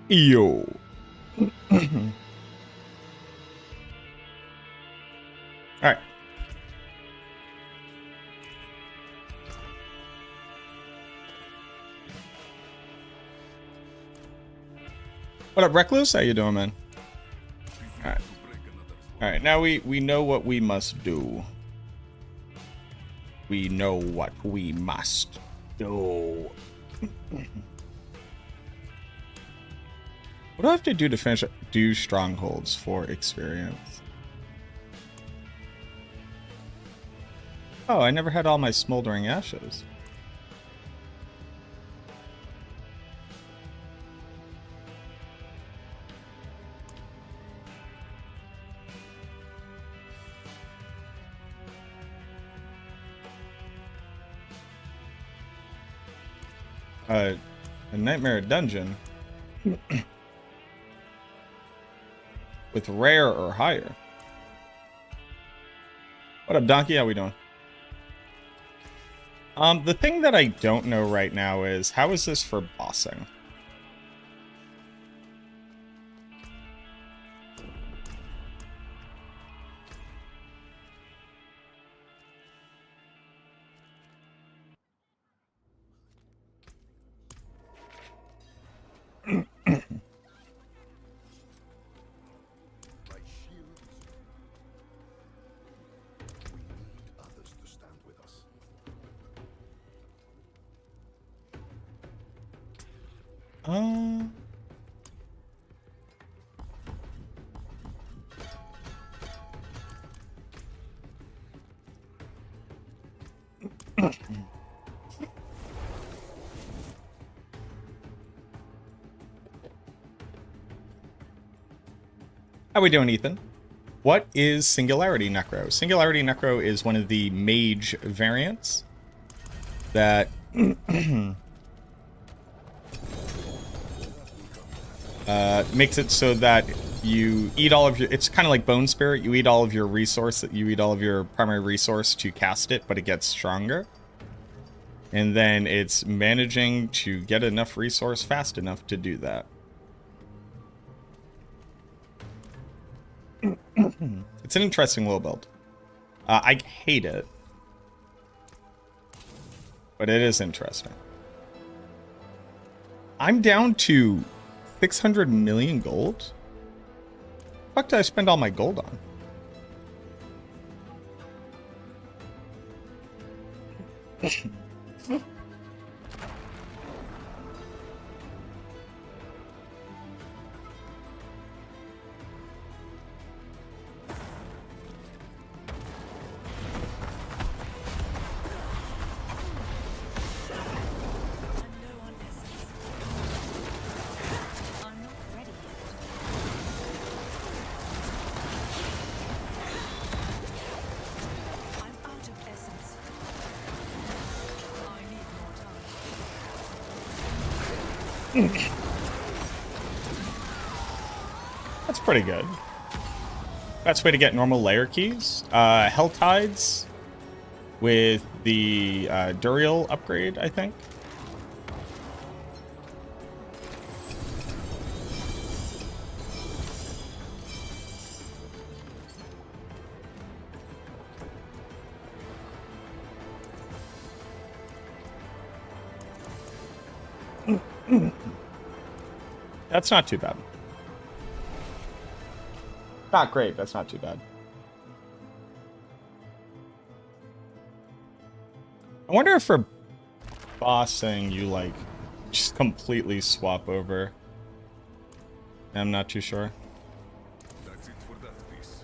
Yo. All right. What up, Recluse? How you doing, man? All right. All right. Now we know what we must do. We know what we must do. What do I have to do to finish? Do strongholds for experience. Oh, I never had all my smoldering ashes. A nightmare dungeon with rare or higher. What up, Donkey? How we doing? The thing that I don't know right now is how is this for bossing? How we doing, Ethan? What is Singularity Necro? Singularity Necro is one of the Mage variants that makes it so that you eat all of your... It's kind of like Bone Spirit. You eat all of your resource. You eat all of your primary resource to cast it, but it gets stronger. And then it's managing to get enough resource fast enough to do that. It's an interesting little build. I hate it. But it is interesting. I'm down to 600 million gold? What the fuck did I spend all my gold on? That's pretty good. Best way to get normal layer keys. Hell Tides with the Duriel upgrade, I think. That's not too bad. Not great, that's not too bad. I wonder if for bossing you like just completely swap over. I'm not too sure. That's it for that piece.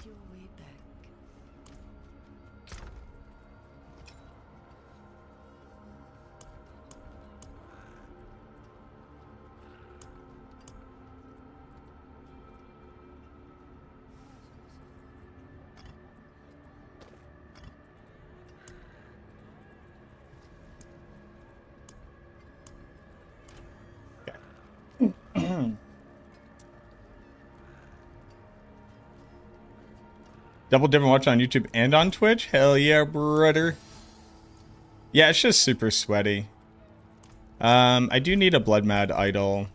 your way back. Double different watch on YouTube and on Twitch? Hell yeah, brother. Yeah, it's just super sweaty. I do need a Blood Mad idol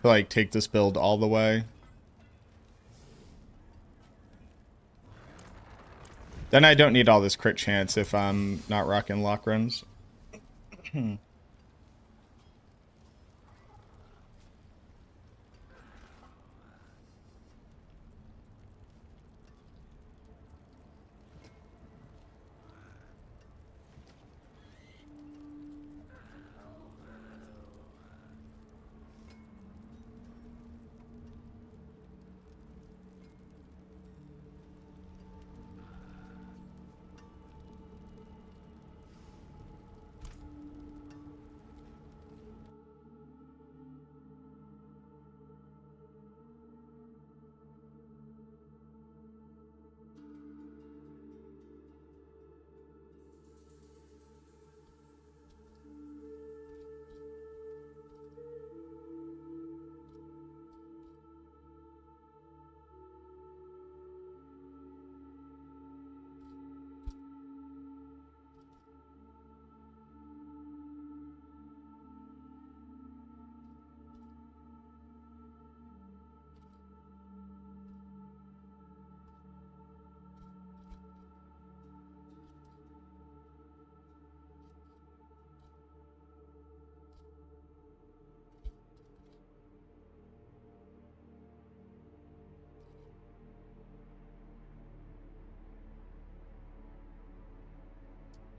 to like take this build all the way. Then I don't need all this crit chance if I'm not rocking lock runs.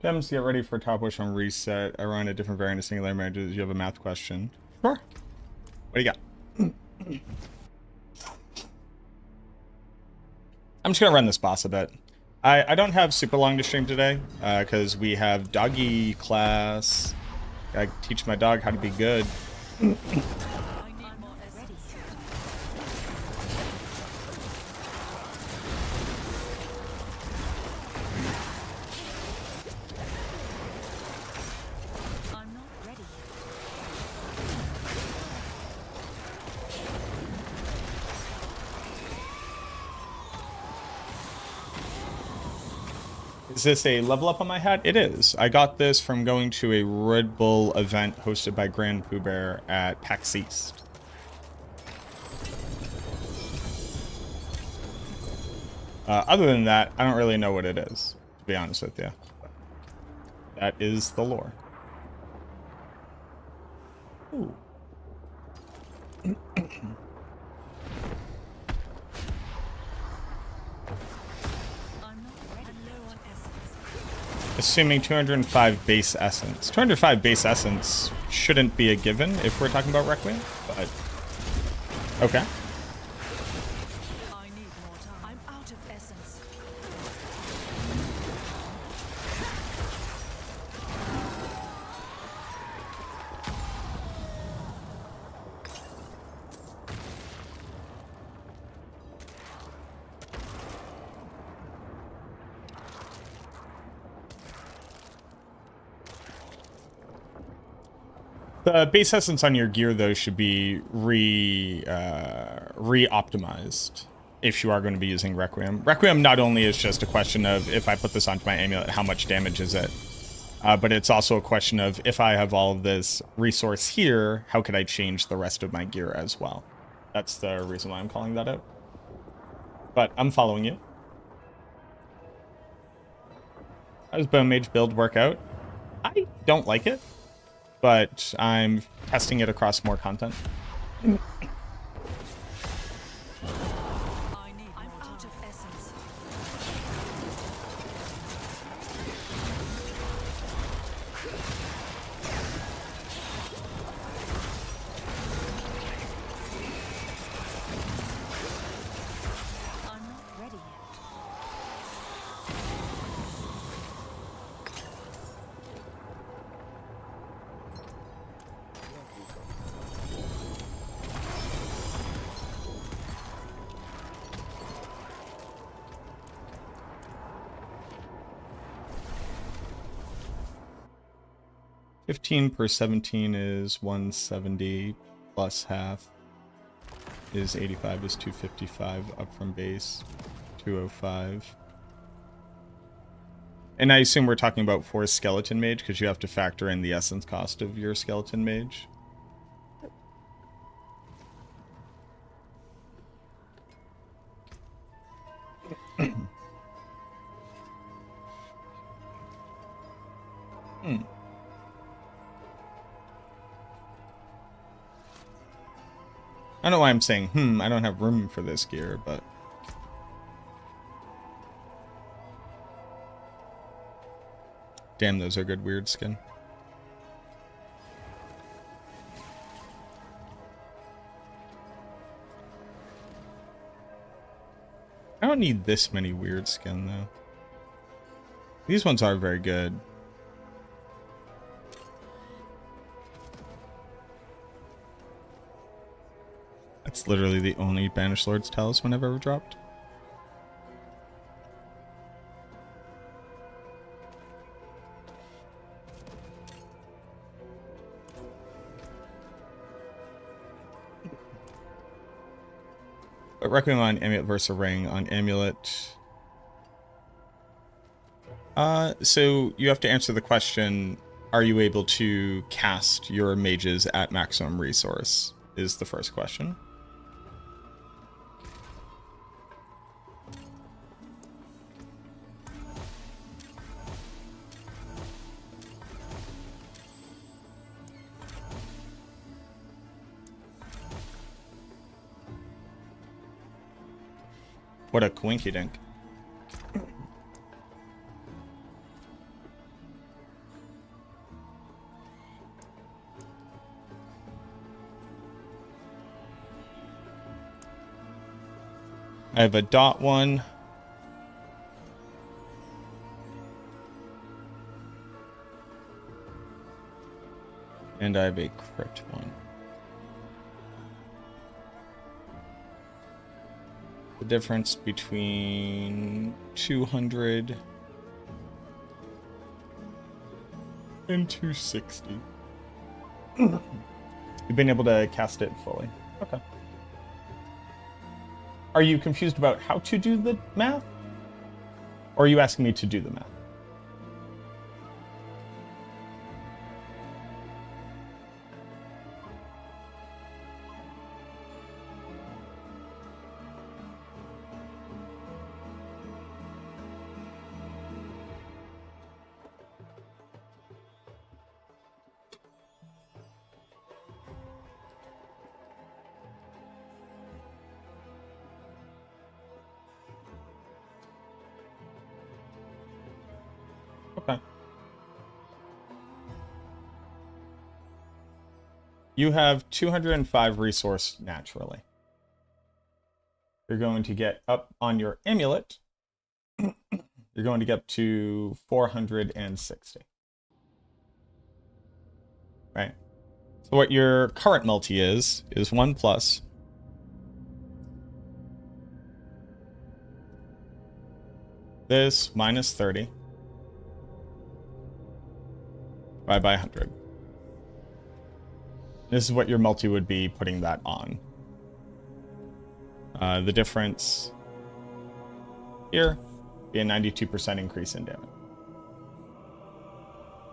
Gems, get ready for top wish on reset. I run a different variant of Singularity Mages. You have a math question? Sure. What do you got? I'm just gonna run this boss a bit. I don't have super long to stream today, because we have doggy class. I teach my dog how to be good. Is this a level up on my hat? It is. I got this from going to a Red Bull event hosted by Grand Pooh Bear at PAX East. Other than that, I don't really know what it is, to be honest with you. That is the lore. Ooh. Assuming 205 base essence. 205 base essence shouldn't be a given if we're talking about Requiem, but okay. I need more time. I'm out of essence. The base essence on your gear, though, should be re-optimized if you are going to be using Requiem. Requiem not only is just a question of if I put this onto my amulet, how much damage is it, but it's also a question of if I have all of this resource here, how could I change the rest of my gear as well? That's the reason why I'm calling that out. But I'm following you. How does Bone Mage build work out? I don't like it, but I'm testing it across more content. I'm out of essence. 15 per 17 is 170 plus half is 85 is 255 up from base 205. And I assume we're talking about for skeleton mage because you have to factor in the essence cost of your skeleton mage. I don't know why I'm saying, I don't have room for this gear, but... Damn, those are good weird skin. I don't need this many weird skin, though. These ones are very good. That's literally the only Banished Lord's Talisman I've ever dropped. But Requiem on Amulet versus a Ring. On Amulet... so you have to answer the question, are you able to cast your mages at maximum resource, is the first question. What a coinky dink. I have a dot one. And I have a crit one. The difference between 200 and 260. You've been able to cast it fully. Okay. Are you confused about how to do the math? Or are you asking me to do the math? Okay. You have 205 resource naturally. You're going to get up on your amulet. You're going to get up to 460. Right? So what your current multi is 1 plus. This minus 30. Divided by 100. This is what your multi would be putting that on. The difference here be a 92% increase in damage.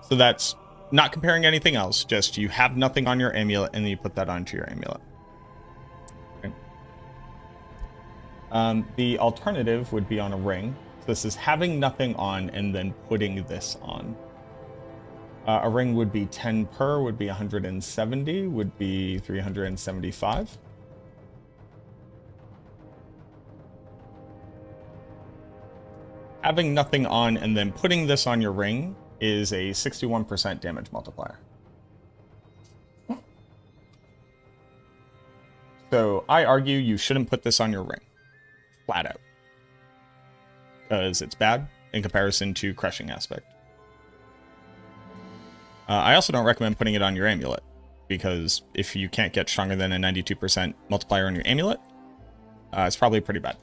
So that's not comparing anything else, just you have nothing on your amulet and then you put that onto your amulet. Okay. The alternative would be on a ring. So this is having nothing on and then putting this on. A ring would be 10 per, would be 170, would be 375. Having nothing on and then putting this on your ring is a 61% damage multiplier. So I argue you shouldn't put this on your ring. Flat out. Because it's bad in comparison to Crushing Aspect. I also don't recommend putting it on your amulet, because if you can't get stronger than a 92% multiplier on your amulet, it's probably pretty bad.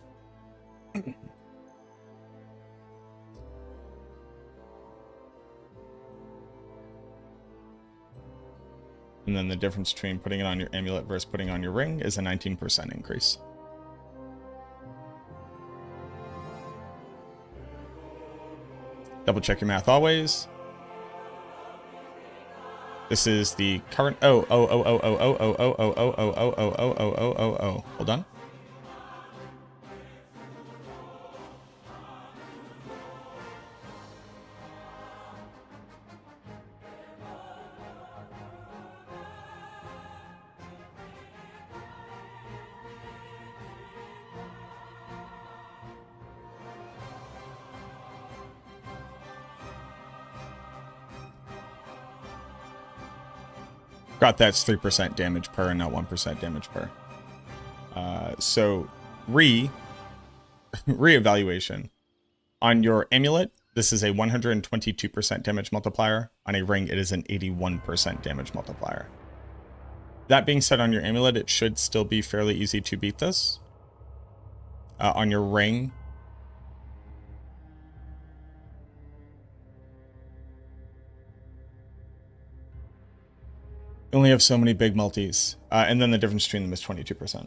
And then the difference between putting it on your amulet versus putting it on your ring is a 19% increase. Double check your math always. This is the current. Hold on. Got that's 3% damage per and not 1% damage per. So reevaluation. On your amulet, this is a 122% damage multiplier. On a ring, it is an 81% damage multiplier. That being said, on your amulet, it should still be fairly easy to beat this. On your ring, you only have so many big multis. And then the difference between them is 22%.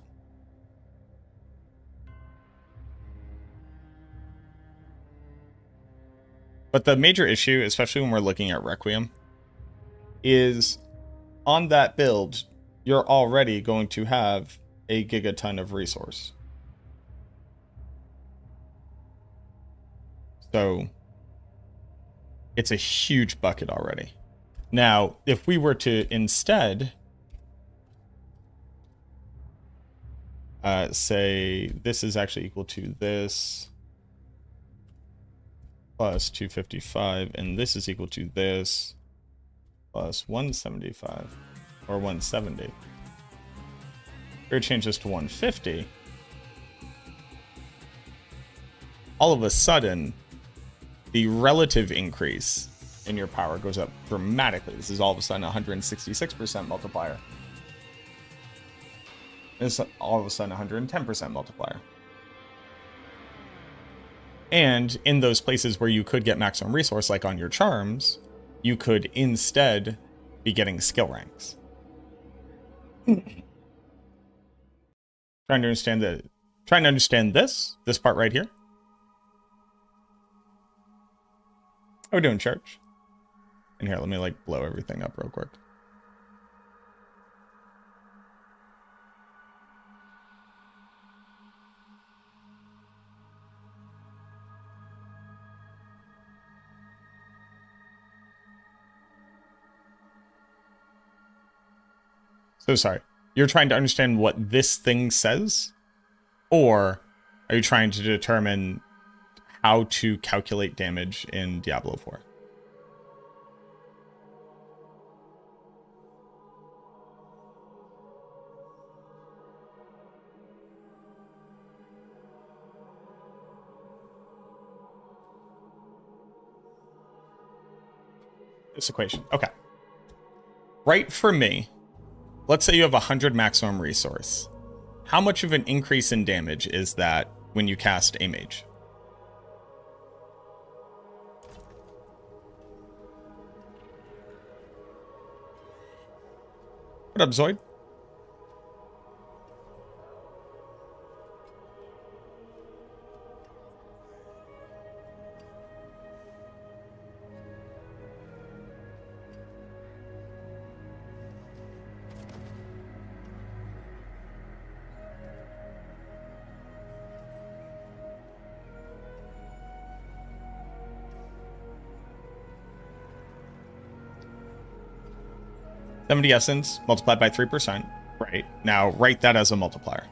But the major issue, especially when we're looking at Requiem, is on that build, you're already going to have a gigaton of resource. So it's a huge bucket already. Now, if we were to instead say this is actually equal to this plus 255, and this is equal to this plus 175 or 170. We're gonna change this to 150. All of a sudden, the relative increase in your power goes up dramatically. This is all of a sudden 166% multiplier. It's all of a sudden 110% multiplier. And in those places where you could get maximum resource, like on your charms, you could instead be getting skill ranks. Trying to understand this part right here. How are we doing, church? And here, let me like blow everything up real quick. So sorry. You're trying to understand what this thing says? Or are you trying to determine how to calculate damage in Diablo 4? This equation. Okay. Right for me, let's say you have 100 maximum resource. How much of an increase in damage is that when you cast a mage? What up, Zoid? $70 essence multiplied by 3%. Right. Now write that as a multiplier.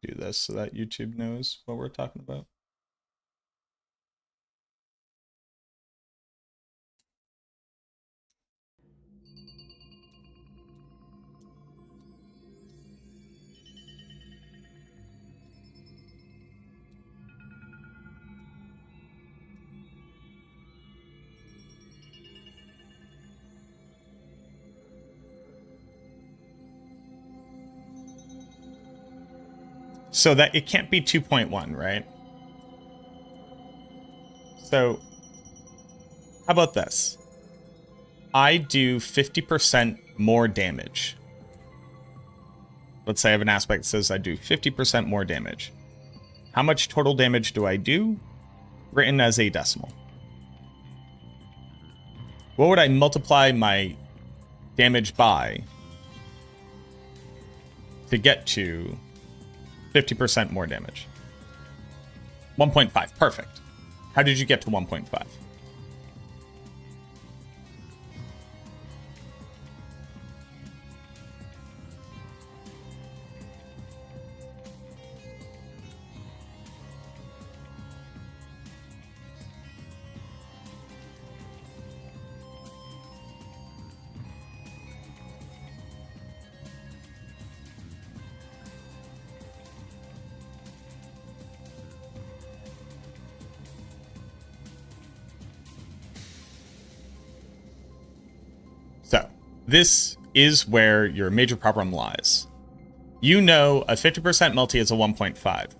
do this so that YouTube knows what we're talking about. So that it can't be 2.1, right? So how about this? I do 50% more damage. Let's say I have an aspect that says I do 50% more damage. How much total damage do I do? Written as a decimal. What would I multiply my damage by to get to 50% more damage? 1.5. Perfect. How did you get to 1.5? So, this is where your major problem lies. You know a 50% multi is a 1.5.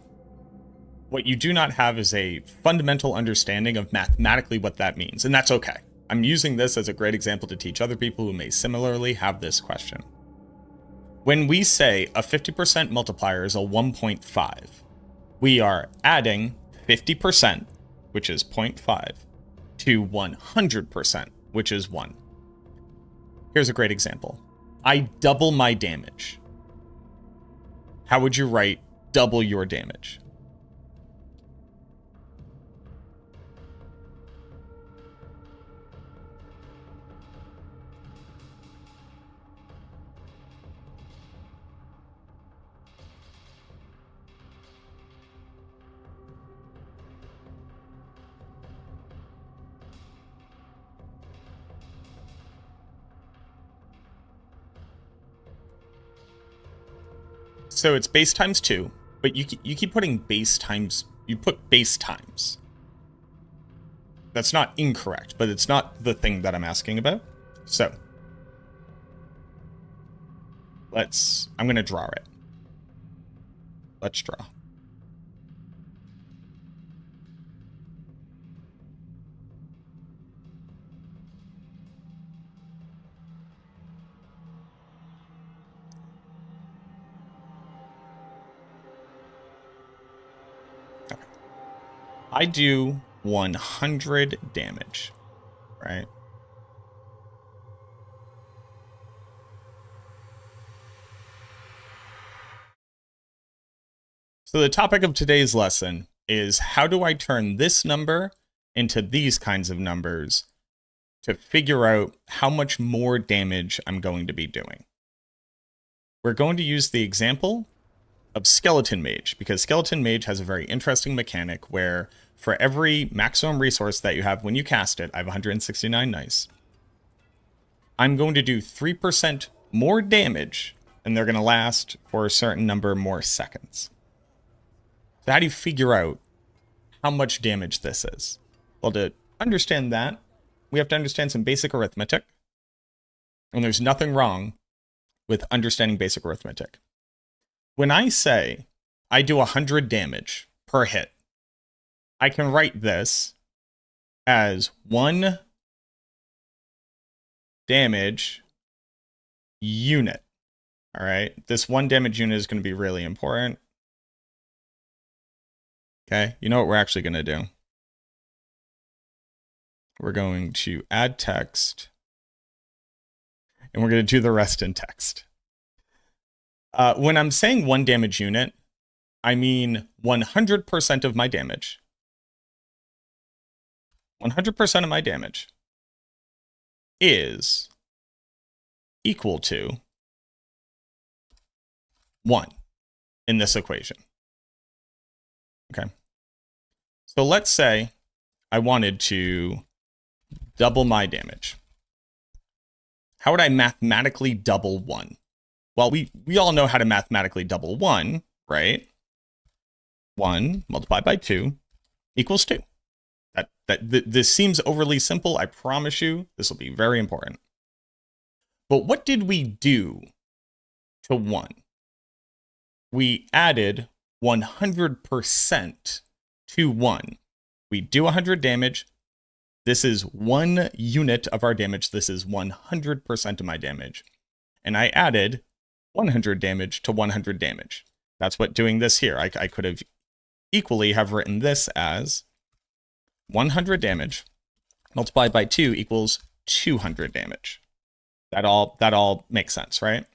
What you do not have is a fundamental understanding of mathematically what that means, and that's okay. I'm using this as a great example to teach other people who may similarly have this question. When we say a 50% multiplier is a 1.5, we are adding 50%, which is 0.5, to 100%, which is 1. Here's a great example. I double my damage. How would you write double your damage? So it's base times 2, but you keep putting base times, you put base times. That's not incorrect, but it's not the thing that I'm asking about. So I'm going to draw it. Let's draw. Okay. I do 100 damage, right? So the topic of today's lesson is how do I turn this number into these kinds of numbers to figure out how much more damage I'm going to be doing. We're going to use the example of Skeleton Mage, because Skeleton Mage has a very interesting mechanic where for every maximum resource that you have when you cast it, I have 169 nice, I'm going to do 3% more damage, and they're going to last for a certain number more seconds. So how do you figure out how much damage this is? Well, to understand that, we have to understand some basic arithmetic. And there's nothing wrong with understanding basic arithmetic. When I say I do 100 damage per hit, I can write this as 1 damage unit. All right, this 1 damage unit is going to be really important. Okay, you know what we're actually going to do? We're going to add text, and we're going to do the rest in text. When I'm saying 1 damage unit, I mean 100% of my damage. 100% of my damage is equal to 1 in this equation. Okay. So let's say I wanted to double my damage. How would I mathematically double 1? Well, we all know how to mathematically double 1, right? 1 multiplied by 2 equals 2. This seems overly simple. I promise you this will be very important. But what did we do to 1? We added 100% to 1. We do 100 damage. This is 1 unit of our damage. This is 100% of my damage. And I added 100 damage to 100 damage. That's what doing this here. I could have equally have written this as 100 damage multiplied by 2 equals 200 damage. That all makes sense, right?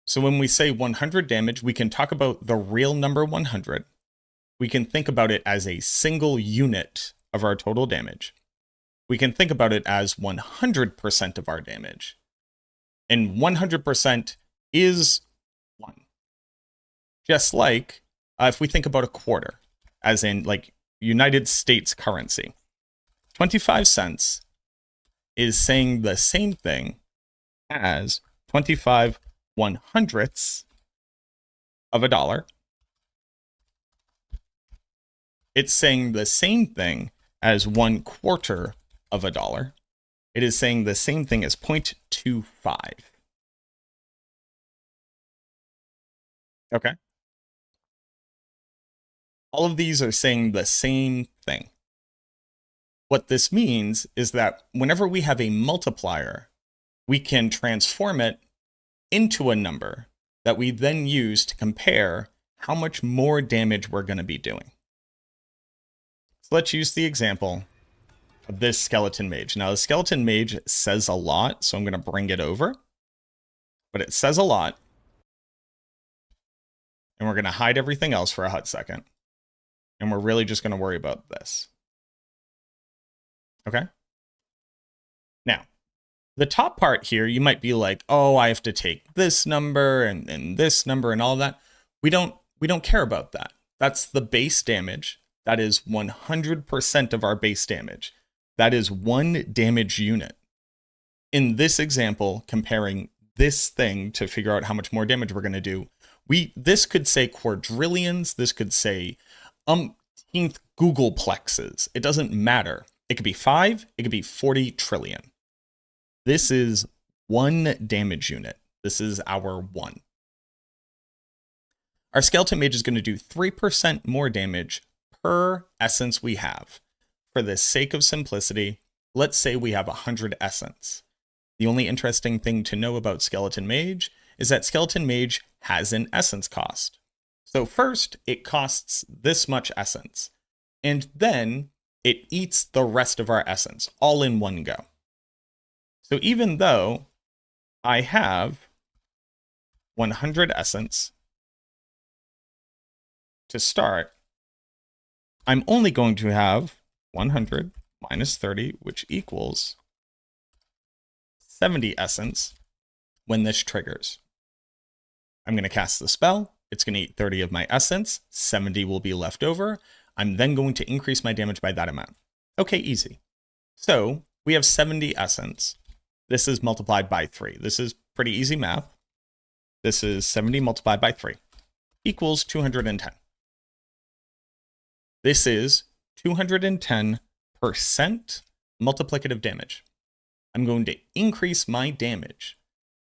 So when we say 100 damage, we can talk about the real number 100. We can think about it as a single unit of our total damage. We can think about it as 100% of our damage. And 100% is 1. Just like if we think about a quarter, as in like United States currency, 25 cents is saying the same thing as 25 100ths of a dollar. It's saying the same thing as 1/4 of a dollar. It is saying the same thing as 0.25. Okay. All of these are saying the same thing. What this means is that whenever we have a multiplier, we can transform it into a number that we then use to compare how much more damage we're going to be doing. So let's use the example of this skeleton mage. Now, the skeleton mage says a lot, so I'm going to bring it over. But it says a lot. And we're going to hide everything else for a hot second. And we're really just going to worry about this. Okay? Now, the top part here, you might be like, oh, I have to take this number and this number and all of that. We don't care about that. That's the base damage. That is 100% of our base damage. That is 1 damage unit. In this example, comparing this thing to figure out how much more damage we're going to do, this could say quadrillions. This could say umpteenth Googleplexes. It doesn't matter. It could be 5. It could be 40 trillion. This is 1 damage unit. This is our 1. Our skeleton mage is going to do 3% more damage per essence we have. For the sake of simplicity, let's say we have 100 essence. The only interesting thing to know about skeleton mage is that skeleton mage has an essence cost. So first, it costs this much essence, and then it eats the rest of our essence, all in one go. So even though I have 100 essence to start, I'm only going to have 100 minus 30, which equals 70 essence when this triggers. I'm going to cast the spell. It's going to eat 30 of my essence. 70 will be left over. I'm then going to increase my damage by that amount. Okay, easy. So we have 70 essence. This is multiplied by 3. This is pretty easy math. This is 70 multiplied by 3 equals 210. This is 210% multiplicative damage. I'm going to increase my damage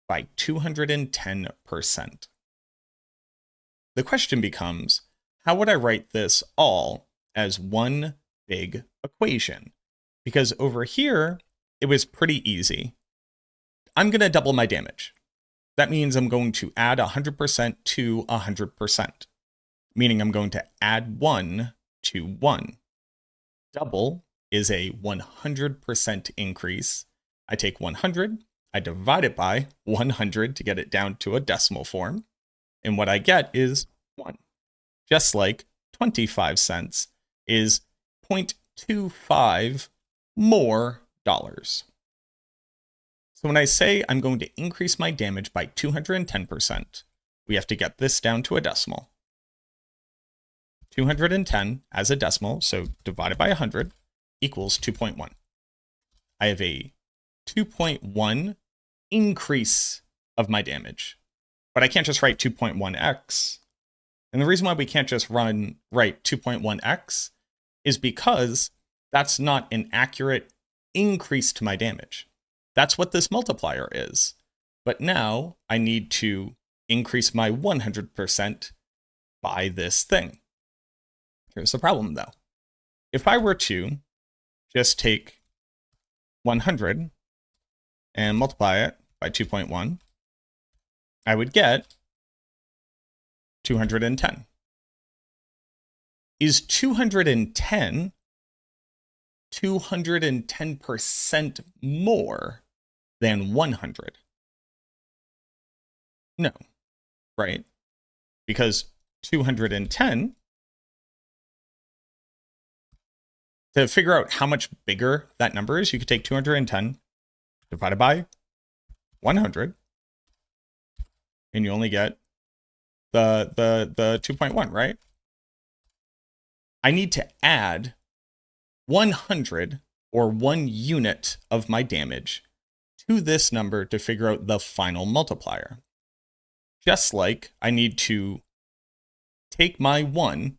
by 210%. The question becomes, how would I write this all as one big equation? Because over here, it was pretty easy. I'm going to double my damage. That means I'm going to add 100% to 100%, meaning I'm going to add 1 to 1. Double is a 100% increase. I take 100, I divide it by 100 to get it down to a decimal form, and what I get is 1. Just like 25 cents is 0.25 more dollars. So when I say I'm going to increase my damage by 210%, we have to get this down to a decimal. 210 as a decimal, so divided by 100 equals 2.1. I have a 2.1 increase of my damage. But I can't just write 2.1x. And the reason why we can't just write 2.1x is because that's not an accurate increase to my damage. That's what this multiplier is. But now I need to increase my 100% by this thing. Here's the problem though. If I were to just take 100 and multiply it by 2.1, I would get 210. Is 210 210% more than 100? No, right? Because 210, to figure out how much bigger that number is, you could take 210 divided by 100, and you only get the 2.1, right? I need to add 100 or 1 unit of my damage to this number to figure out the final multiplier. Just like I need to take my 1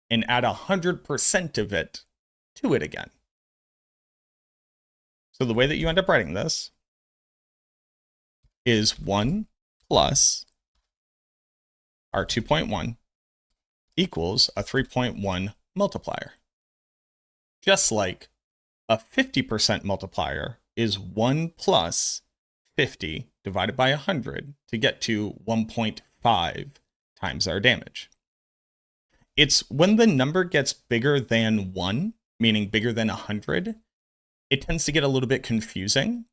and add 100% of it to it again. So the way that you end up writing this is 1 plus our 2.1 equals a 3.1 multiplier. Just like a 50% multiplier is 1 plus 50 divided by 100 to get to 1.5 times our damage. It's when the number gets bigger than 1, meaning bigger than 100, it tends to get a little bit confusing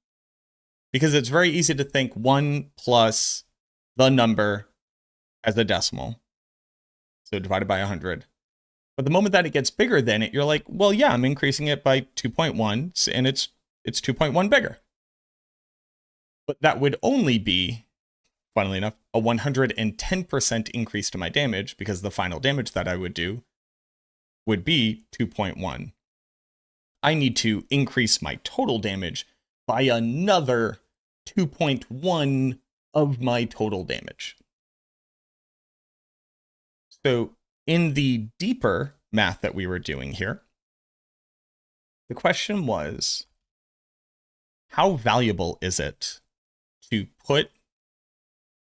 because it's very easy to think 1 plus the number as a decimal, so divided by 100. But the moment that it gets bigger than it, you're like, well, yeah, I'm increasing it by 2.1, and it's 2.1 bigger. But that would only be, funnily enough, a 110% increase to my damage, because the final damage that I would do would be 2.1. I need to increase my total damage by another 2.1 of my total damage. So in the deeper math that we were doing here, the question was, how valuable is it to put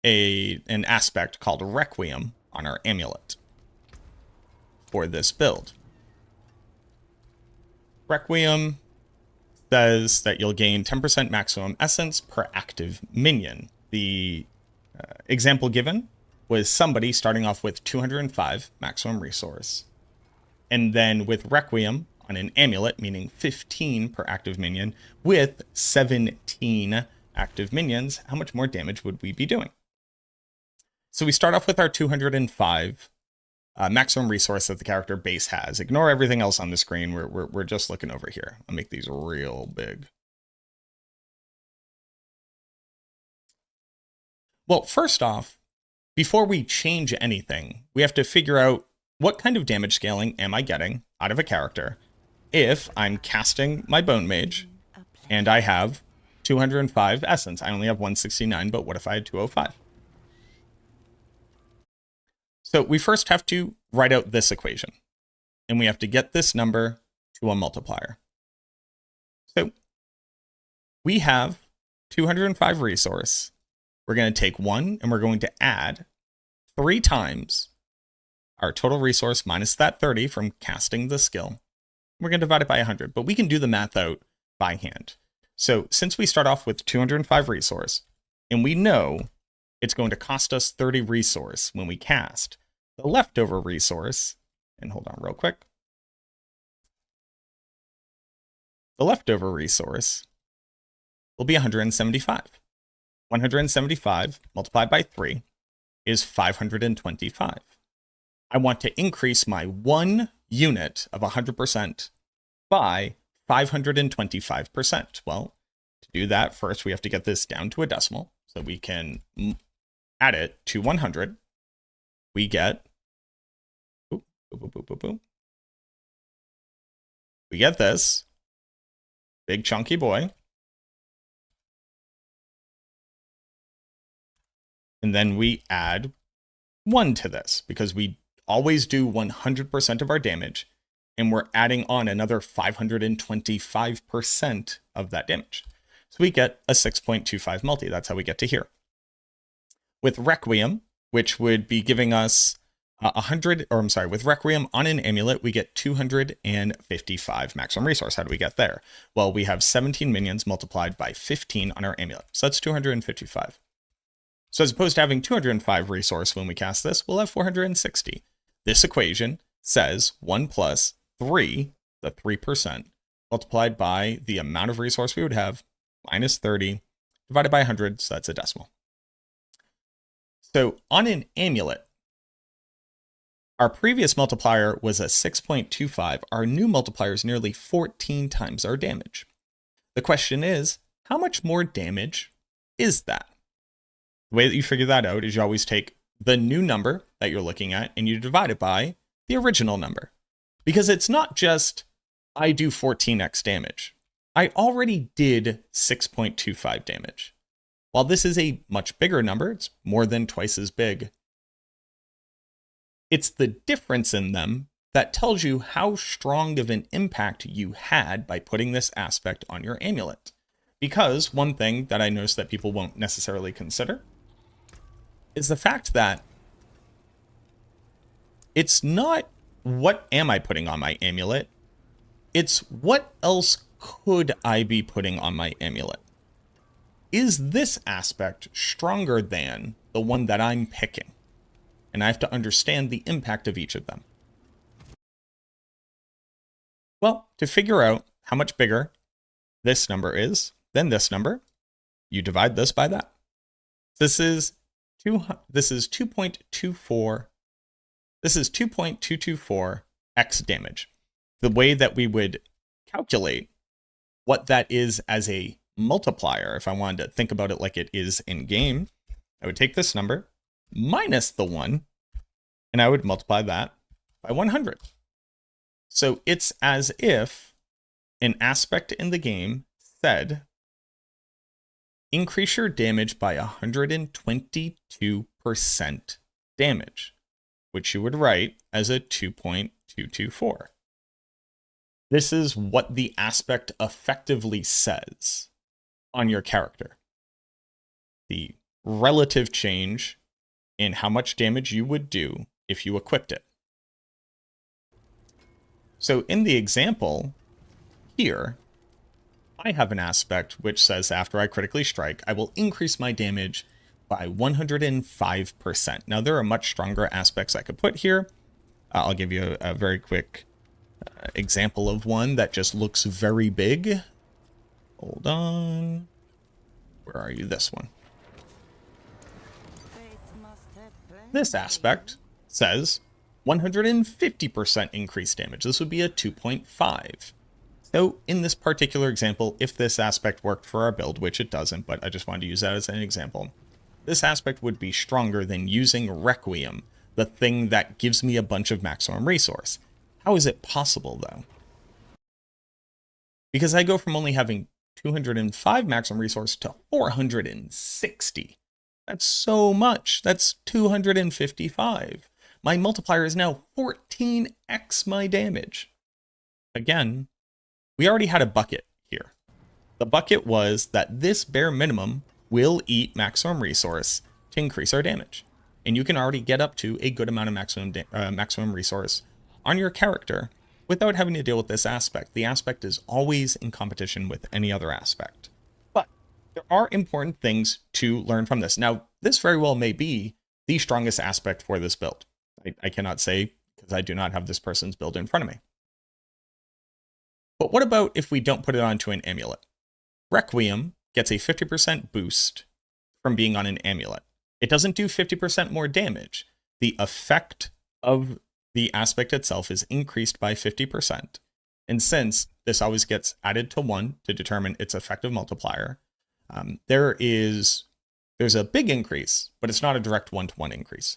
an aspect called Requiem on our amulet for this build? Requiem says that you'll gain 10% maximum essence per active minion. The example given was somebody starting off with 205 maximum resource. And then with Requiem on an amulet, meaning 15 per active minion, with 17 active minions, how much more damage would we be doing? So we start off with our 205 maximum resource that the character base has. Ignore everything else on the screen. We're just looking over here. I'll make these real big. Well, first off, before we change anything, we have to figure out what kind of damage scaling am I getting out of a character if I'm casting my Bone Mage and I have 205 essence. I only have 169, but what if I had 205? So we first have to write out this equation, and we have to get this number to a multiplier. So we have 205 resource. We're going to take 1, and we're going to add 3 times our total resource minus that 30 from casting the skill. We're going to divide it by 100, but we can do the math out by hand. So since we start off with 205 resource, and we know it's going to cost us 30 resource when we cast, the leftover resource, and hold on real quick. The leftover resource will be 175. 175 multiplied by 3 is 525. I want to increase my 1 unit of 100% by 525%. Well, to do that, first we have to get this down to a decimal, so we can add it to 100. We get Boop, boop, boop, boop, boop. We get this. Big chunky boy. And then we add 1 to this because we always do 100% of our damage. And we're adding on another 525% of that damage. So we get a 6.25 multi. That's how we get to here. With Requiem, which would be giving us 100, or I'm sorry, with Requiem on an amulet, we get 255 maximum resource. How do we get there? Well, we have 17 minions multiplied by 15 on our amulet. So that's 255. So as opposed to having 205 resource when we cast this, we'll have 460. This equation says 1 plus 3, the 3%, multiplied by the amount of resource we would have, minus 30, divided by 100, so that's a decimal. So on an amulet, our previous multiplier was a 6.25. Our new multiplier is nearly 14 times our damage. The question is, how much more damage is that? The way that you figure that out is you always take the new number that you're looking at and you divide it by the original number. Because it's not just, I do 14x damage. I already did 6.25 damage. While this is a much bigger number, it's more than twice as big. It's the difference in them that tells you how strong of an impact you had by putting this aspect on your amulet. Because one thing that I noticed that people won't necessarily consider is the fact that it's not what am I putting on my amulet, it's what else could I be putting on my amulet? Is this aspect stronger than the one that I'm picking? And I have to understand the impact of each of them. Well, to figure out how much bigger this number is than this number, you divide this by that. This is 2.24. This is 2.224x damage. The way that we would calculate what that is as a multiplier, if I wanted to think about it like it is in game, I would take this number minus the 1, and I would multiply that by 100. So it's as if an aspect in the game said, increase your damage by 122% damage, which you would write as a 2.224. This is what the aspect effectively says on your character. The relative change in how much damage you would do if you equipped it. So in the example here, I have an aspect which says after I critically strike, I will increase my damage by 105%. Now there are much stronger aspects I could put here. I'll give you a very quick example of one that just looks very big. Hold on. Where are you? This one. This aspect says 150% increased damage. This would be a 2.5. So in this particular example, if this aspect worked for our build, which it doesn't, but I just wanted to use that as an example, this aspect would be stronger than using Requiem, the thing that gives me a bunch of maximum resource. How is it possible, though? Because I go from only having 205 maximum resource to 460. That's so much. That's 255. My multiplier is now 14x my damage. Again, we already had a bucket here. The bucket was that this bare minimum will eat maximum resource to increase our damage. And you can already get up to a good amount of maximum resource on your character without having to deal with this aspect. The aspect is always in competition with any other aspect. But there are important things to learn from this. Now, this very well may be the strongest aspect for this build. I cannot say because I do not have this person's build in front of me. But what about if we don't put it onto an amulet? Requiem gets a 50% boost from being on an amulet. It doesn't do 50% more damage. The effect of the aspect itself is increased by 50%. And since this always gets added to 1 to determine its effective multiplier, there's a big increase, but it's not a direct 1-to-1 increase.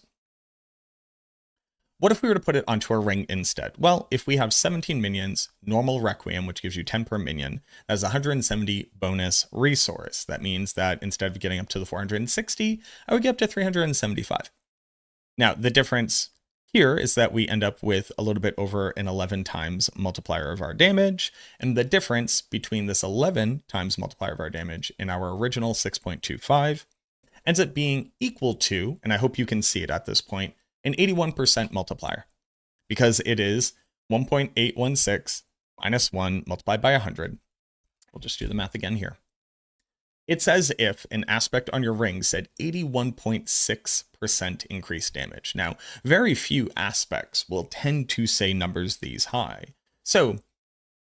what if we were to put it onto a ring instead? Well, if we have 17 minions, normal Requiem, which gives you 10 per minion, that's 170 bonus resource. That means that instead of getting up to the 460, I would get up to 375. Now, the difference here is that we end up with a little bit over an 11 times multiplier of our damage, and the difference between this 11 times multiplier of our damage and our original 6.25 ends up being equal to, and I hope you can see it at this point, an 81% multiplier, because it is 1.816 minus 1 multiplied by 100. We'll just do the math again here. It's as if an aspect on your ring said 81.6% increased damage. Now, very few aspects will tend to say numbers these high. So,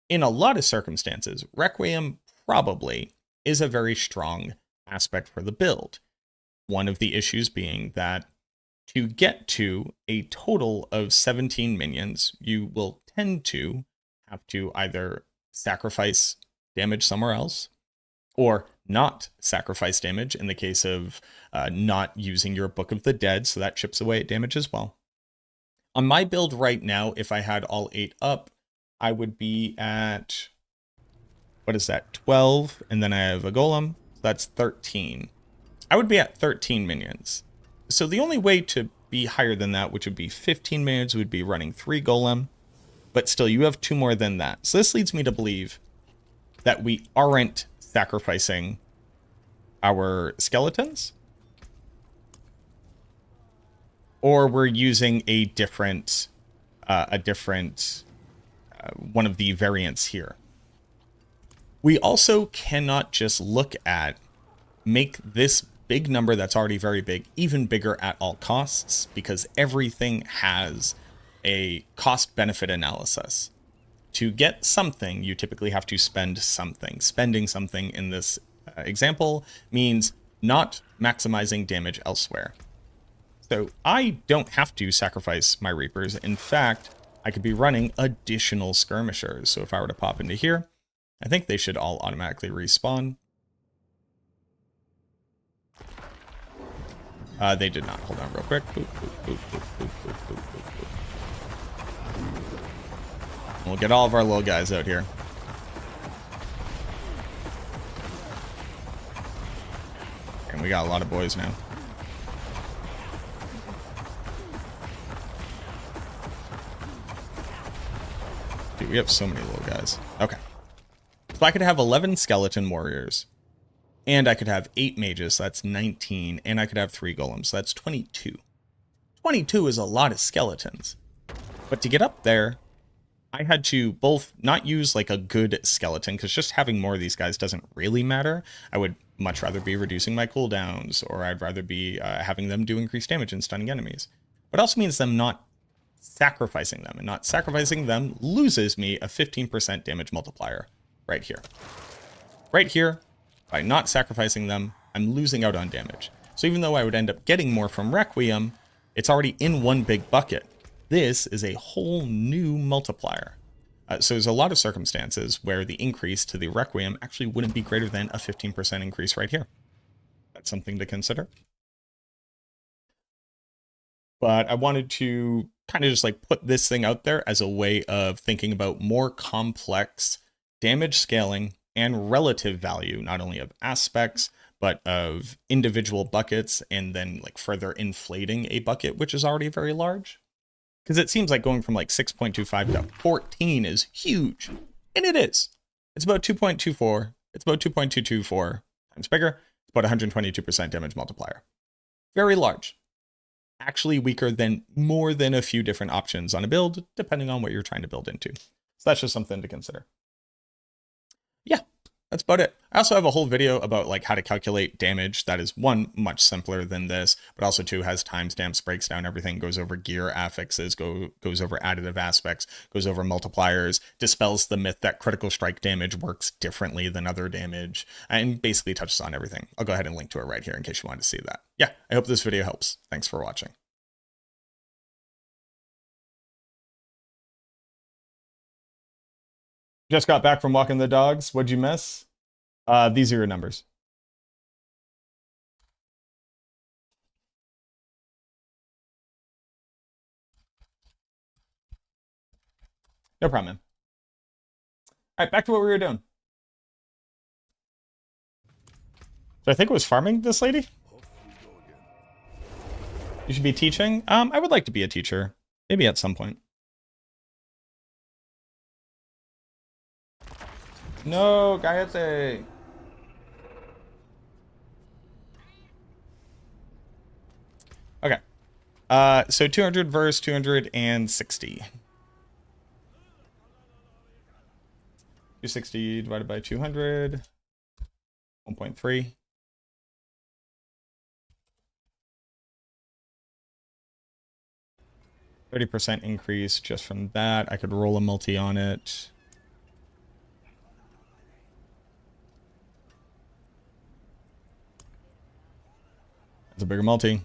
in a lot of circumstances, Requiem probably is a very strong aspect for the build. One of the issues being that to get to a total of 17 minions, you will tend to have to either sacrifice damage somewhere else, or not sacrifice damage in the case of not using your Book of the Dead, so that chips away at damage as well. On my build right now, if I had all 8 up, I would be at, what is that, 12, and then I have a golem, so that's 13. I would be at 13 minions. So the only way to be higher than that, which would be 15 minions, would be running 3 golem, but still you have 2 more than that. So this leads me to believe that we aren't sacrificing our skeletons, or we're using a different one of the variants here. We also cannot just look at make this big number that's already very big even bigger at all costs, because everything has a cost benefit analysis. To get something, you typically have to spend something. Spending something in this example means not maximizing damage elsewhere. So I don't have to sacrifice my Reapers. In fact, I could be running additional skirmishers. So if I were to pop into here, I think they should all automatically respawn. They did not. Hold on real quick. Boop, boop, boop, boop, boop, boop, boop, boop, boop. We'll get all of our little guys out here. And we got a lot of boys now. Dude, we have so many little guys. Okay. So I could have 11 skeleton warriors. And I could have 8 mages, so that's 19. And I could have 3 golems, so that's 22. 22 is a lot of skeletons. But to get up there, I had to both not use like a good skeleton, because just having more of these guys doesn't really matter. I would much rather be reducing my cooldowns, or I'd rather be having them do increased damage and stunning enemies. But it also means them not sacrificing them, and not sacrificing them loses me a 15% damage multiplier right here. Right here, by not sacrificing them, I'm losing out on damage. So even though I would end up getting more from Requiem, it's already in one big bucket. This is a whole new multiplier. So there's a lot of circumstances where the increase to the Requiem actually wouldn't be greater than a 15% increase right here. That's something to consider. But I wanted to kind of just like put this thing out there as a way of thinking about more complex damage scaling and relative value, not only of aspects, but of individual buckets, and then like further inflating a bucket, which is already very large. Because it seems like going from like 6.25 to 14 is huge. And it is. It's about 2.24. It's about 2.224 times bigger. It's about 122% damage multiplier. Very large. Actually weaker than more than a few different options on a build, depending on what you're trying to build into. So that's just something to consider. Yeah, that's about it. I also have a whole video about like how to calculate damage that is, one, much simpler than this, but also two, has timestamps, breaks down everything, goes over gear affixes, goes over additive aspects, goes over multipliers, dispels the myth that critical strike damage works differently than other damage, and basically touches on everything. I'll go ahead and link to it right here in case you want to see that. Yeah, I hope this video helps. Thanks for watching. Just got back from walking the dogs. What'd you miss? These are your numbers. No problem, man. All right, back to what we were doing. So I think it was farming this lady. You should be teaching. I would like to be a teacher, maybe at some point. No, Gayate. Okay. So 200 verse 260. 260 divided by 200. 1.3. 30% increase just from that. I could roll a multi on it. That's a bigger multi.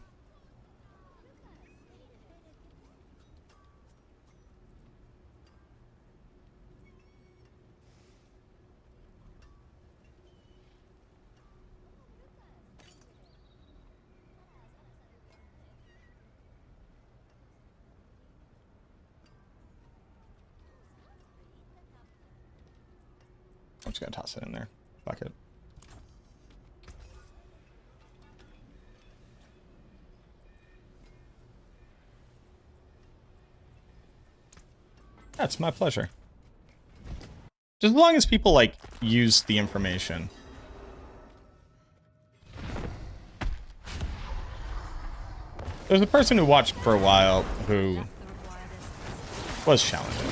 I'm just gonna toss it in there. Fuck it. That's my pleasure. Just as long as people, like, use the information. There's a person who watched for a while who was challenging.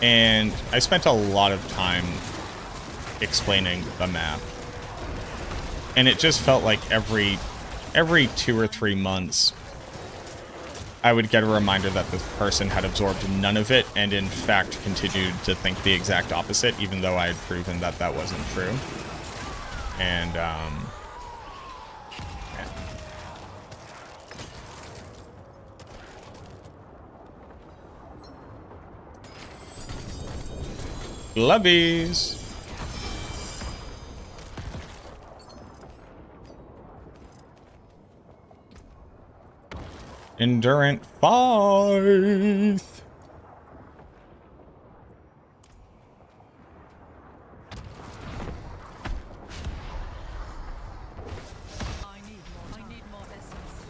And I spent a lot of time explaining the map. And it just felt like every 2 or 3 months, I would get a reminder that this person had absorbed none of it and in fact continued to think the exact opposite, even though I had proven that that wasn't true. And, yeah. Lovies! Endurant faith. I need more essence.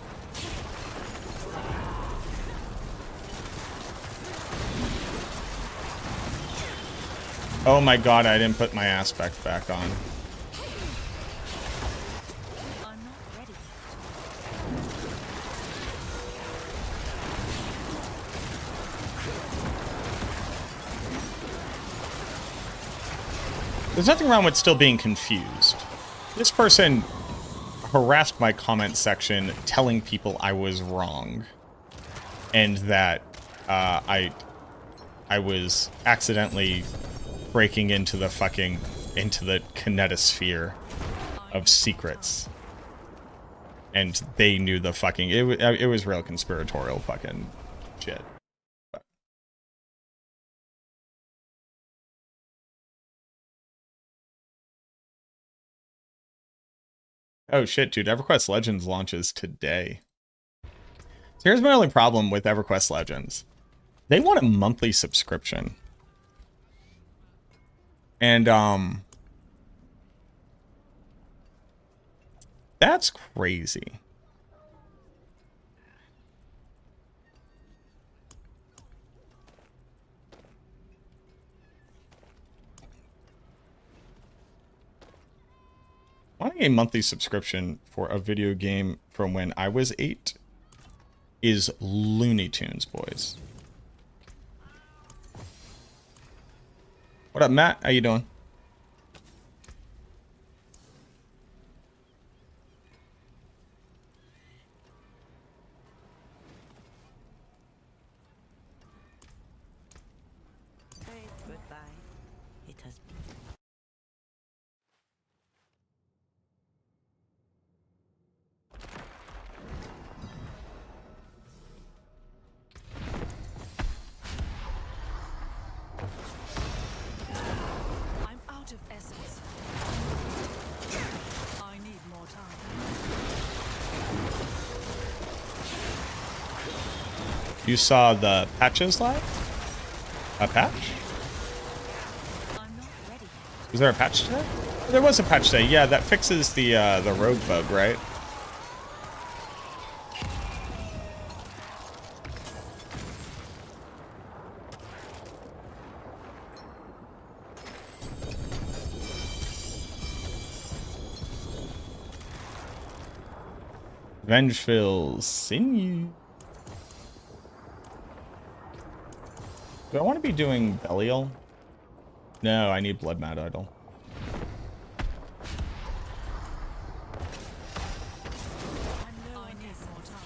Oh my god, I didn't put my aspect back on. I'm not ready. There's nothing wrong with still being confused. This person harassed my comment section telling people I was wrong. And that I was accidentally breaking into the kinetosphere of secrets. And they knew the fucking... It was real conspiratorial fucking shit. Oh shit, dude. EverQuest Legends launches today. So here's my only problem with EverQuest Legends. They want a monthly subscription. And, that's crazy. Wanting a monthly subscription for a video game from when I was 8 is Looney Tunes, boys. What up, Matt? How you doing? Goodbye. It has been. I'm out of essence. I need more time. You saw the patches live? A patch? I'm not ready. Was there a patch today? There was a patch today. Yeah, that fixes the rogue bug, right? Vengeful sinew. Do I want to be doing Belial? No, I need Blood Mad Idol. I need more time.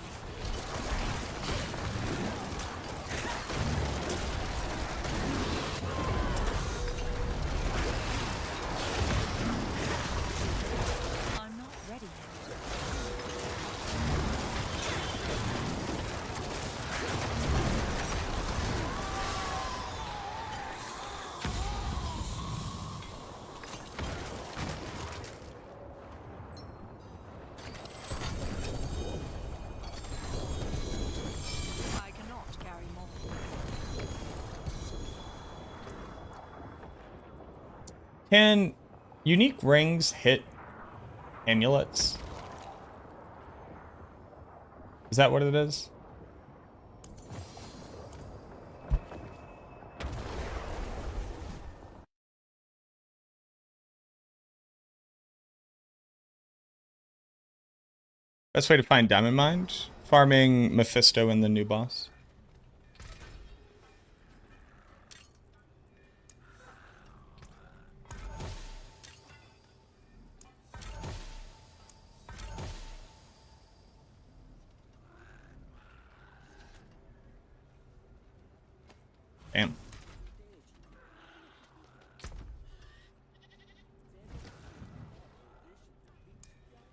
I'm not ready yet. I cannot carry more. Can unique rings hit amulets? Is that what it is? Best way to find Diamond Mine? Farming Mephisto and the new boss. Damn.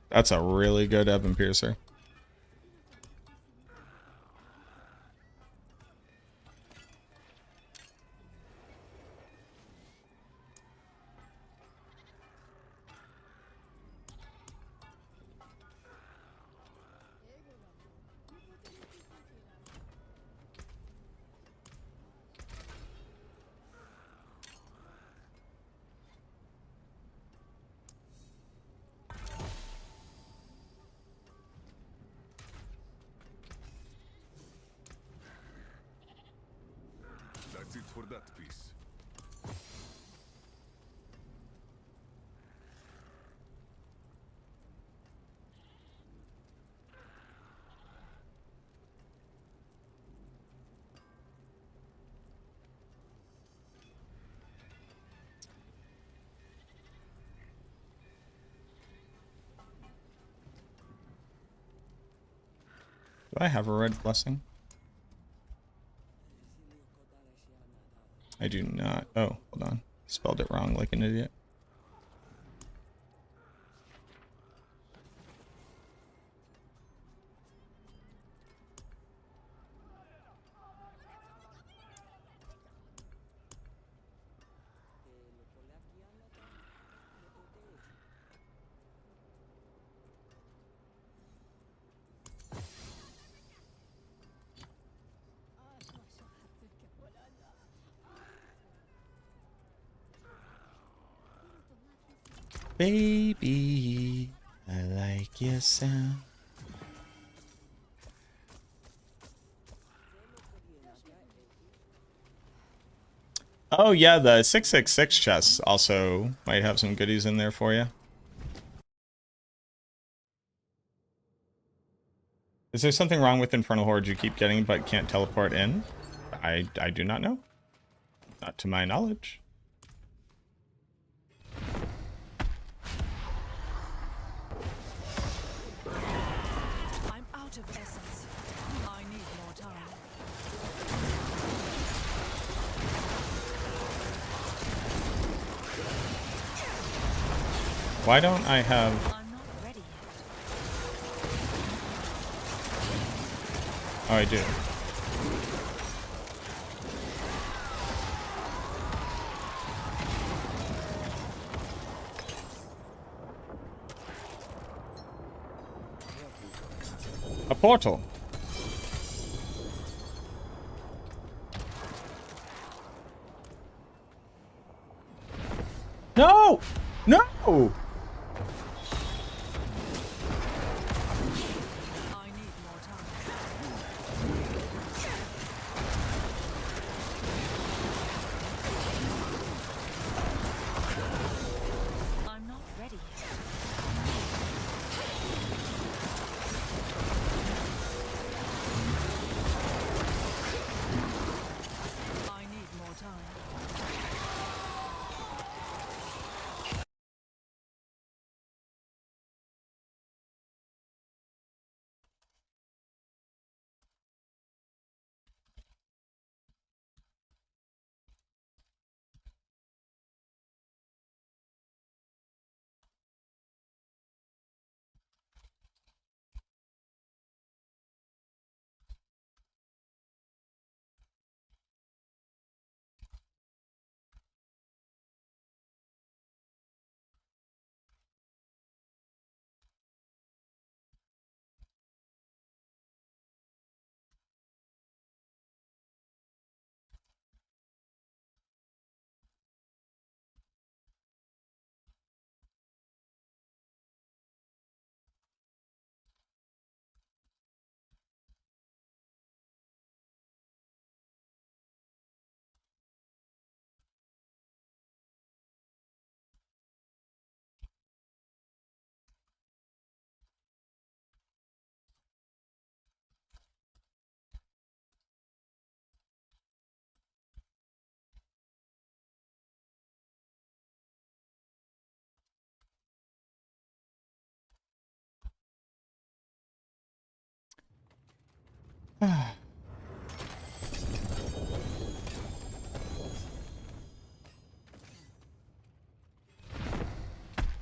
That's a really good Evan Piercer. That's it for that piece. Do I have a red blessing? I do not. Oh, hold on. Spelled it wrong like an idiot. Baby, I like your sound. Oh yeah, the 666 chest also might have some goodies in there for you. Is there something wrong with Infernal Horde you keep getting but can't teleport in? I do not know. Not to my knowledge. I'm out of essence. I need more time. Why don't I have... I'm not ready yet. Oh, I do. A portal.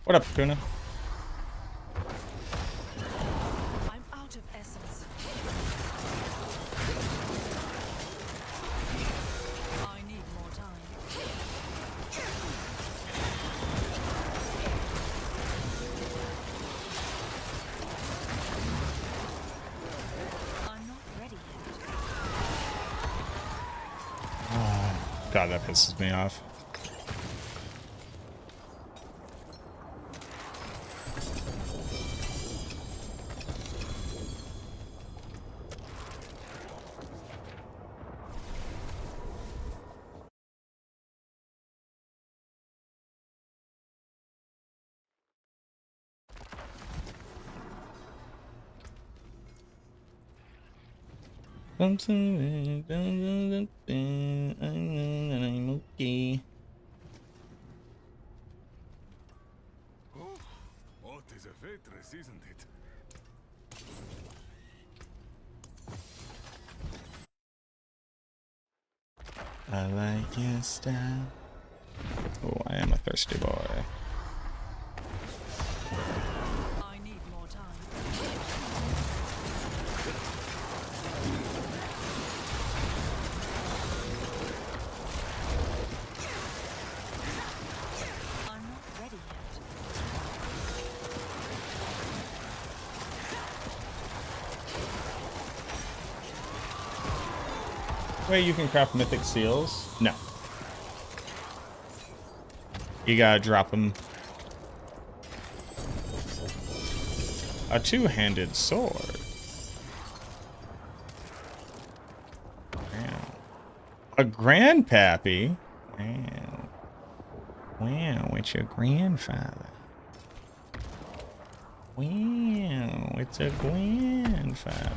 What up, Tuna? I'm out of essence. I need more time. I'm not ready yet. God, that pisses me off. I'm okay. Oh, what is a waitress, isn't it? I like your style. Oh, I am a thirsty boy. I need more time. I'm not ready yet. Wait, you can craft mythic seals? No. You gotta drop them. A two-handed sword. Wow. A grandpappy? Wow. Wow, it's your grandfather. Wow, it's a grandfather.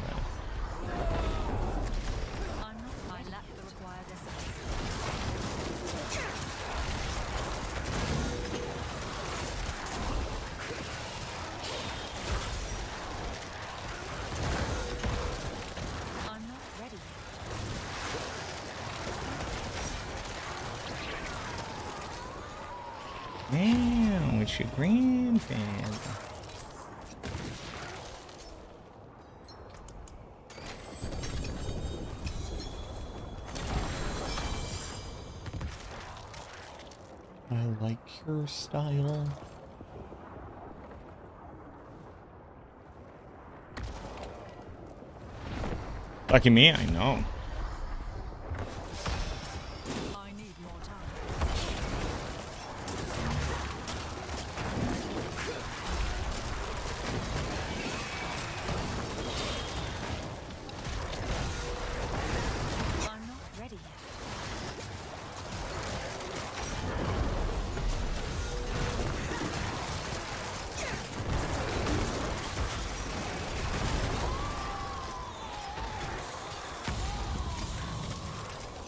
I'm not. I lack the required essence. I'm not ready yet. Wow, it's your grandfather. I like your style. Lucky me, I know. I need more time. I'm not ready yet.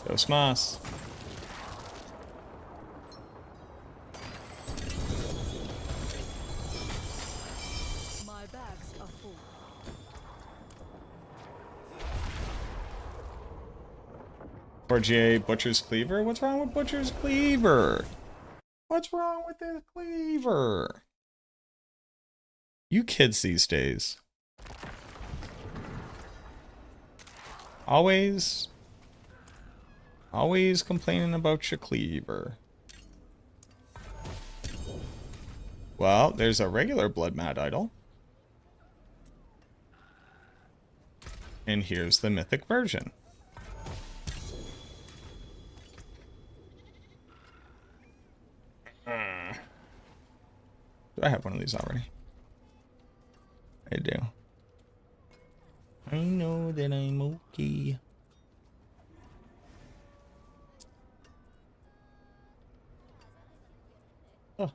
Dos más. My bags are full. For GA Butcher's Cleaver? What's wrong with Butcher's Cleaver? What's wrong with this cleaver? You kids these days. Always complaining about your cleaver. Well, there's a regular Blood Mad Idol. And here's the mythic version. Do I have one of these already? I do. I know that I'm okay. Oh.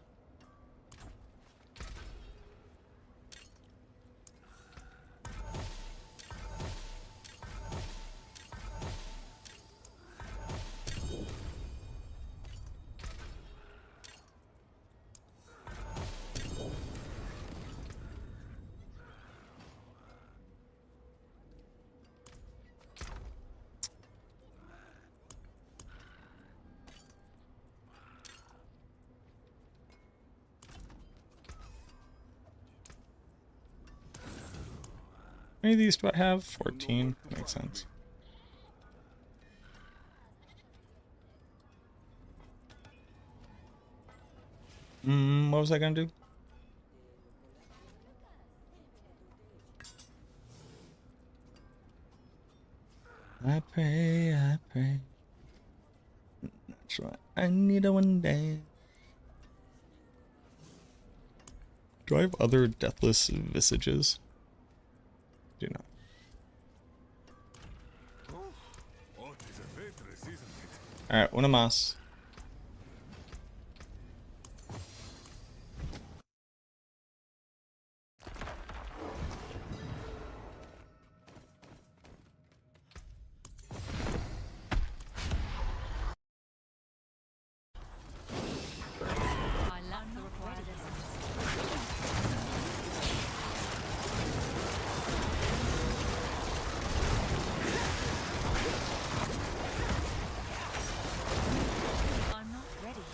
many of these do I have? 14. That makes sense. What was I gonna do? I pray, I pray. That's right. I need a one day. Do I have other deathless visages? Do not. What is a waitress, isn't it? Alright, una más. I lack the required essence. I'm not ready.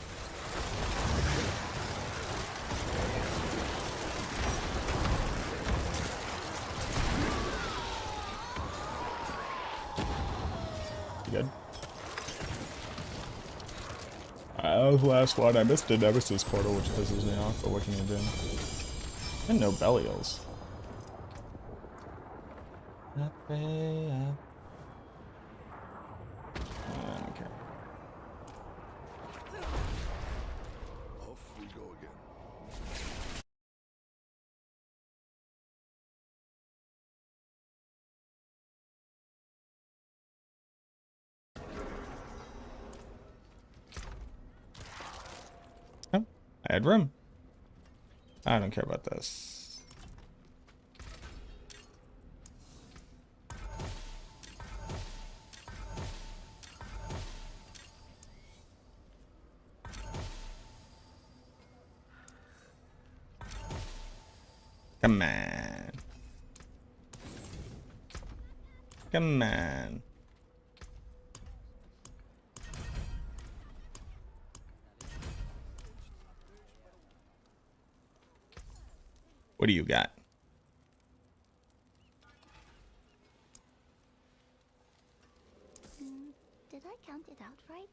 You good? That was the last one. I missed a Nemesis portal, which pisses me off, but what can you do? And no Belials. I don't care. Off we go again. Oh, I had room. I don't care about this. Come on. Come on. What do you got? Did I count it out right?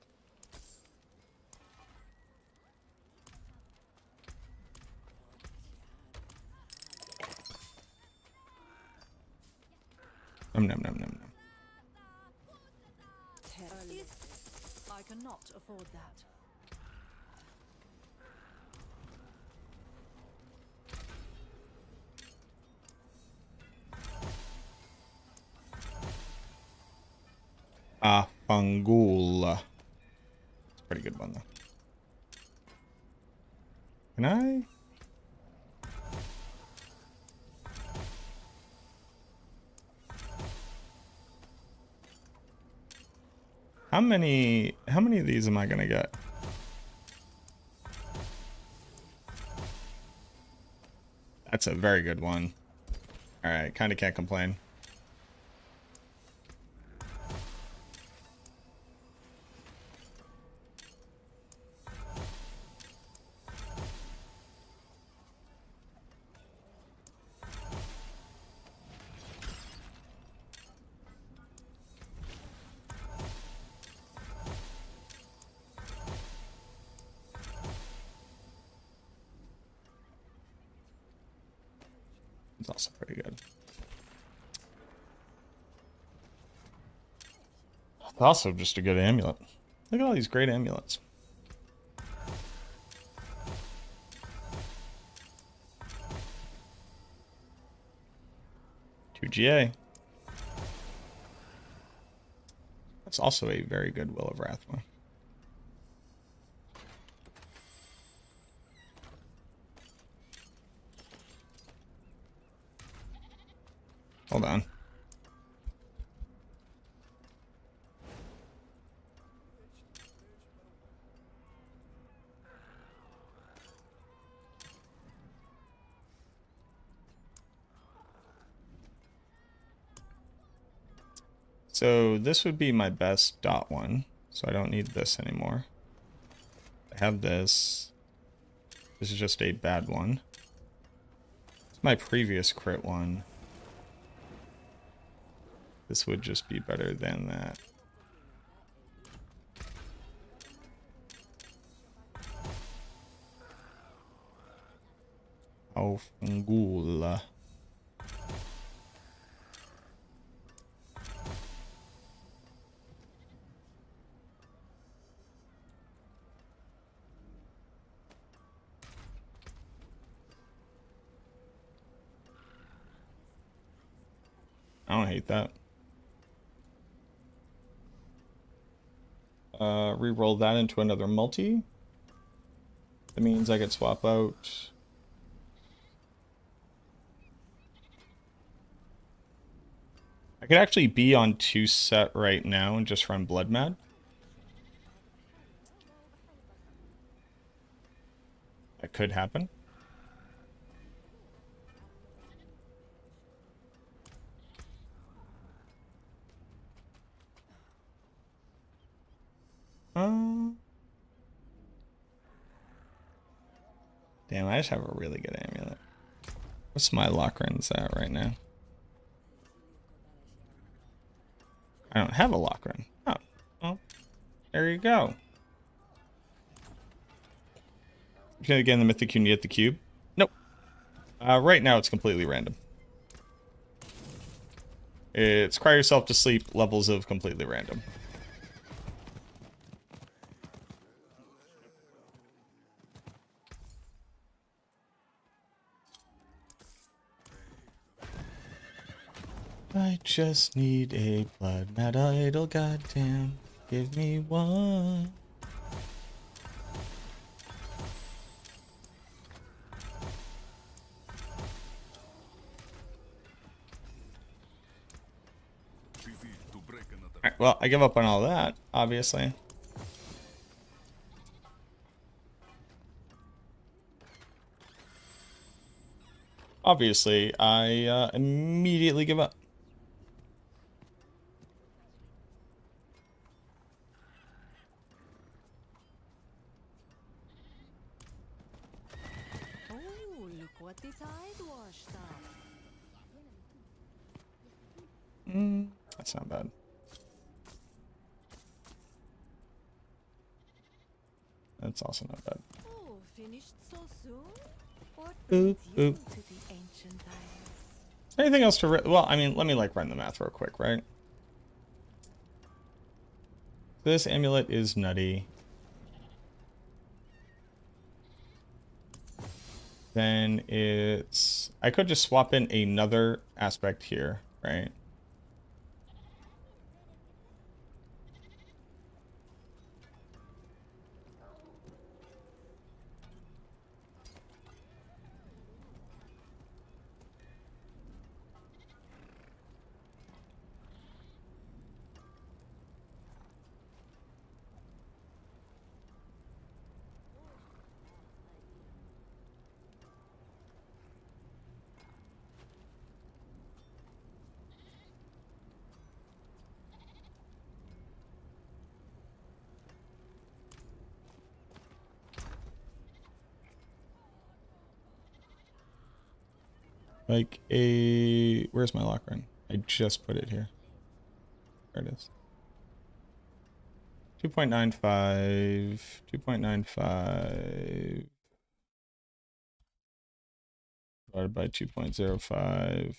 Nom nom nom nom nom. I cannot afford that. Fangul. It's a pretty good one though. Can I? How many of these am I gonna get? That's a very good one. Alright, kinda can't complain. It's also pretty good. It's also just a good amulet. Look at all these great amulets. Two GA. That's also a very good Will of Wrath one. Hold on. So this would be my best dot one, so I don't need this anymore. I have this. This is just a bad one. It's my previous crit one. This would just be better than that. Aufngula. I don't hate that. Re-roll that into another multi. That means I could swap out. I could actually be on 2 set right now and just run Blood Mad. That could happen. Damn, I just have a really good amulet. What's my Lochran's at right now? I don't have a Lochran. Oh, well, there you go. Okay, again, the mythic you need at the cube. Nope. Right now it's completely random. It's cry yourself to sleep levels of completely random. I just need a blood mad idol, goddamn. Give me one. Alright, well, I give up on all that, obviously. Obviously, I immediately give up. Oh, look what the tide washed up. That's not bad. That's also not bad. Oh, finished so soon? What Boop, brings you boop. to the ancient isles? Anything else to... Well, I mean, let me, like, run the math real quick, right? This amulet is nutty. Then it's... I could just swap in another aspect here, right? Like a... Where's my lock run? I just put it here. There it is. 2.95. 2.95. Divided by 2.05.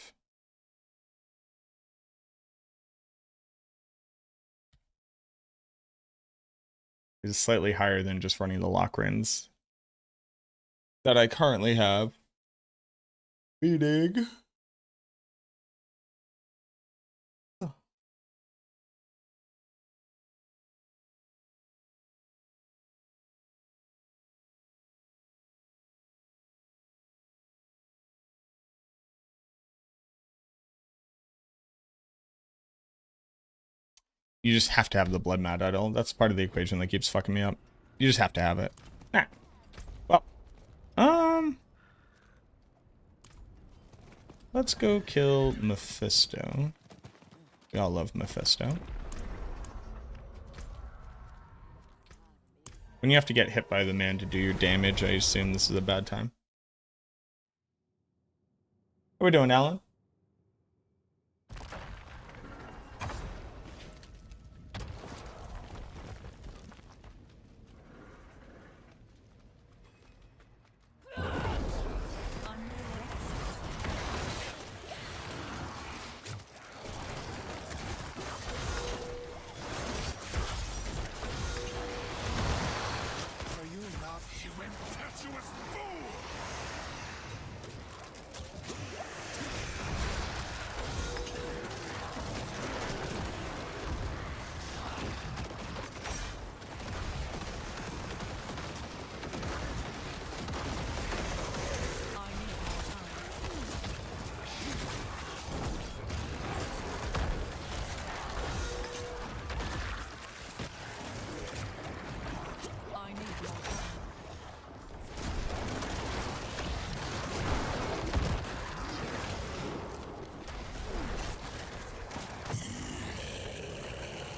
Is slightly higher than just running the Lochrans that I currently have. Meaning... You just have to have the Blood Mad Idol. That's part of the equation that keeps fucking me up. You just have to have it. Nah. Well, let's go kill Mephisto. We all love Mephisto. When you have to get hit by the man to do your damage, I assume this is a bad time. How we doing, Alan?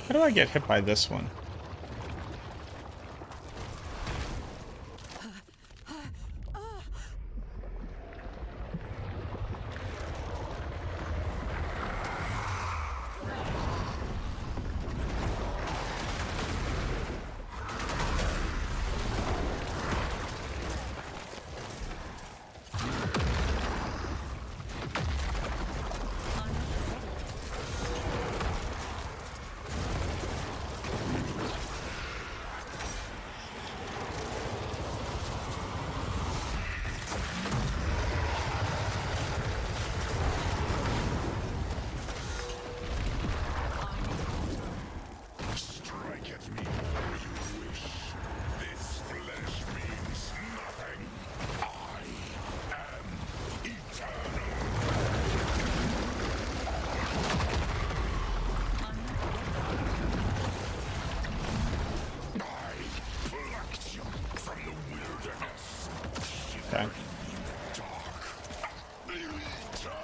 How do I get hit by this one? Strike at me all you wish. This flesh means nothing. I am eternal. I plucked you from the wilderness. Okay. Dark. Eternal.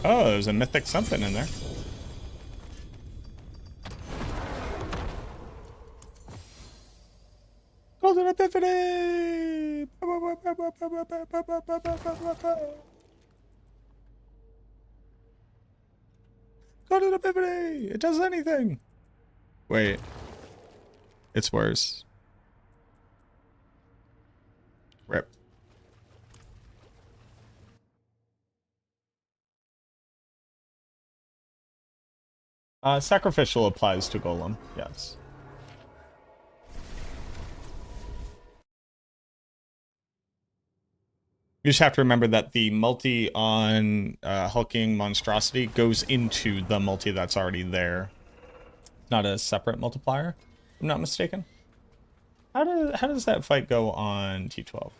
Oh, there's a mythic something in there. Golden Epiphany! Golden Epiphany! It does anything! Wait. It's worse. Rip. Sacrificial applies to Golem, yes. You just have to remember that the multi on Hulking Monstrosity goes into the multi that's already there. Not a separate multiplier, if I'm not mistaken. How does that fight go on T12?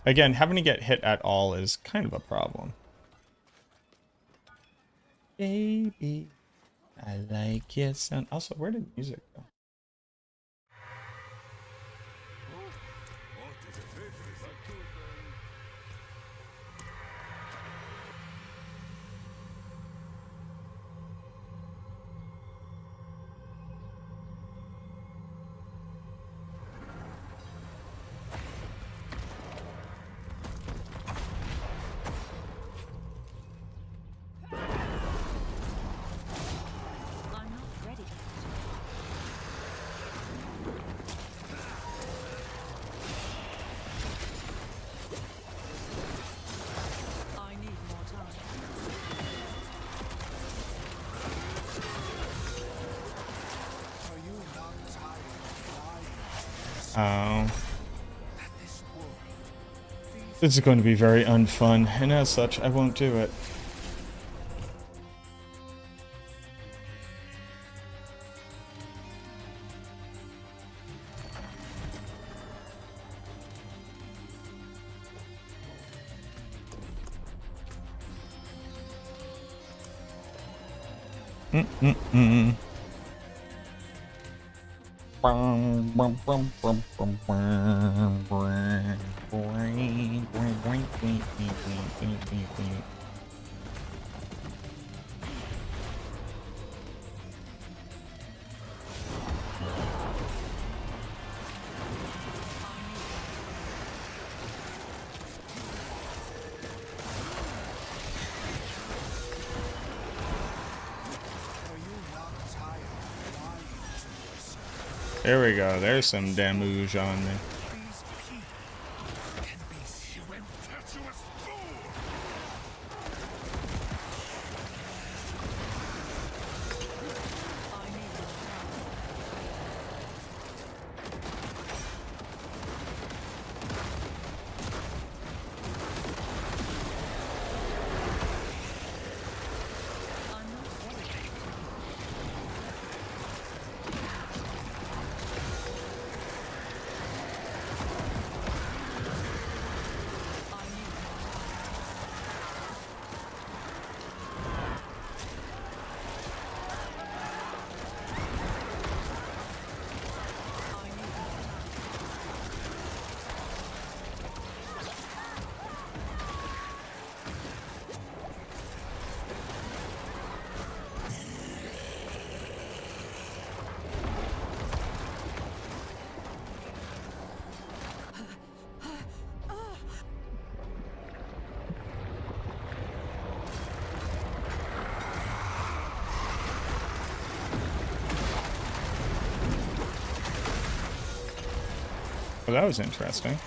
Again, having to get hit at all is kind of a problem. Baby, I like your sound. Also, where did music go? I'm not ready. I need more time. Oh. This is going to be very unfun, and as such, I won't do it. There we go. There's some damage on me. You impetuous fool! I need more time. I'm not ready. Oh, that was interesting.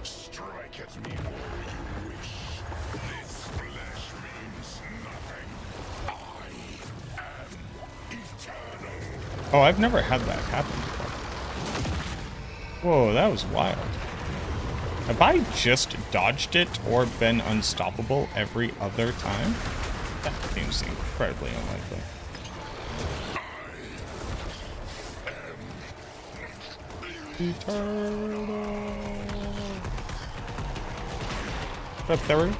Strike at me all you wish. This flesh means nothing. I am eternal. Oh, I've never had that happen before. Whoa, that was wild. Have I just dodged it or been unstoppable every other time? That seems incredibly unlikely. Eternal. What's up, Theory?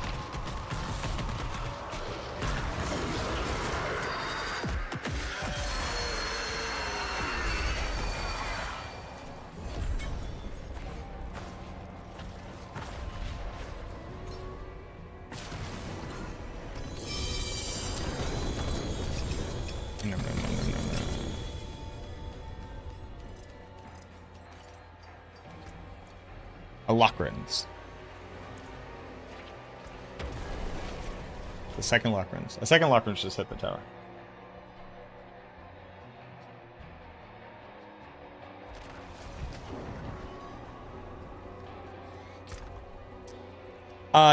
No. Locrins. The second Locrins. A second Locrins just hit the tower.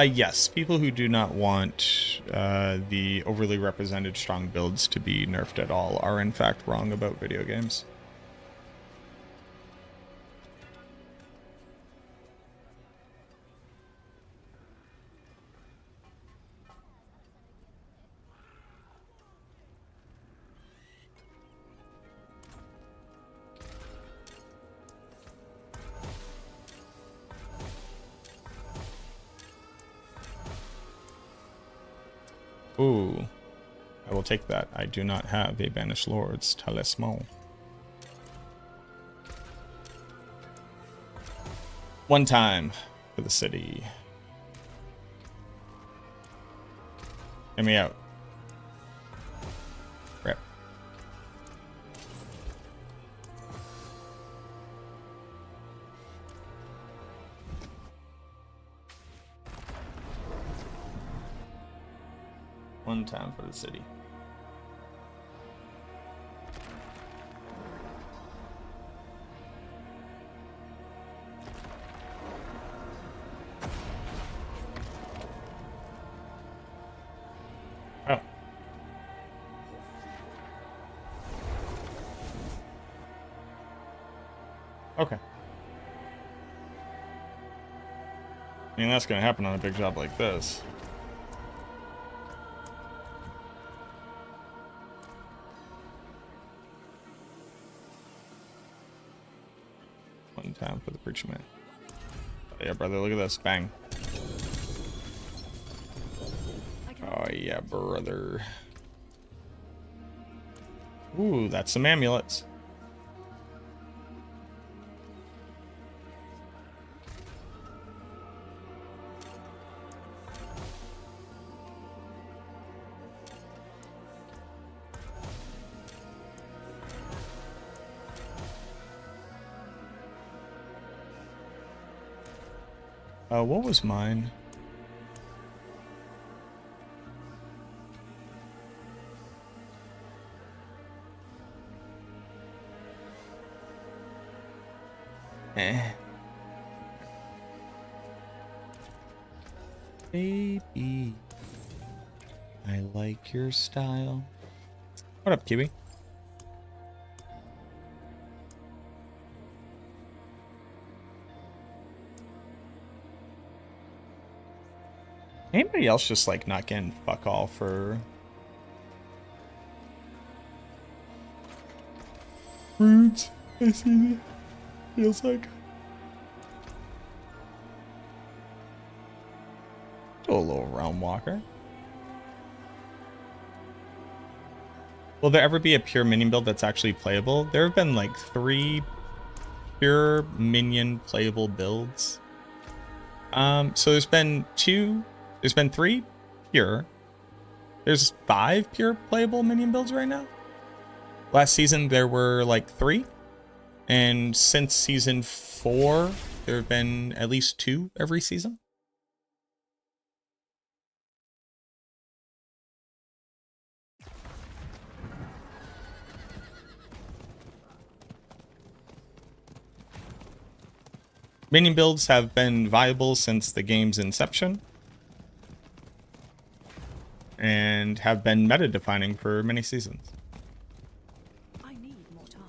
Yes. People who do not want the overly represented strong builds to be nerfed at all are in fact wrong about video games. Ooh, I will take that. I do not have a Banished Lord's Talisman. One time for the city. Get me out. Rip. One time for the city. Oh. Okay. I mean, that's gonna happen on a big job like this. One time for the preacher man. Oh, yeah, brother, look at this. Bang. Oh, yeah, brother. Ooh, that's some amulets. What was mine? Baby, I like your style. What up, Kiwi? Anybody else just like not getting fuck all for roots? I see that. Feels like do a little realm walker. Will there ever be a pure minion build that's actually playable? There have been like 3 pure minion playable builds. So there's been 3 pure. There's 5 pure playable minion builds right now. Last season there were like 3, And since season 4, there have been at least 2 every season. Minion builds have been viable since the game's inception and have been meta-defining for many seasons. I need more time.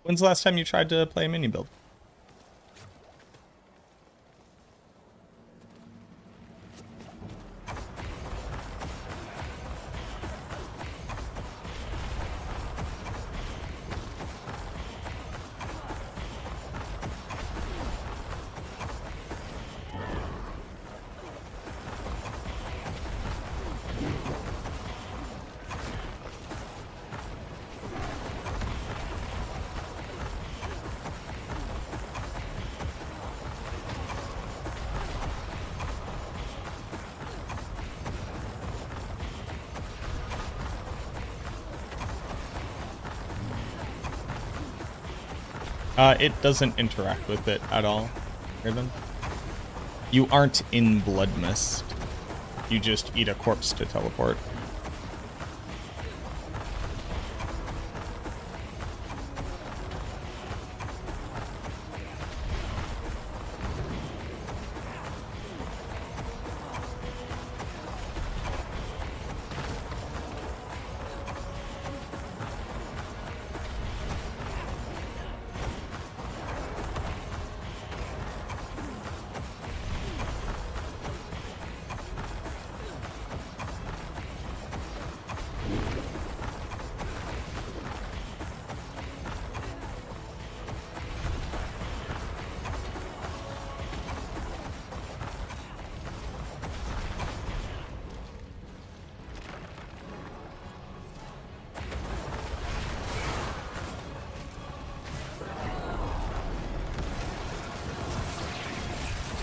When's the last time you tried to play a minion build? It doesn't interact with it at all, Raven. You aren't in Blood Mist. You just eat a corpse to teleport.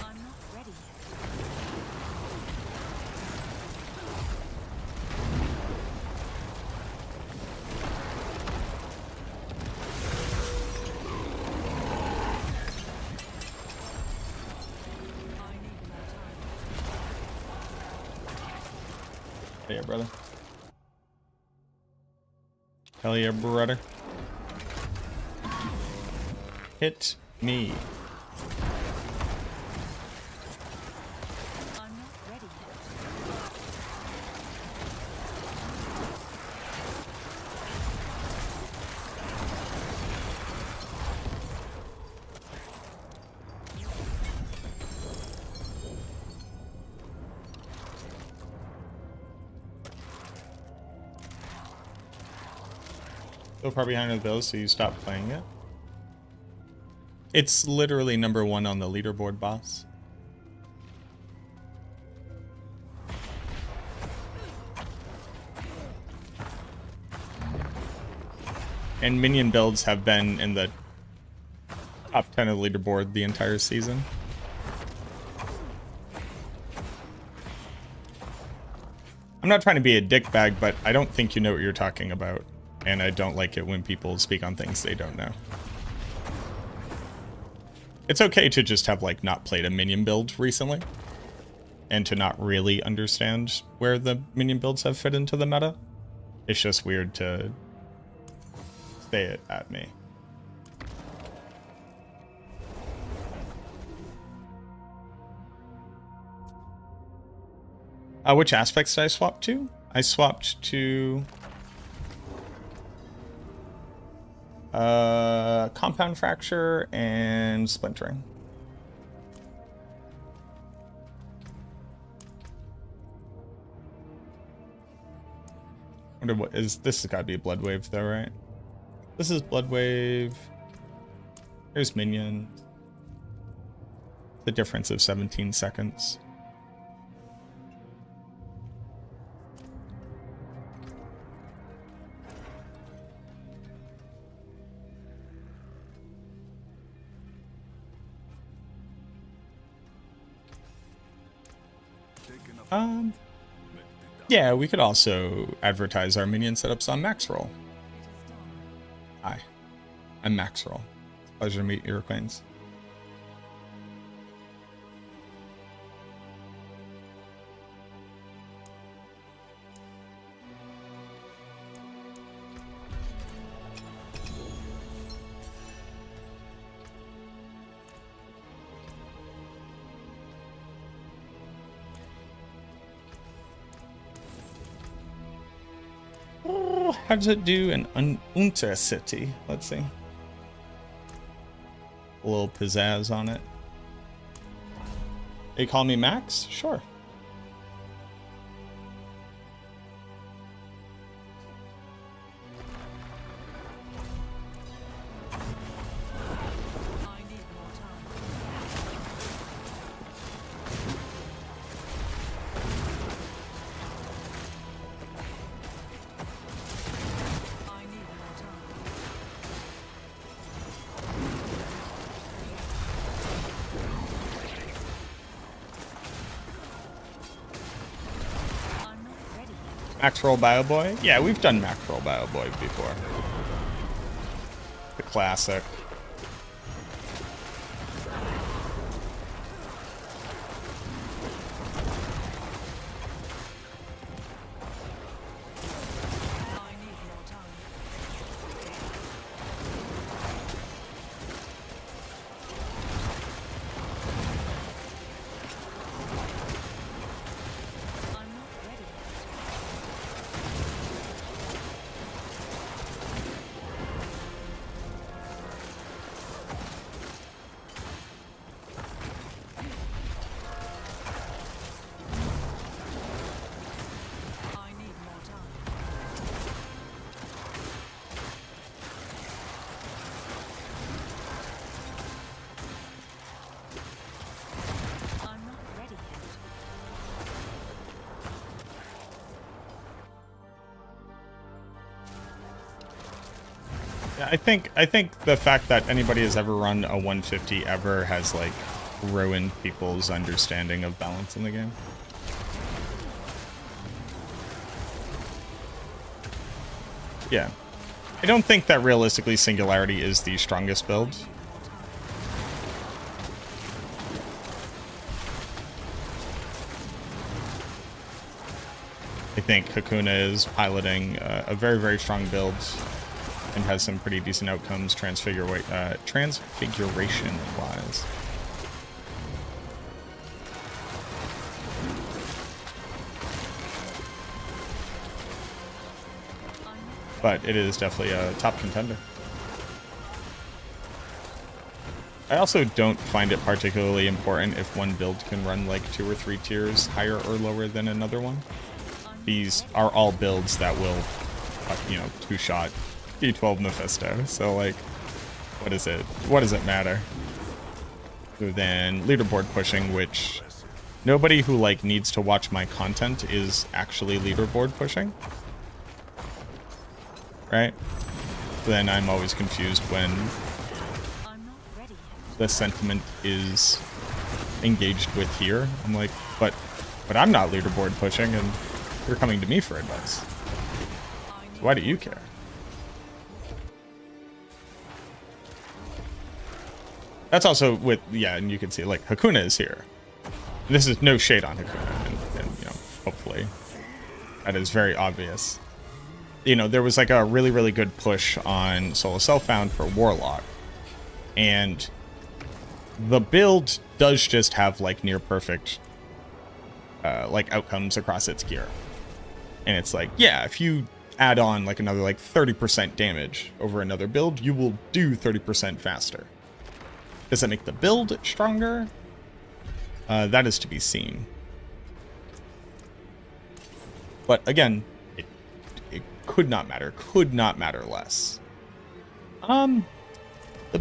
I'm not ready yet. I need more time. Yeah, brother. Hell yeah, brother. Hit me. I'm not ready yet. So far behind the bills, so you stop playing it. It's literally #1 on the leaderboard, boss. And minion builds have been in the top 10 of the leaderboard the entire season. I'm not trying to be a dickbag, but I don't think you know what you're talking about. And I don't like it when people speak on things they don't know. It's okay to just have, like, not played a minion build recently. And to not really understand where the minion builds have fit into the meta. It's just weird to say it at me. Which aspects did I swap to? I swapped to compound fracture and splintering. Wonder what is this? Has got to be Blood Wave though, right? This is Blood Wave. Here's minion. The difference of 17 seconds. Yeah, we could also advertise our minion setups on Maxroll. Hi, I'm Maxroll. It's a pleasure to meet your acquaintance. How does it do in Untercity? Let's see. A little pizzazz on it. They call me Max? Sure. MacroBioBoi? Yeah, we've done MacroBioBoi before. The classic. I think the fact that anybody has ever run a 150 ever has like ruined people's understanding of balance in the game. Yeah. I don't think that realistically Singularity is the strongest build. I think Hakuna is piloting a very, very strong build and has some pretty decent outcomes transfiguration-wise. But it is definitely a top contender. I also don't find it particularly important if one build can run like 2 or 3 tiers higher or lower than another one. These are all builds that will, you know, 2-shot D12 Mephisto, so like, what is it? What does it matter? Other than leaderboard pushing, which nobody who like needs to watch my content is actually leaderboard pushing, right? Then I'm always confused when the sentiment is engaged with here. I'm like, but I'm not leaderboard pushing, and you're coming to me for advice. Why do you care? That's also with, yeah, and you can see, like, Hakuna is here. This is no shade on Hakuna, and you know, hopefully that is very obvious. You know, there was, like, a really, really good push on Solo Self-Found for Warlock, and the build does just have, like, near-perfect, like, outcomes across its gear. And it's like, yeah, if you add on, like, another, like, 30% damage over another build, you will do 30% faster. Does it make the build stronger? That is to be seen. But again, it could not matter less. The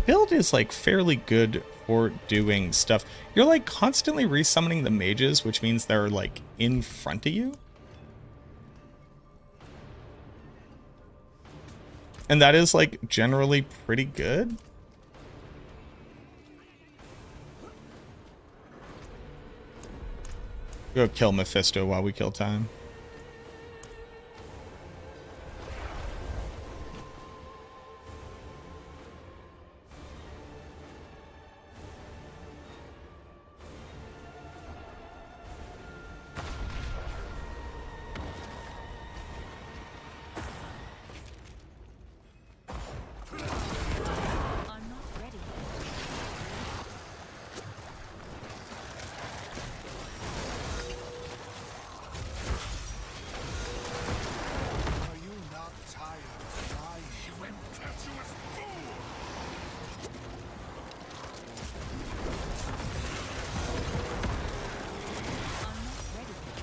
build is like fairly good for doing stuff. You're like constantly resummoning the mages, which means they're like in front of you. And that is like generally pretty good. Go kill Mephisto while we kill time. I'm not ready. Are you not tired of dying? You impetuous fool! I'm not ready. I need more time.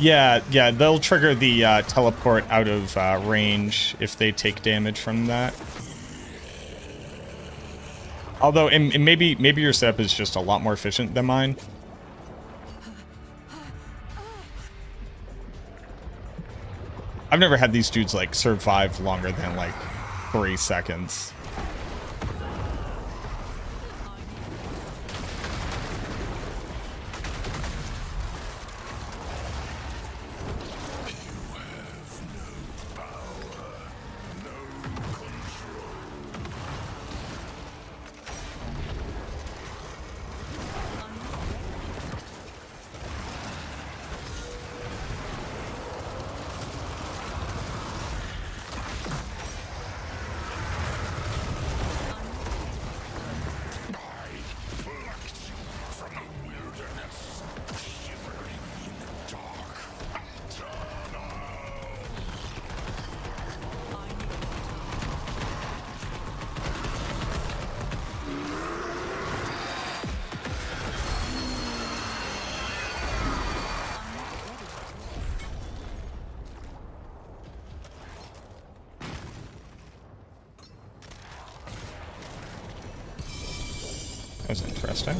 Yeah, they'll trigger the teleport out of range if they take damage from that. Although, and maybe your setup is just a lot more efficient than mine. I've never had these dudes like survive longer than like 3 seconds. That was interesting.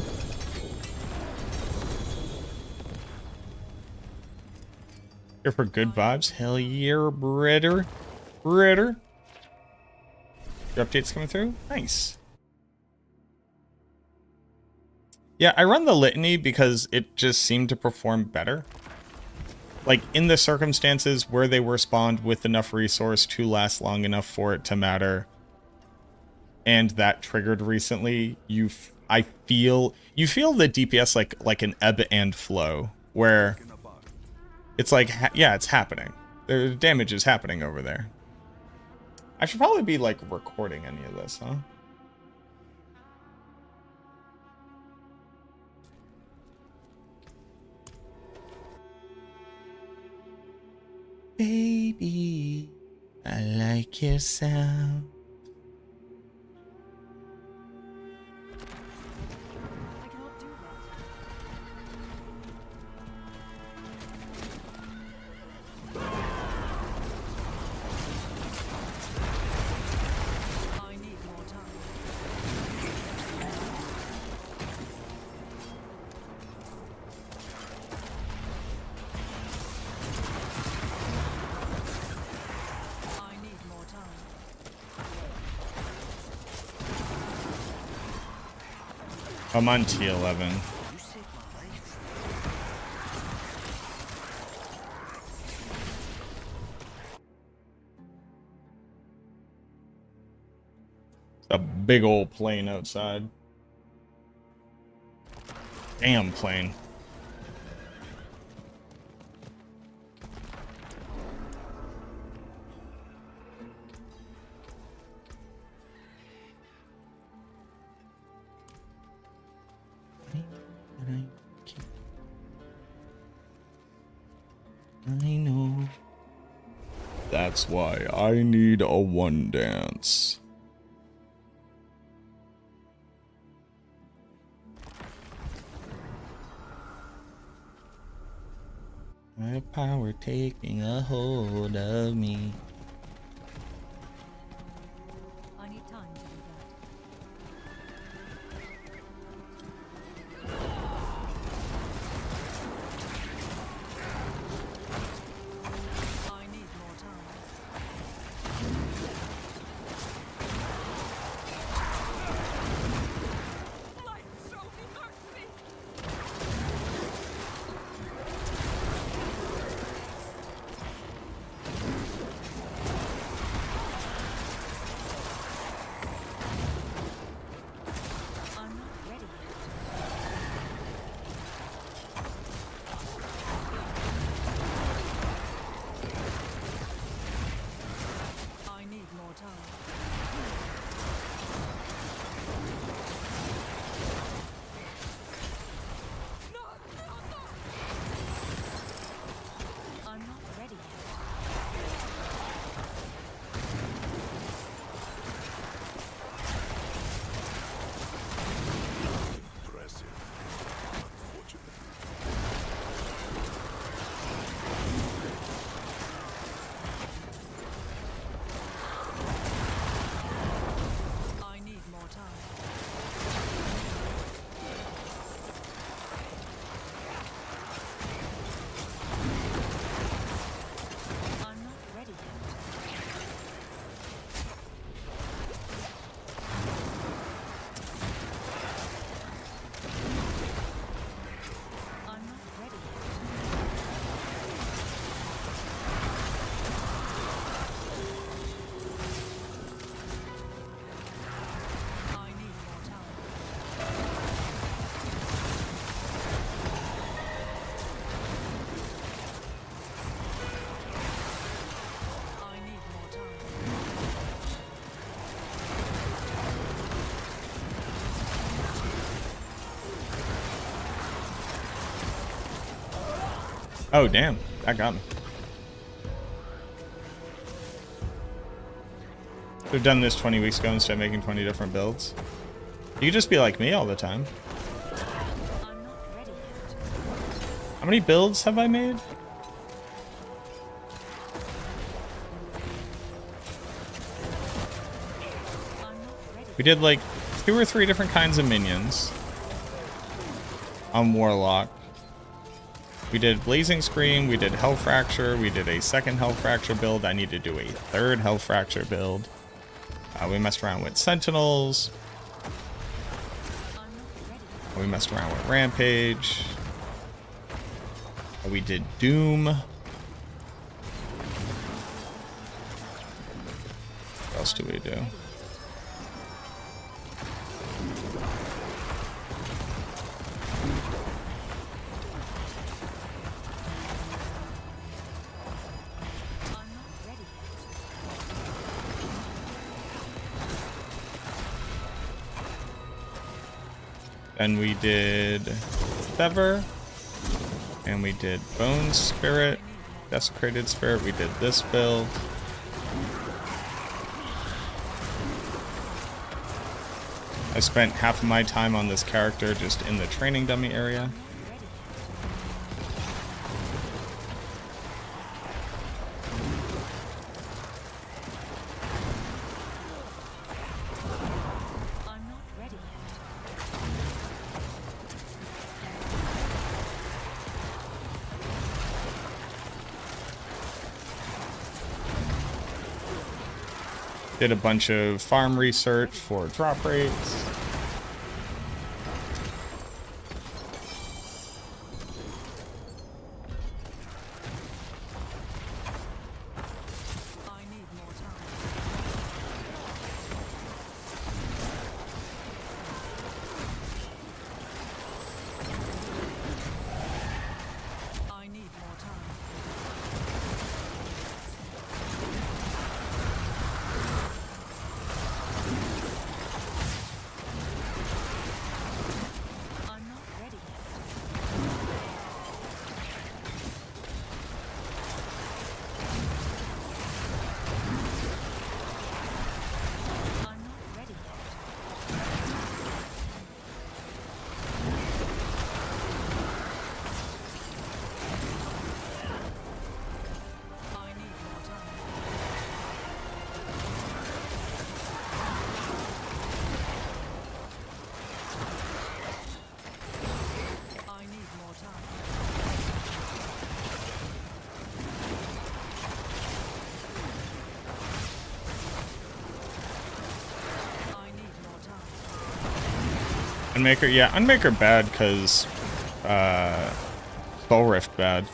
Here for good vibes. Hell yeah, brother. Brother. Your updates coming through? Nice. Yeah, I run the litany because it just seemed to perform better. Like, in the circumstances where they were spawned with enough resource to last long enough for it to matter, and that triggered recently, you feel the DPS like an ebb and flow, where it's like, yeah, it's happening. The damage is happening over there. I should probably be like recording any of this, huh? Baby, I like your sound. I cannot do that. I need more time. I need more time. I'm on T11. A big old plane outside. Damn plane. I know. That's why I need a one dance. My power taking a hold of me. I need time to do that. I need more time. Light, show me mercy! I'm not ready yet. I need more time. No, no, no! I'm not ready yet. Impressive. Unfortunate. I need more time. I'm not ready yet. I'm not ready yet. I need more time. I need more time. Oh, damn. That got me. Could have done this 20 weeks ago instead of making 20 different builds. You could just be like me all the time. I'm not ready yet. How many builds have I made? I'm not ready. We did like 2 or 3 different kinds of minions on Warlock. We did Blazing Scream, we did Hell Fracture, we did a second Hell Fracture build. I need to do a third Hell Fracture build. We messed around with Sentinels. I'm not ready. We messed around with Rampage. We did Doom. What else do we do? I'm not ready yet. Then we did Sever. And we did Bone Spirit. Desecrated Spirit. We did this build. I spent half of my time on this character just in the training dummy area. I'm not ready yet. Did a bunch of farm research for drop rates. I need more time. I need more time. Unmaker, yeah, Unmaker bad because Soul Rift bad.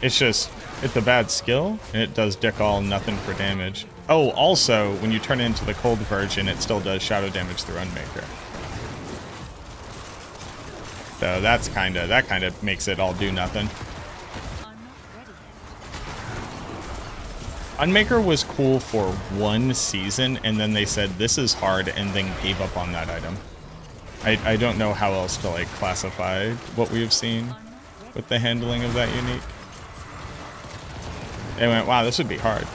It's just, it's a bad skill, and it does dick all nothing for damage. Oh, also, when you turn it into the cold version, it still does shadow damage through Unmaker. So that's that kind of makes it all do nothing. Unmaker was cool for one season, and then they said this is hard, and then gave up on that item. I don't know how else to like classify what we have seen with the handling of that unique. They went, wow, this would be hard.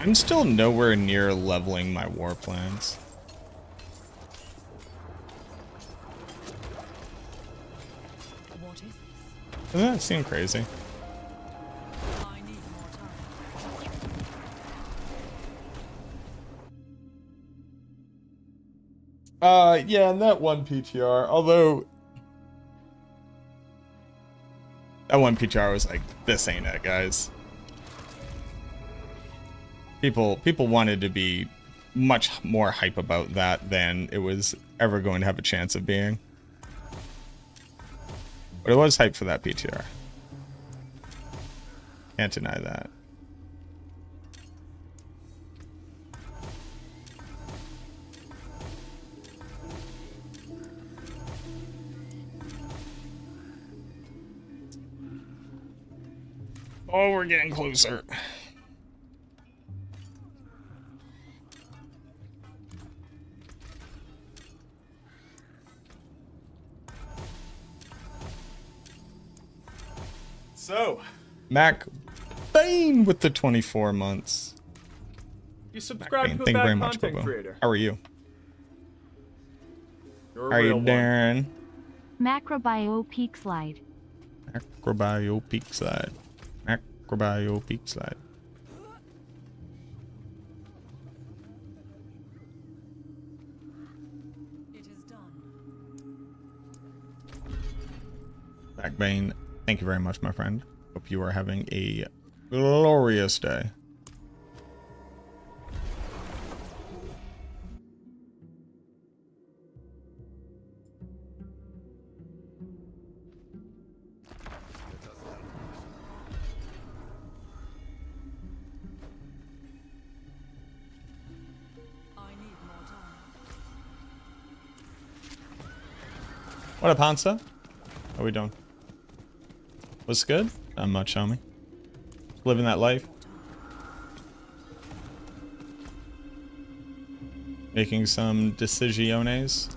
I'm still nowhere near leveling my war plans. Doesn't that seem crazy? Yeah, and that one PTR, although that one PTR was like, this ain't it, guys. People wanted to be much more hype about that than it was ever going to have a chance of being. But it was hype for that PTR. Can't deny that. Oh, we're getting closer. So, Mac Bane with the 24 months. You subscribe to a Thank you bad very much, content Bobo. creator. How are you? You're a How are you real one. doing? MacroBio peak slide. MacroBio peak slide. MacroBio peak slide. It is done. Backbane, thank you very much, my friend. Hope you are having a glorious day. I need more time. What up, Hansa? How we doing? What's good? Not much, homie. Living that life. Making some decisiones.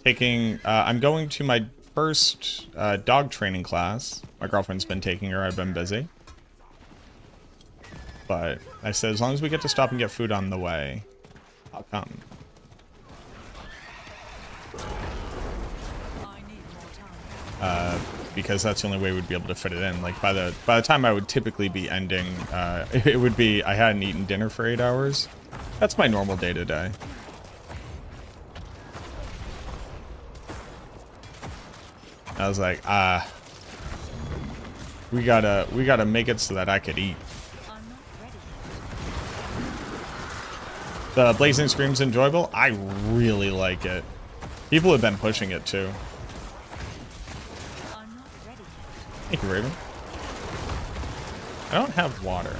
I'm going to my first dog training class. My girlfriend's been taking her, I've been busy. But I said, as long as we get to stop and get food on the way, I'll come. Because that's the only way we'd be able to fit it in. Like by the time I would typically be ending, it would be I hadn't eaten dinner for 8 hours. That's my normal day to day. I was like, we gotta make it so that I could eat. The Blazing Scream's enjoyable. I really like it. People have been pushing it too. I'm not ready yet. Thank you, Raven. I don't have water.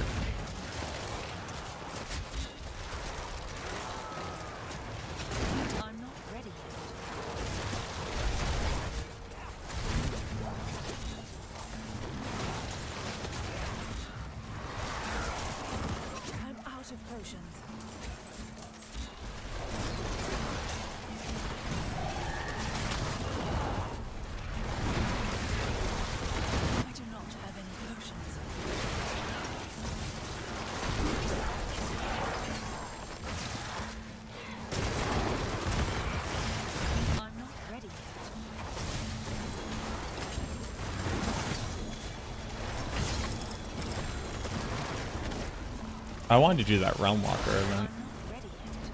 I'm not ready yet. I'm out of potions. I do not have any potions. I'm not ready yet. I wanted to do that Realm Walker event. I'm not ready yet.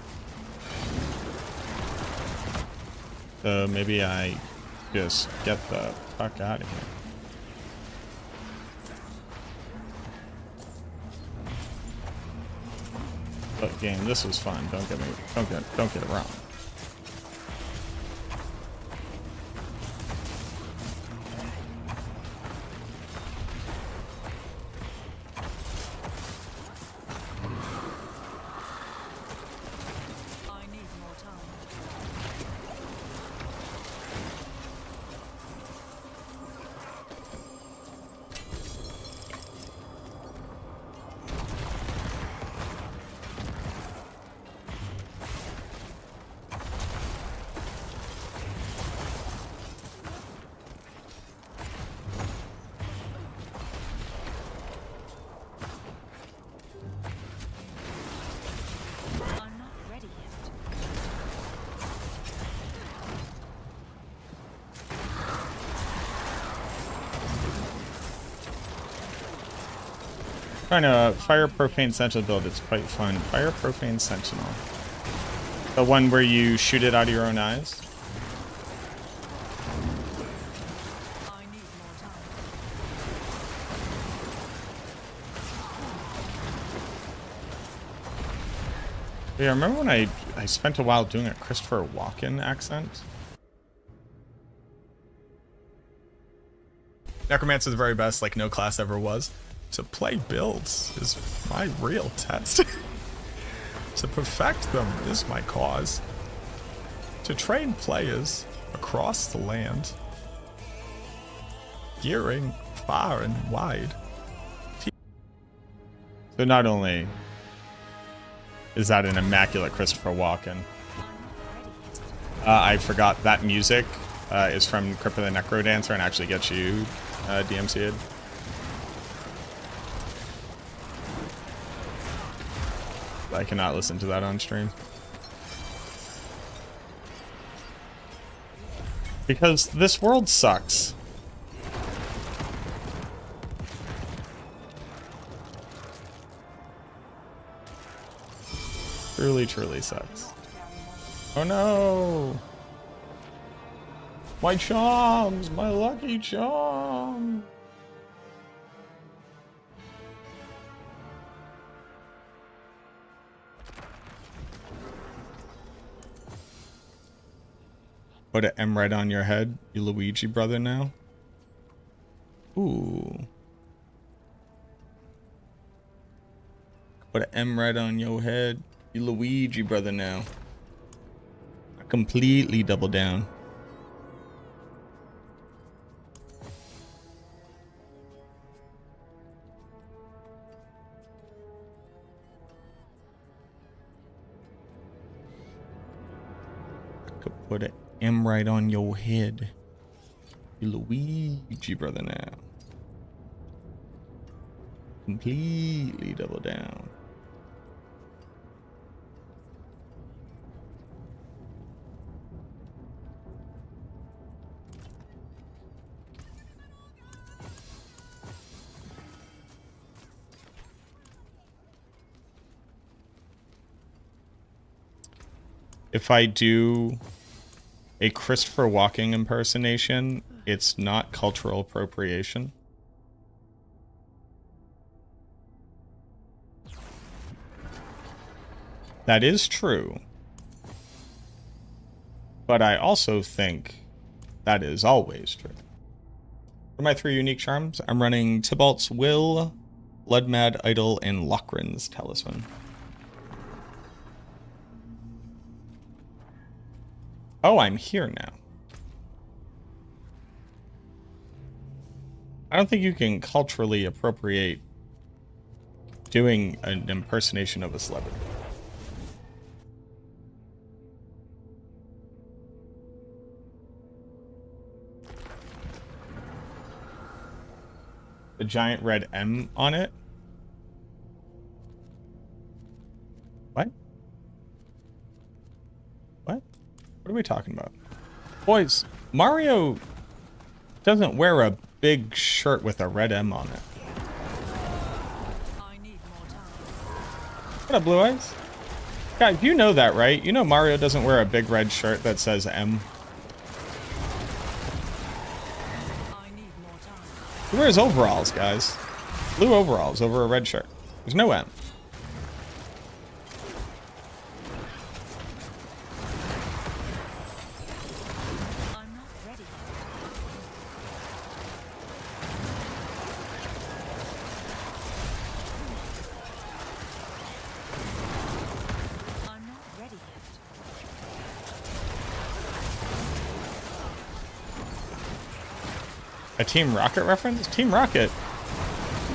So maybe I just get the fuck out of here. But game, this was fun. Don't get it wrong. I need more time. I'm not ready yet. Trying to Fire Profane Sentinel build. It's quite fun. Fire Profane Sentinel. The one where you shoot it out of your own eyes. I need more time. Yeah, remember when I spent a while doing a Christopher Walken accent? Necromancer is the very best, like no class ever was. To play builds is my real test. To perfect them is my cause. To train players across the land, gearing far and wide. So not only is that an immaculate Christopher Walken, I forgot that music is from Crypt of the Necro Dancer and actually gets you DMC'd. I cannot listen to that on stream. Because this world sucks. Truly, truly sucks. Oh no! My charms! My lucky charm! Put an M right on your head, you Luigi brother now. Ooh. Put an M right on your head, you Luigi brother now. I completely double down. I could put an M right on your head, you Luigi brother now. Completely double down. If I do a Christopher Walken impersonation, it's not cultural appropriation. That is true. But I also think that is always true. For my 3 unique charms, I'm running Tybalt's Will, Bloodmad Idol, and Lochran's Talisman. Oh, I'm here now. I don't think you can culturally appropriate doing an impersonation of a celebrity. The giant red M on it? What? What? What are we talking about? Boys, Mario doesn't wear a big shirt with a red M on it. I need more time. What up, Blue Eyes? Guys, you know that, right? You know Mario doesn't wear a big red shirt that says M. I need more time. He wears overalls, guys. Blue overalls over a red shirt. There's no M. I'm not ready. I'm not ready yet. A Team Rocket reference? Team Rocket,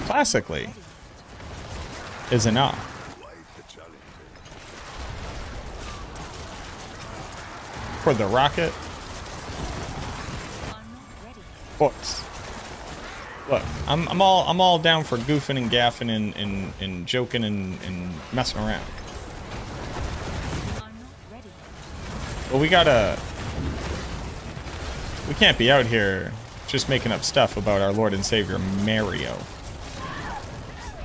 classically, is enough. For the rocket, I'm not ready yet. books. Look, I'm all down for goofing and gaffing and joking and messing around. I'm not ready yet. But we can't be out here just making up stuff about our Lord and Savior Mario.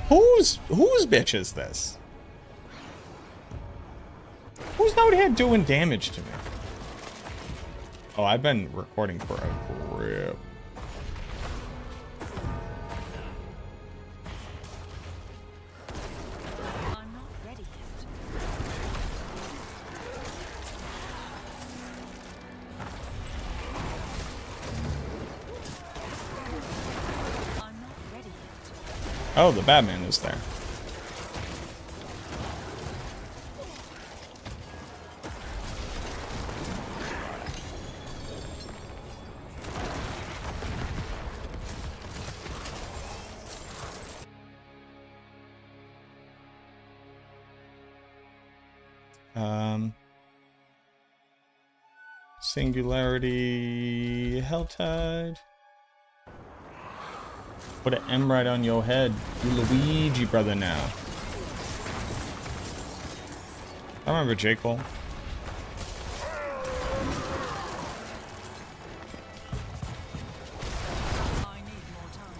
Whose bitch is this? Who's out here doing damage to me? Oh, I've been recording for a grip. I'm not ready yet. I'm not ready yet. Oh, the Batman is there. Singularity, Helltide. Put an M right on your head. You Luigi brother now. I remember J. Cole. I need more time.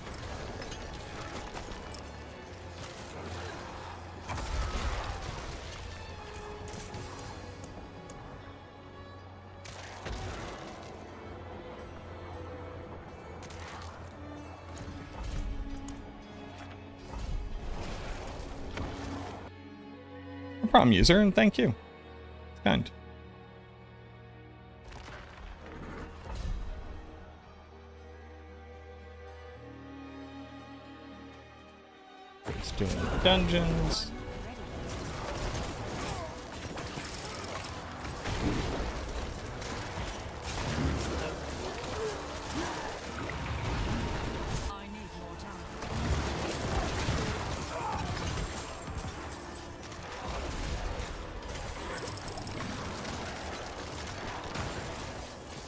No problem, user, and thank you. It's kind. It's doing the dungeons.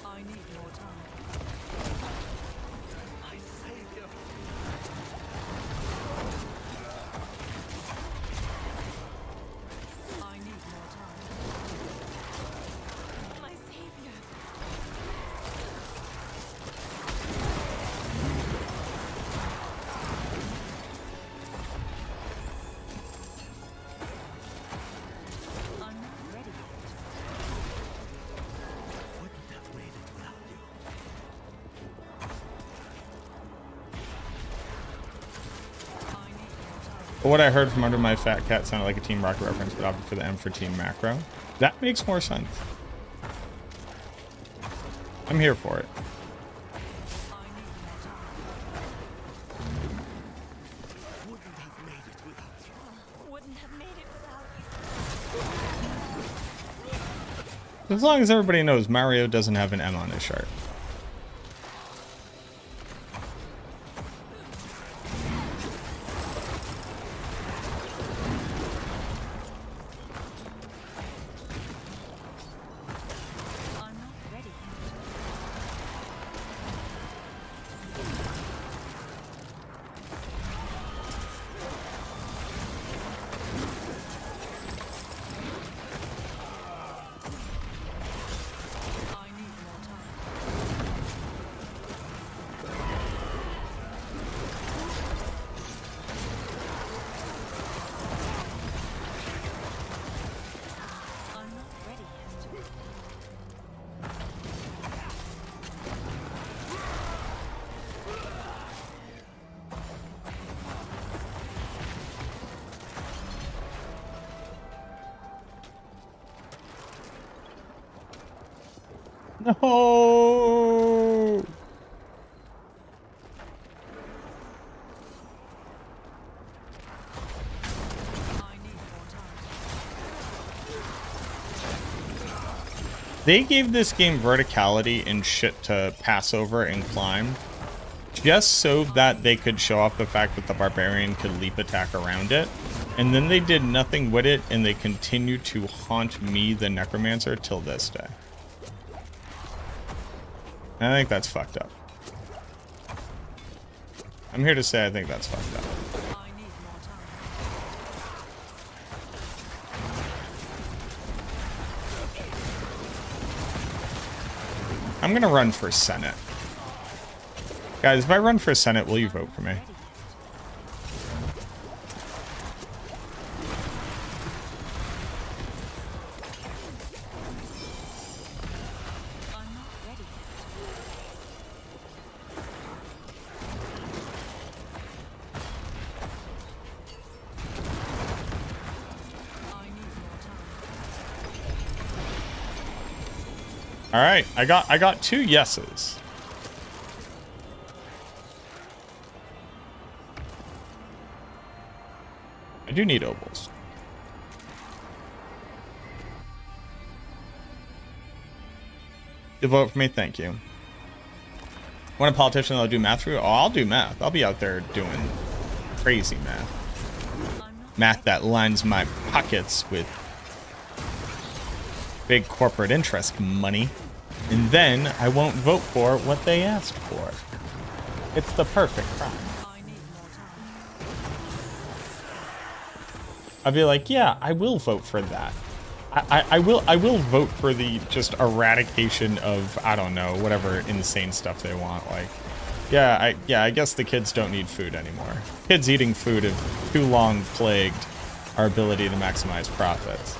I need more time. I need more time. My savior. I need more time. My savior. I'm not ready yet. Wouldn't have waited without you. I need more time. But what I heard from under my fat cat sounded like a Team Rocket reference, but opted for the M for Team Macro. That makes more sense. I'm here for it. Wouldn't have made it without you. Wouldn't have made it without you. As long as everybody knows Mario doesn't have an M on his shirt. I'm not ready. I need more time. I'm not ready yet. No. I need more time. They gave this game verticality and shit to pass over and climb just so that they could show off the fact that the barbarian could leap attack around it. And then they did nothing with it, and they continue to haunt me, the necromancer, till this day. I think that's fucked up. I'm here to say I think that's fucked up. I need more time. I'm gonna run for Senate. Guys, if I run for Senate, will you vote for me? I'm not ready yet. I need more time. All right, I got 2 yeses. I do need ovals. You vote for me? Thank you. Want a politician that'll do math for you? Oh, I'll do math. I'll be out there doing crazy math. Math that lines my pockets with big corporate interest money. And then I won't vote for what they asked for. It's the perfect crime. I need more time. I'd be like, yeah, I will vote for that. I will vote for the just eradication of, I don't know, whatever insane stuff they want. Like, yeah, I guess the kids don't need food anymore. Kids eating food have too long plagued our ability to maximize profits.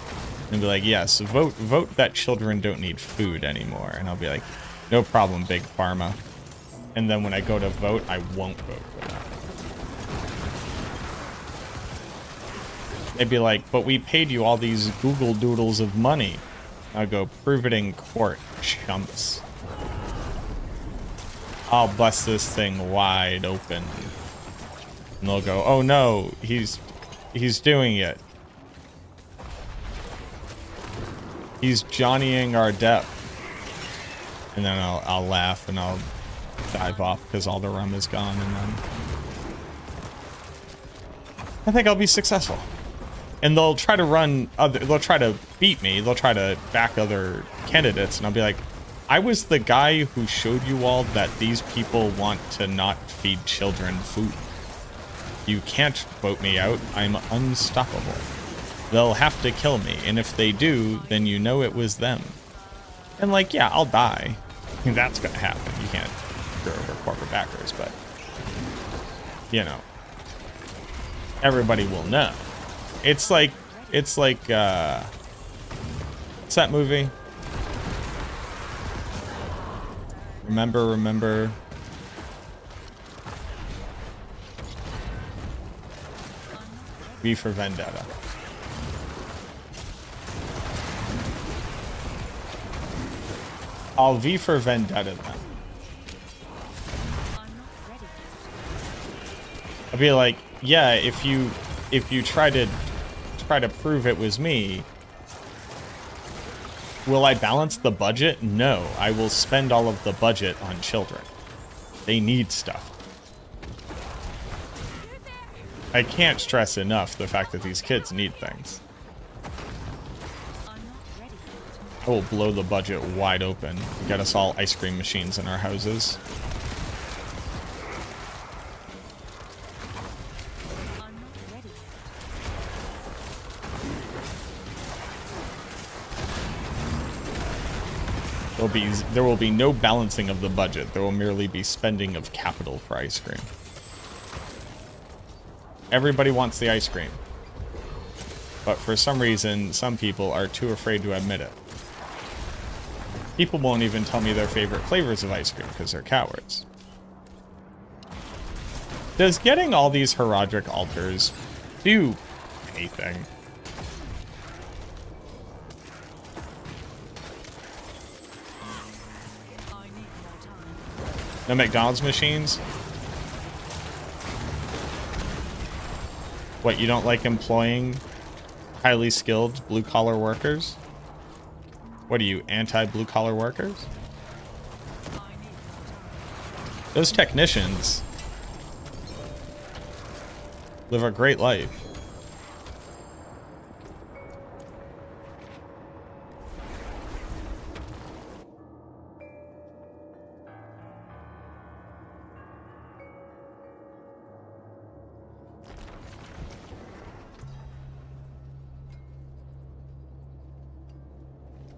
And be like, yes, vote that children don't need food anymore. And I'll be like, no problem, big pharma. And then when I go to vote, I won't vote for that. They'd be like, but we paid you all these Google doodles of money. I'll go, prove it in court, chumps. I'll bust this thing wide open. And they'll go, oh no, he's doing it. He's Johnnying our debt. And then I'll laugh and I'll dive off because all the rum is gone, and then I think I'll be successful. And they'll try to beat me. They'll try to back other candidates, and I'll be like, I was the guy who showed you all that these people want to not feed children food. You can't vote me out. I'm unstoppable. They'll have to kill me, and if they do, then you know it was them. And like, yeah, I'll die. I mean, that's gonna happen. You can't screw over corporate backers, but you know, everybody will know. It's like what's that movie? Remember. V for Vendetta. I'll V for Vendetta then. I'm not ready yet. I'll be like, yeah, if you try to prove it was me, will I balance the budget? No, I will spend all of the budget on children. They need stuff. I can't stress enough the fact that these kids need things. I'm not ready yet. I will blow the budget wide open. Get us all ice cream machines in our houses. I'm not ready yet. There will be no balancing of the budget. There will merely be spending of capital for ice cream. Everybody wants the ice cream. But for some reason, some people are too afraid to admit it. People won't even tell me their favorite flavors of ice cream because they're cowards. Does getting all these heraldic altars do anything? I need more time. No McDonald's machines? What, you don't like employing highly skilled blue-collar workers? What are you, anti-blue-collar workers? I need more time. Those technicians live a great life.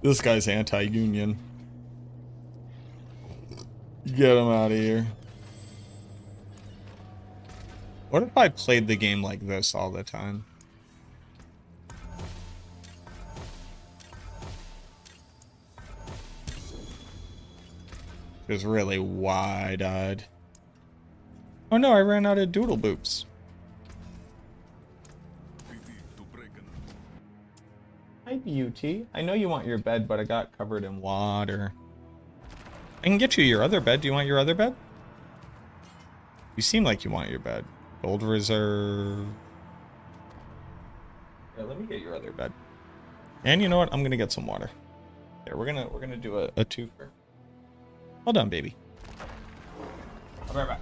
This guy's anti-union. Get him out of here. What if I played the game like this all the time? Just really wide-eyed. Oh no, I ran out of doodle boops. Hi, Beauty. I know you want your bed, but I got covered in water. I can get you your other bed. Do you want your other bed? You seem like you want your bed. Gold reserve. Yeah, let me get your other bed. And you know what? I'm gonna get some water. Here, we're gonna do a twofer. Hold on, baby. I'll be right back.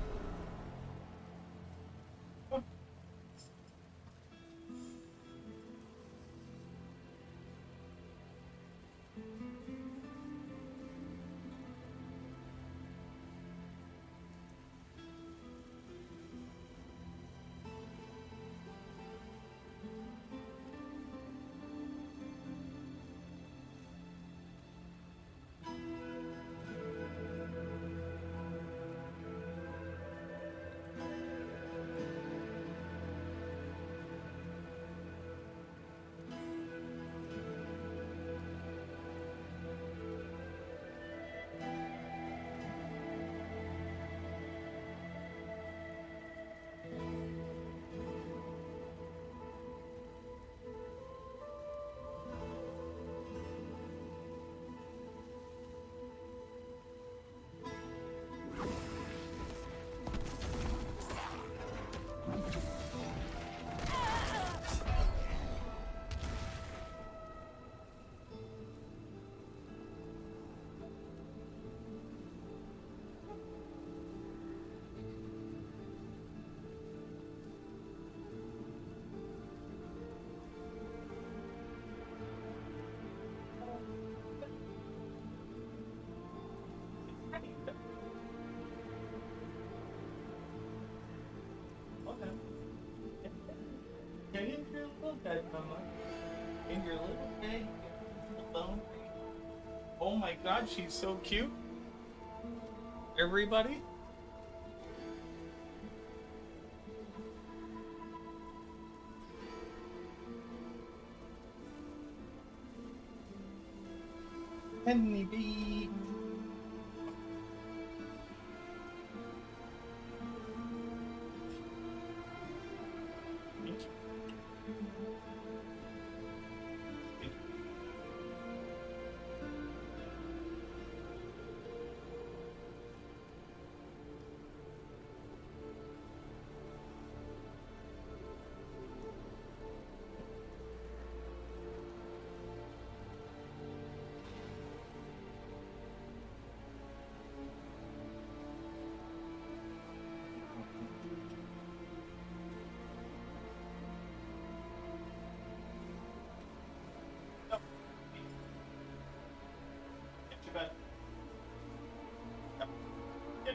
In your little bed, alone. Oh my god, she's so cute. Everybody? Penny bee.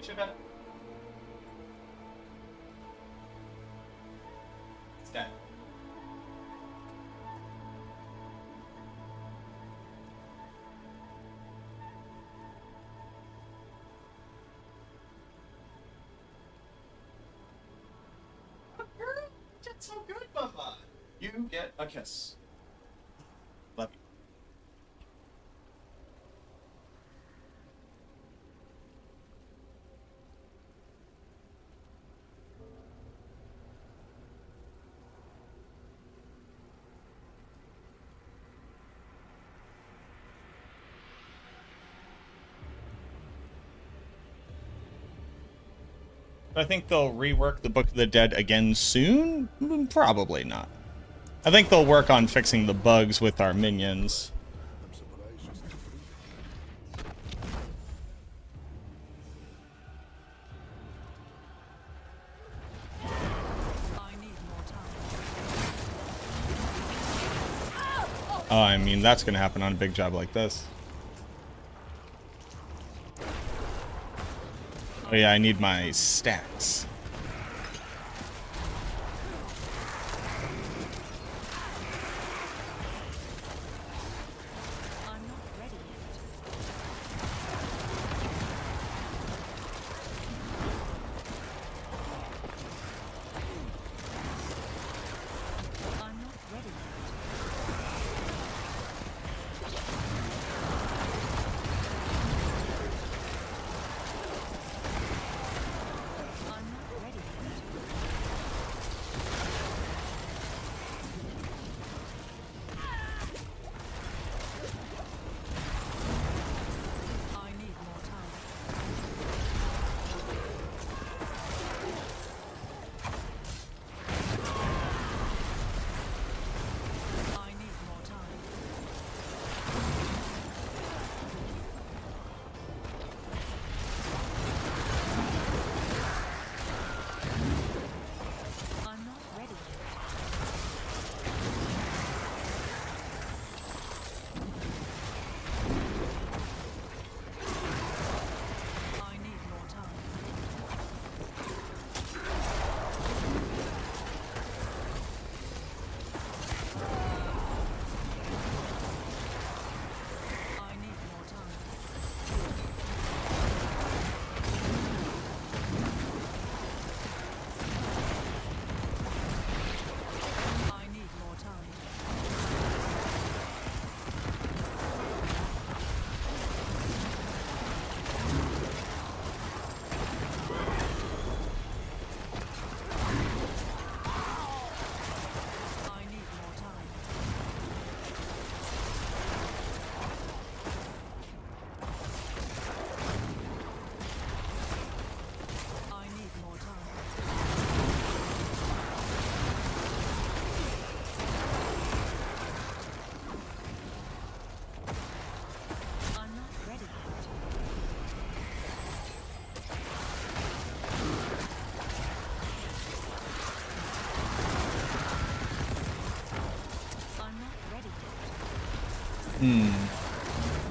Get you that. It's dead. Did so good, Mama. You get a kiss. Love you. I think they'll rework the Book of the Dead again soon? Probably not. I think they'll work on fixing the bugs with our minions. Oh, I mean, that's gonna happen on a big job like this. Oh yeah, I need my stacks.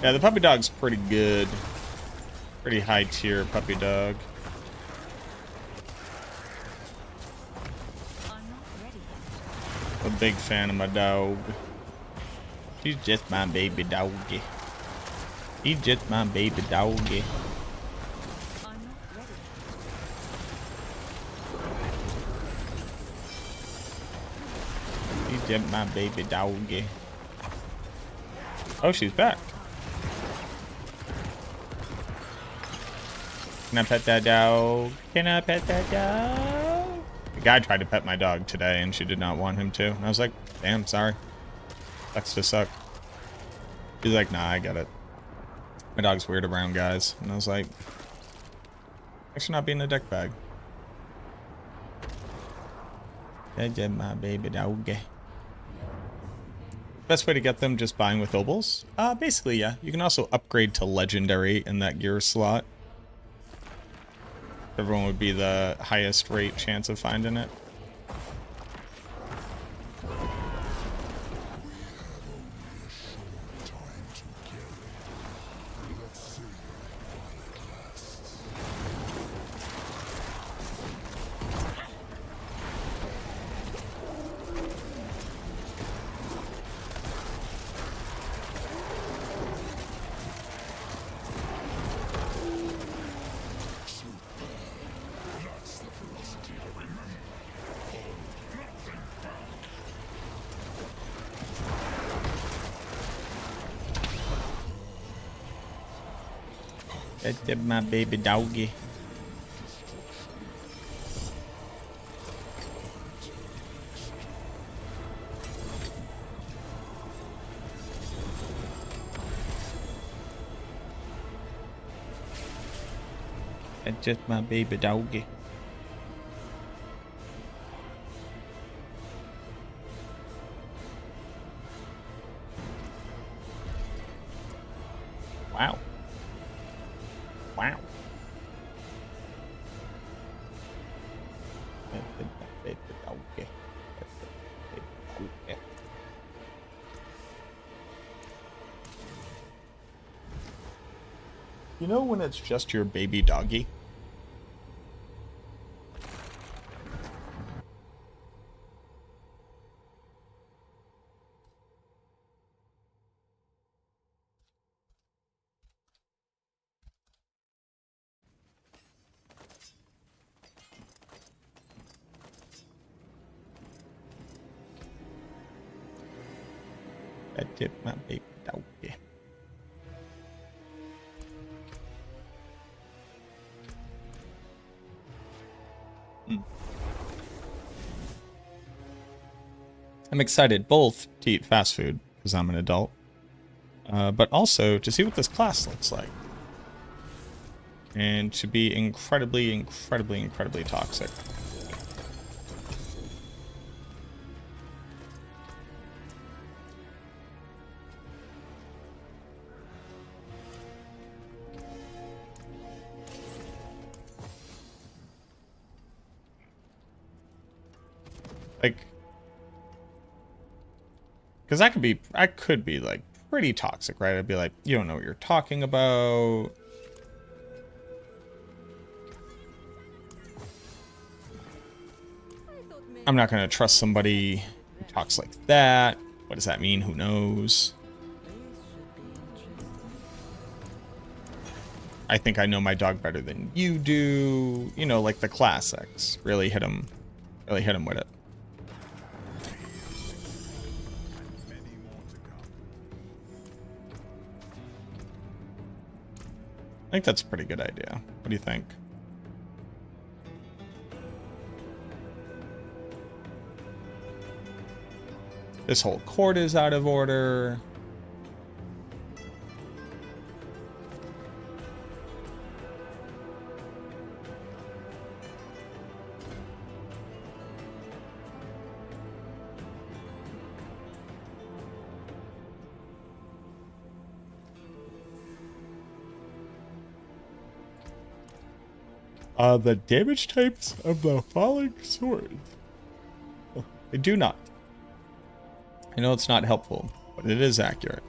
Yeah, the puppy dog's pretty good. Pretty high tier puppy dog. A big fan of my dog. He's just my baby doggy. He's just my baby doggy. He's just my baby doggy. Oh, she's back. Can I pet that dog? Can I pet that dog? The guy tried to pet my dog today and she did not want him to. And I was like, damn, sorry. Sucks to suck. He's like, nah, I get it. My dog's weird around guys. And I was like, thanks for not being a dick bag. That's just my baby dog. Best way to get them, just buying with obols? Basically, yeah. You can also upgrade to legendary in that gear slot. Everyone would be the highest rate chance of finding it. That's my baby doggy. That's just my baby doggy. Wow. Wow. That's just my baby doggy. That's just my baby doggy. You know when it's just your baby doggy? That's just my baby doggy. I'm excited both to eat fast food, because I'm an adult, but also to see what this class looks like. And to be incredibly, incredibly, incredibly toxic. Like, because I could be like pretty toxic, right? I'd be like, you don't know what you're talking about. I'm not going to trust somebody who talks like that. What does that mean? Who knows? I think I know my dog better than you do. You know, like the classics. Really hit him with it. Many more to come. I think that's a pretty good idea. What do you think? This whole court is out of order. The damage types of the falling swords. They do not. I know it's not helpful, but it is accurate.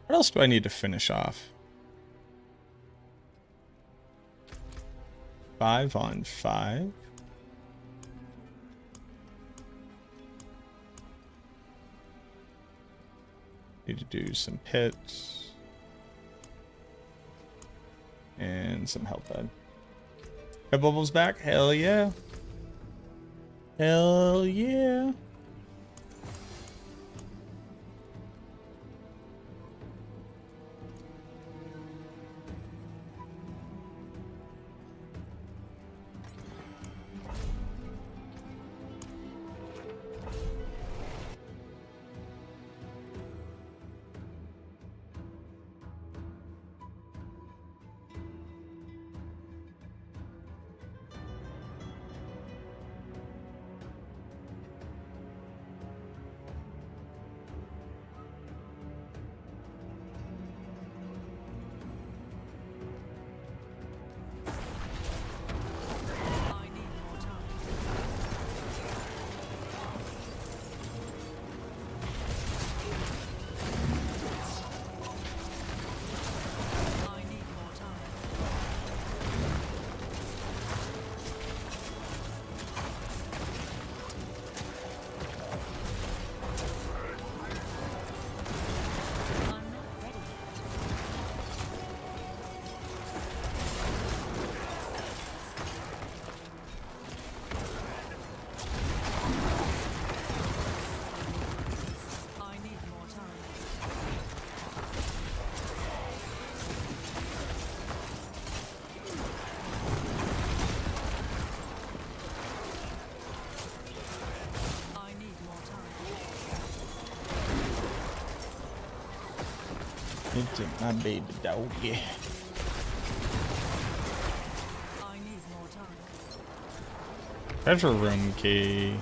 What else do I need to finish off? 5 on 5. Need to do some pits. And some health ed. Red Bubble's back? Hell yeah. Hell yeah. It's my baby doggy. I need more time. Treasure room key.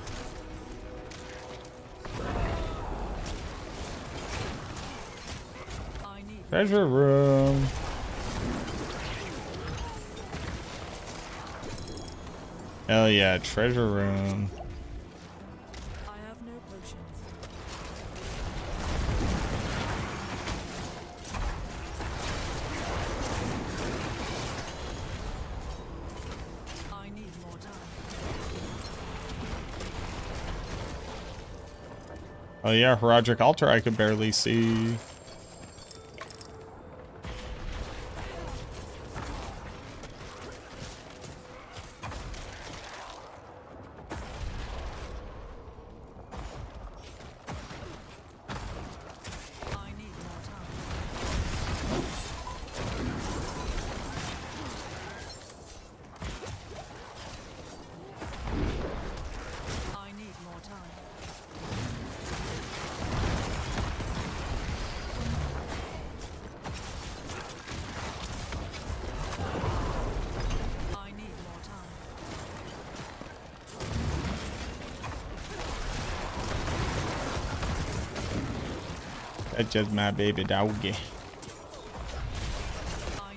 I need Treasure room. Hell yeah, treasure room. I have no potions. I need more time. Oh yeah, Herodic Altar I could barely see. I need more time. I need more time. I need more time. That's just my baby doggy. I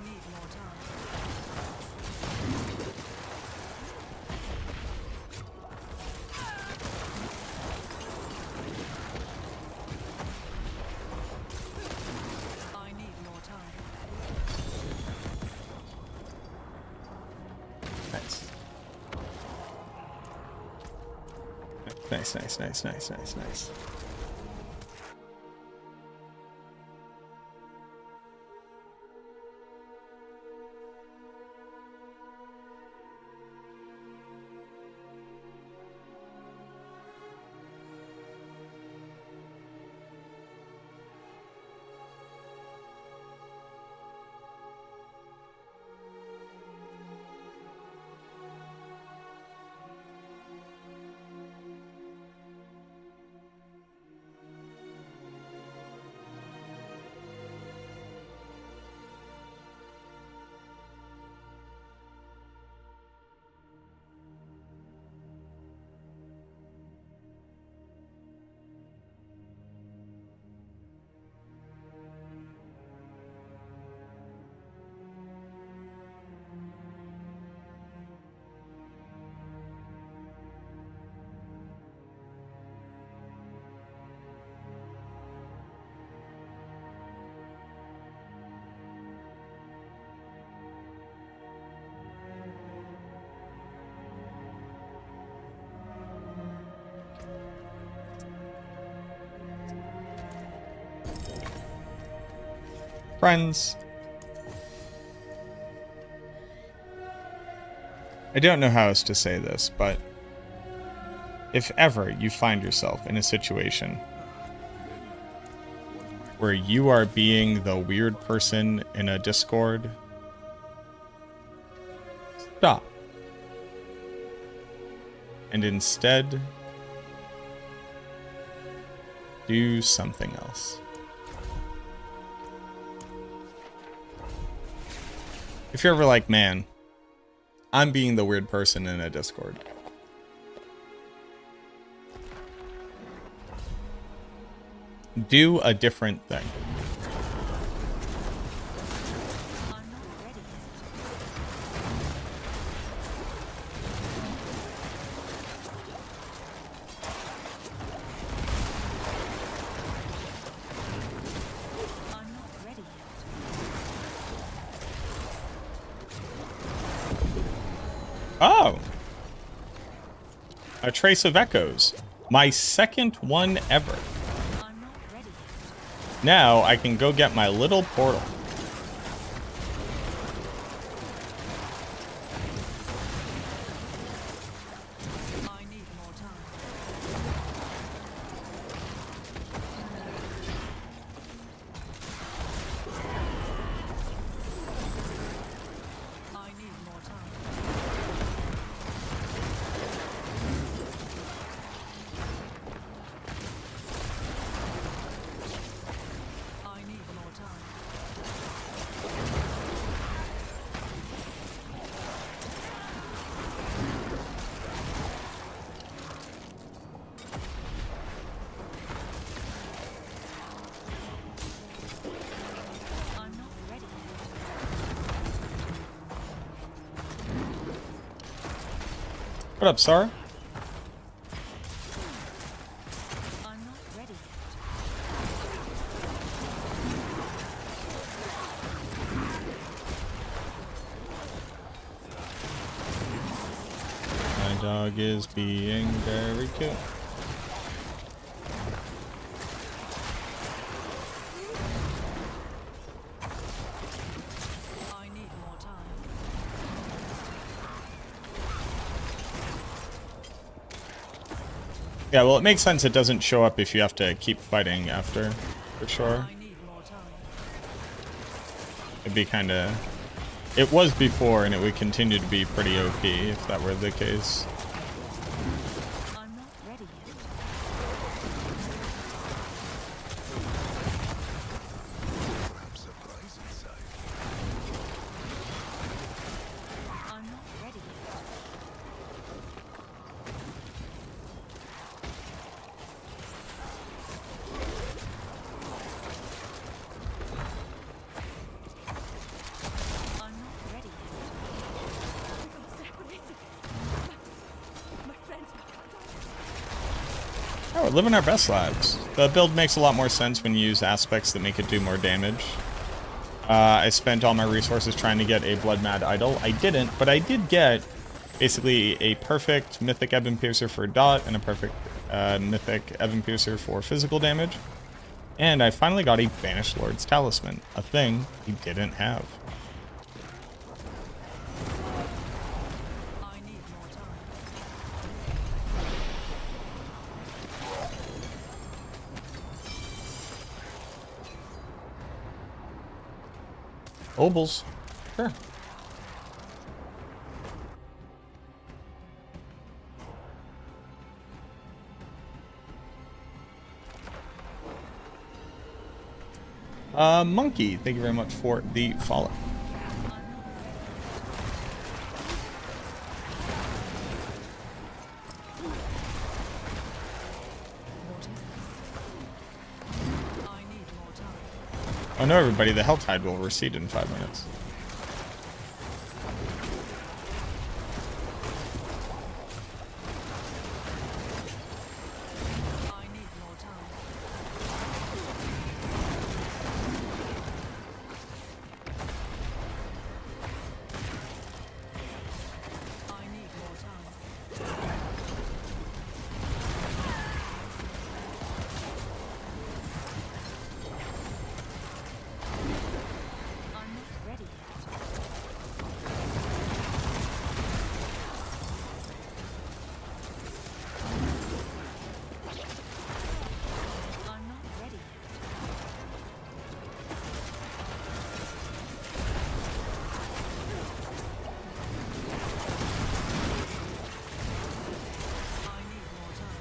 need more time. I need more time. Nice. Nice, nice, nice, nice, nice, nice. Friends, I don't know how else to say this, but if ever you find yourself in a situation where you are being the weird person in a Discord, stop. And instead, do something else. If you're ever like, man, I'm being the weird person in a Discord, do a different thing. I'm not ready yet. I'm not ready yet. Oh! A Trace of Echoes. My second one ever. I'm not ready yet. Now I can go get my little portal. I need more time. I need more time. I need more time. What up, Sarah? I'm not ready yet. My dog is being very cute. I need more time. Yeah, well, it makes sense it doesn't show up if you have to keep fighting after, for sure. I need more time. It'd be kind of... It was before, and it would continue to be pretty OP if that were the case. I'm not ready yet. Perhaps a prize inside. I'm not ready yet. I'm not ready yet. My friends Oh, we're living our best lives. The build makes a lot more sense when you use aspects that make it do more damage. I spent all my resources trying to get a Blood Mad Idol. I didn't, but I did get basically a perfect Mythic Ebon Piercer for dot and a perfect Mythic Ebon Piercer for physical damage. And I finally got a Banished Lord's Talisman, a thing he didn't have. I need more time. Obols. Sure. Monkey, thank you very much for the follow. What is this? I need more time. Oh no, everybody, the health tide will recede in 5 minutes. I need more time. I need more time. I'm not ready yet. I'm not ready yet. I need more time.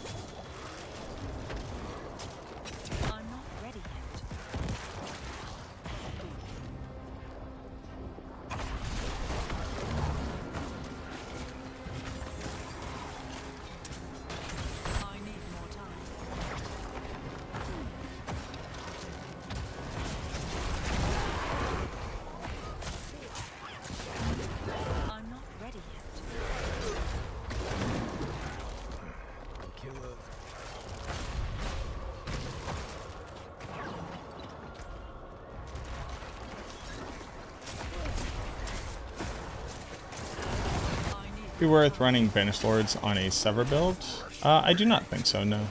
I'm not ready yet. I need more time. I'm not ready yet. Killer. I need Be worth running Banished Lords on a Sever build? I do not think so, no.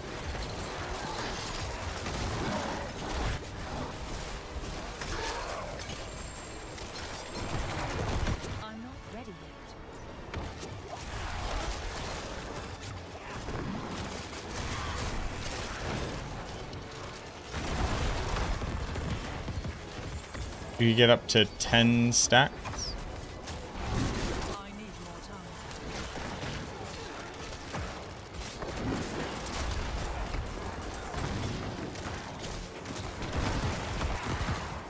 I'm not ready yet. You could get up to 10 stacks. I need more time.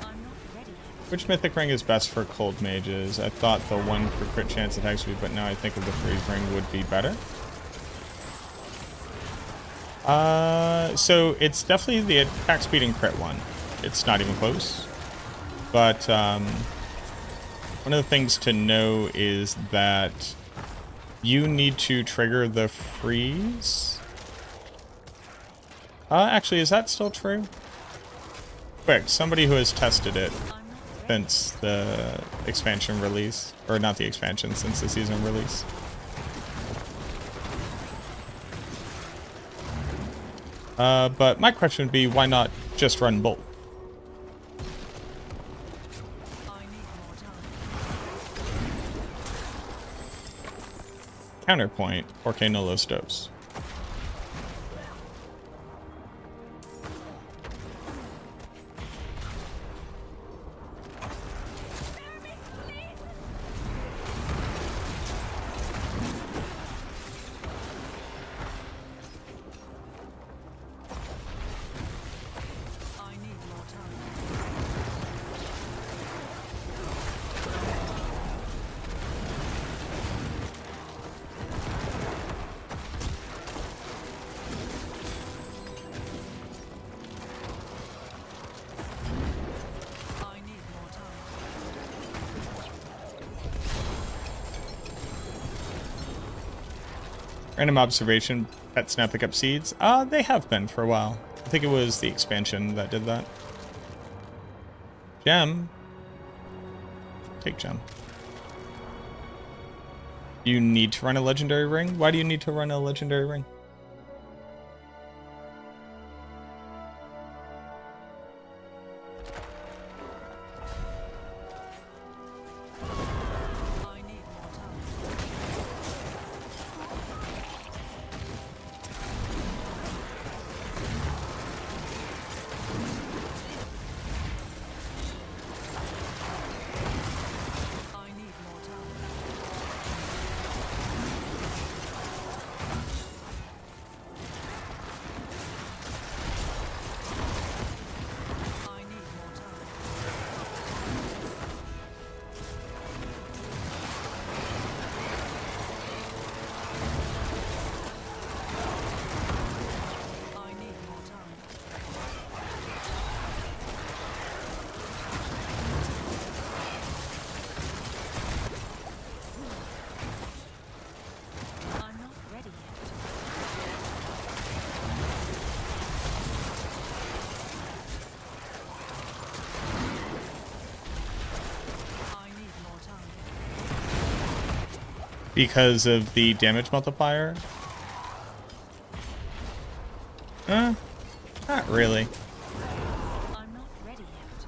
I'm not ready yet. Which mythic ring is best for cold mages? I thought the one for crit chance attacks speed, but now I think of the freeze ring would be better. So it's definitely the attack speed and crit one. it's not even close. But one of the things to know is that you need to trigger the freeze. Actually, is that still true? Quick, somebody who has tested it since the expansion release. Or not the expansion, since the season release. But my question would be, why not just run both? Counterpoint, porque no los dos. Random observation, pets now pick up seeds. They have been for a while. I think it was the expansion that did that. Gem. Take gem. You need to run a legendary ring? Why do you need to run a legendary ring? Because of the damage multiplier? Not really. I'm not ready yet.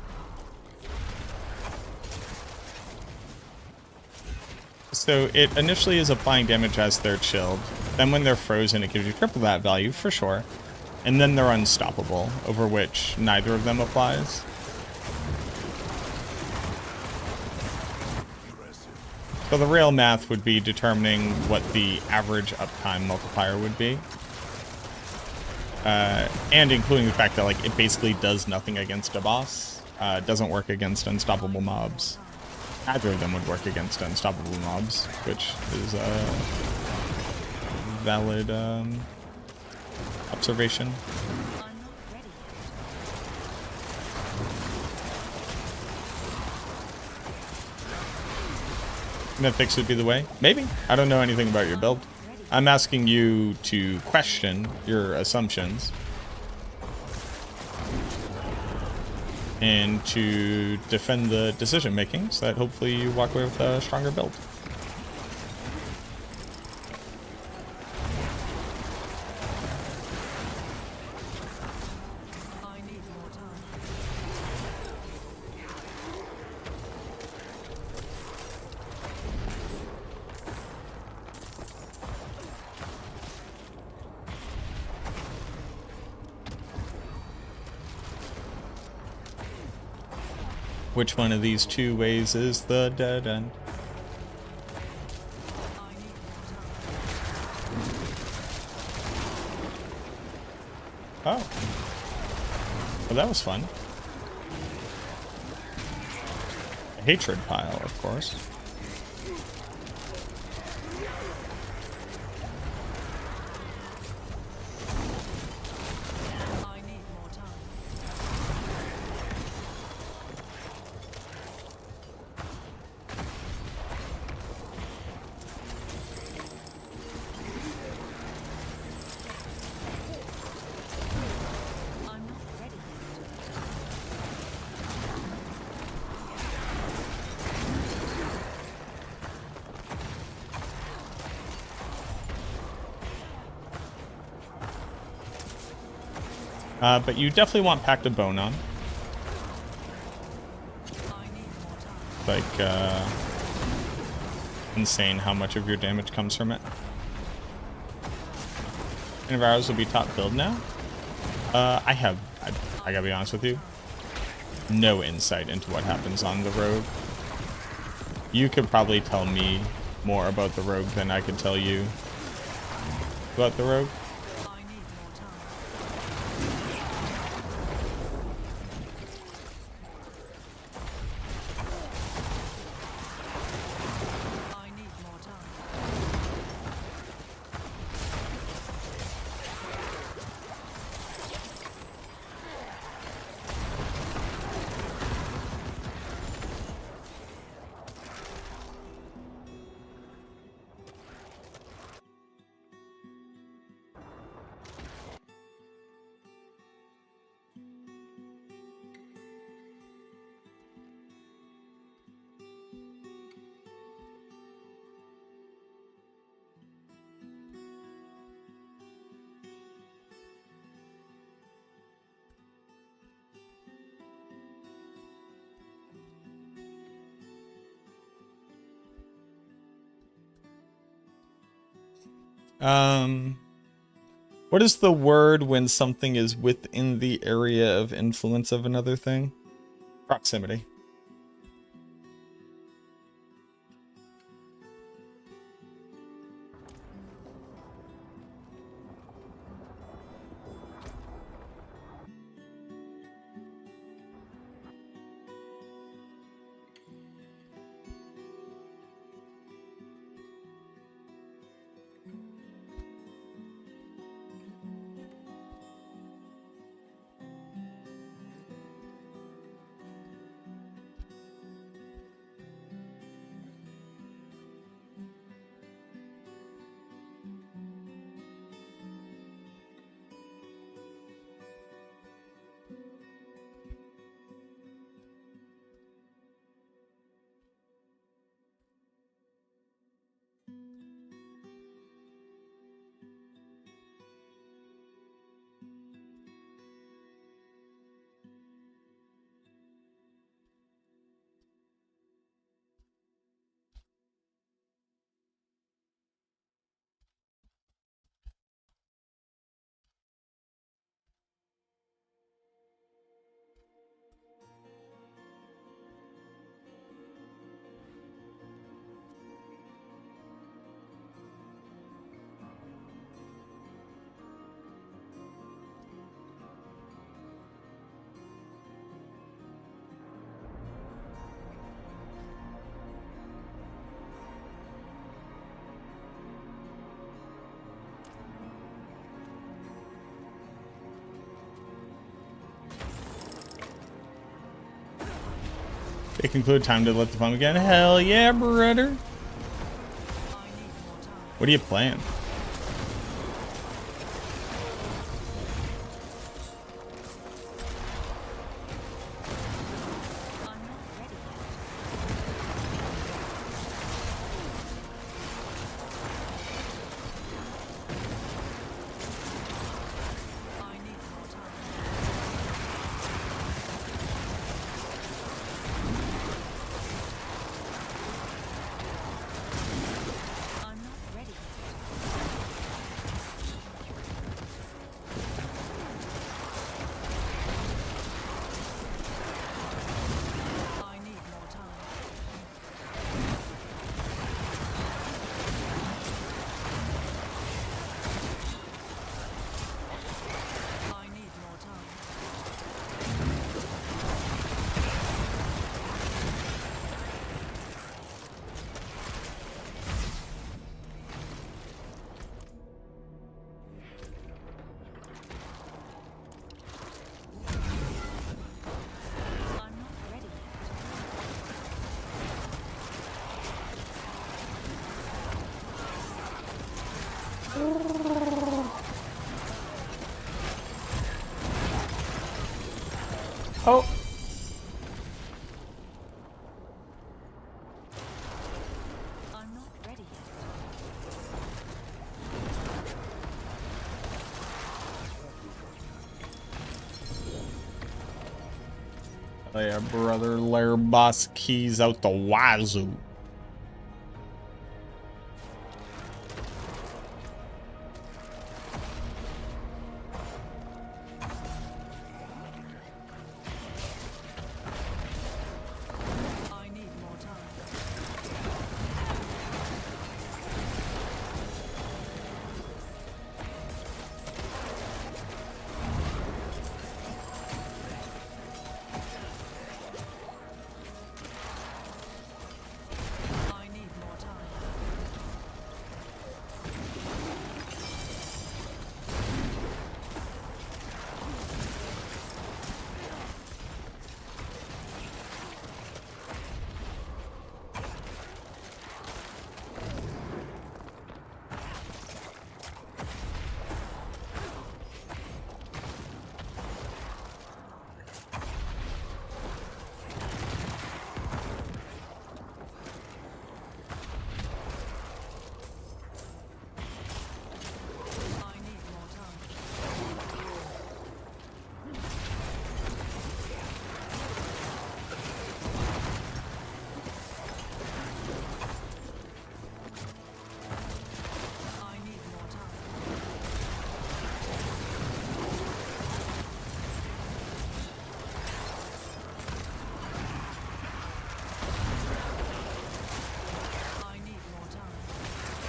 So it initially is applying damage as they're chilled. Then when they're frozen, it gives you triple that value, for sure. And then they're unstoppable, over which neither of them applies. So the real math would be determining what the average uptime multiplier would be. And including the fact that like it basically does nothing against a boss. It doesn't work against unstoppable mobs. Neither of them would work against unstoppable mobs, which is a valid observation. Mythics would be the way? Maybe. I don't know anything about your build. I'm asking you to question your assumptions and to defend the decision making so that hopefully you walk away with a stronger build. Which one of these two ways is the dead end? Oh. Well, that was fun. A hatred pile, of course. But you definitely want Pact of Bone on. Like, insane how much of your damage comes from it. And ours will be top build now. I gotta be honest with you, no insight into what happens on the rogue. You could probably tell me more about the rogue than I could tell you about the rogue. What is the word when something is within the area of influence of another thing? Proximity. They conclude time to let the fun begin. Hell yeah, brother. What are you playing? there, brother. Lair boss keys out the wazoo. I need more time. I need more time. I need more time. I need more time. I need more time.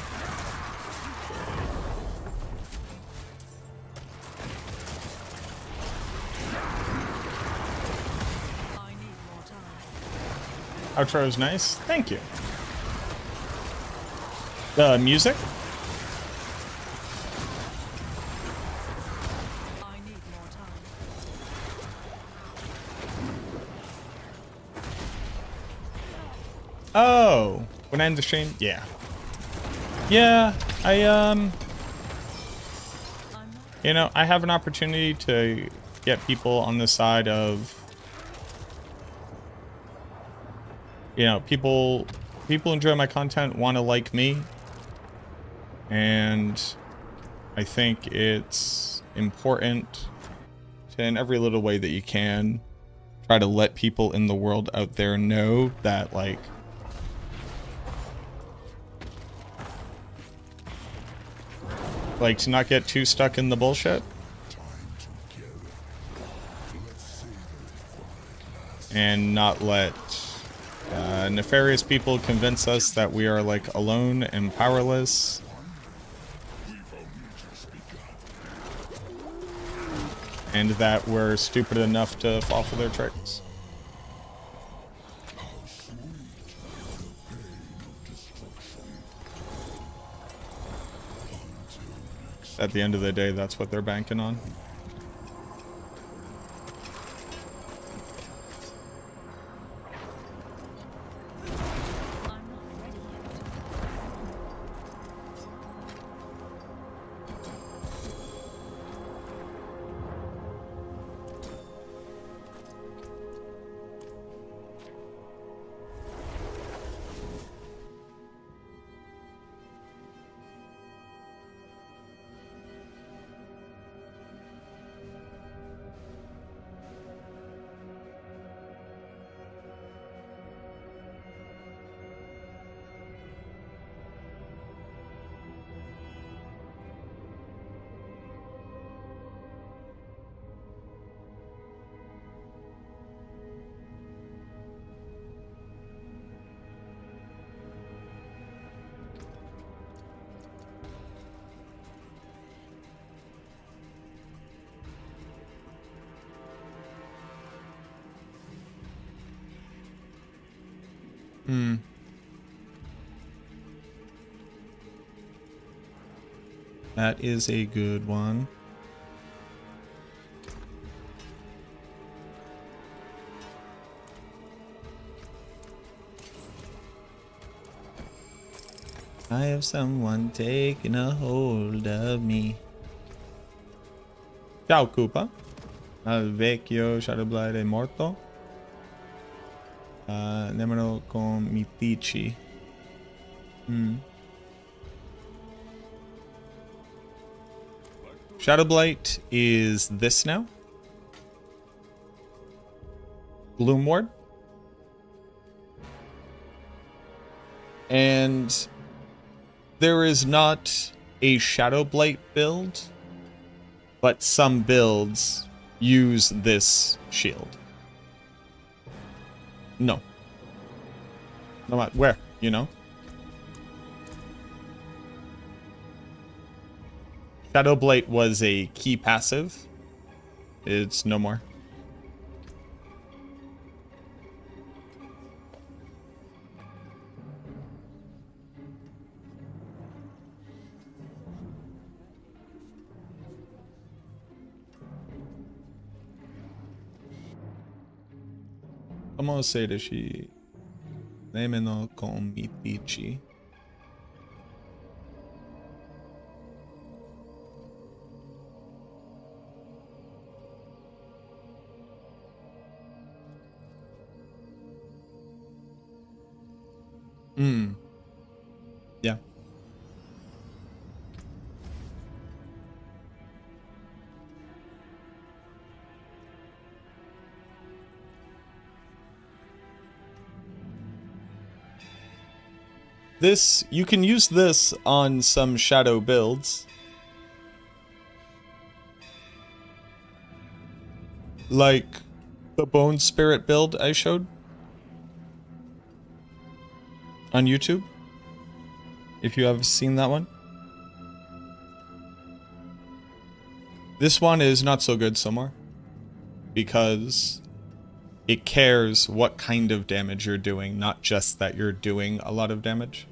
I need more time. Outro is nice. Thank you. The music? I need more time. Oh, when I end the stream? Yeah. Yeah, you know, I have an opportunity to get people on the side of, you know, people enjoy my content, want to like me, and I think it's important to, in every little way that you can, try to let people in the world out there know that, like to not get too stuck in the bullshit. And not let nefarious people convince us that we are like alone and powerless. And that we're stupid enough to fall for their tricks. At the end of the day, that's what they're banking on. I'm not ready yet. That is a good one. I have someone taking a hold of me. Ciao, Koopa. Al vecchio Shadowblight è morto. Nemmeno con mitici. Shadowblight is this now. Gloom Ward. And there is not a Shadow Blight build, but some builds use this shield. No. No, where? You know? Shadow Blight was a key passive. It's no more. ¿Cómo se dice? Nemeno komitichi. Yeah. This, you can use this on some shadow builds. Like the Bone Spirit build I showed on YouTube. If you have seen that one. This one is not so good so more. Because it cares what kind of damage you're doing, not just that you're doing a lot of damage.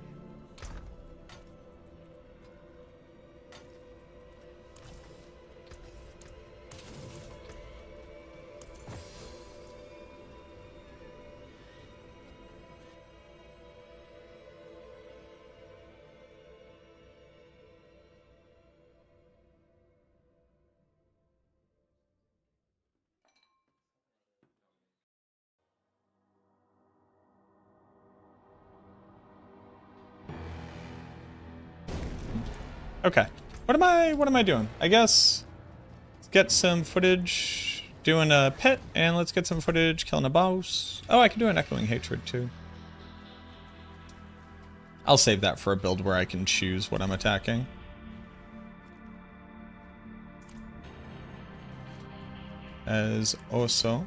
Okay. What am I doing? I guess let's get some footage doing a pet, and let's get some footage killing a boss. Oh, I can do an echoing hatred too. I'll save that for a build where I can choose what I'm attacking. As also.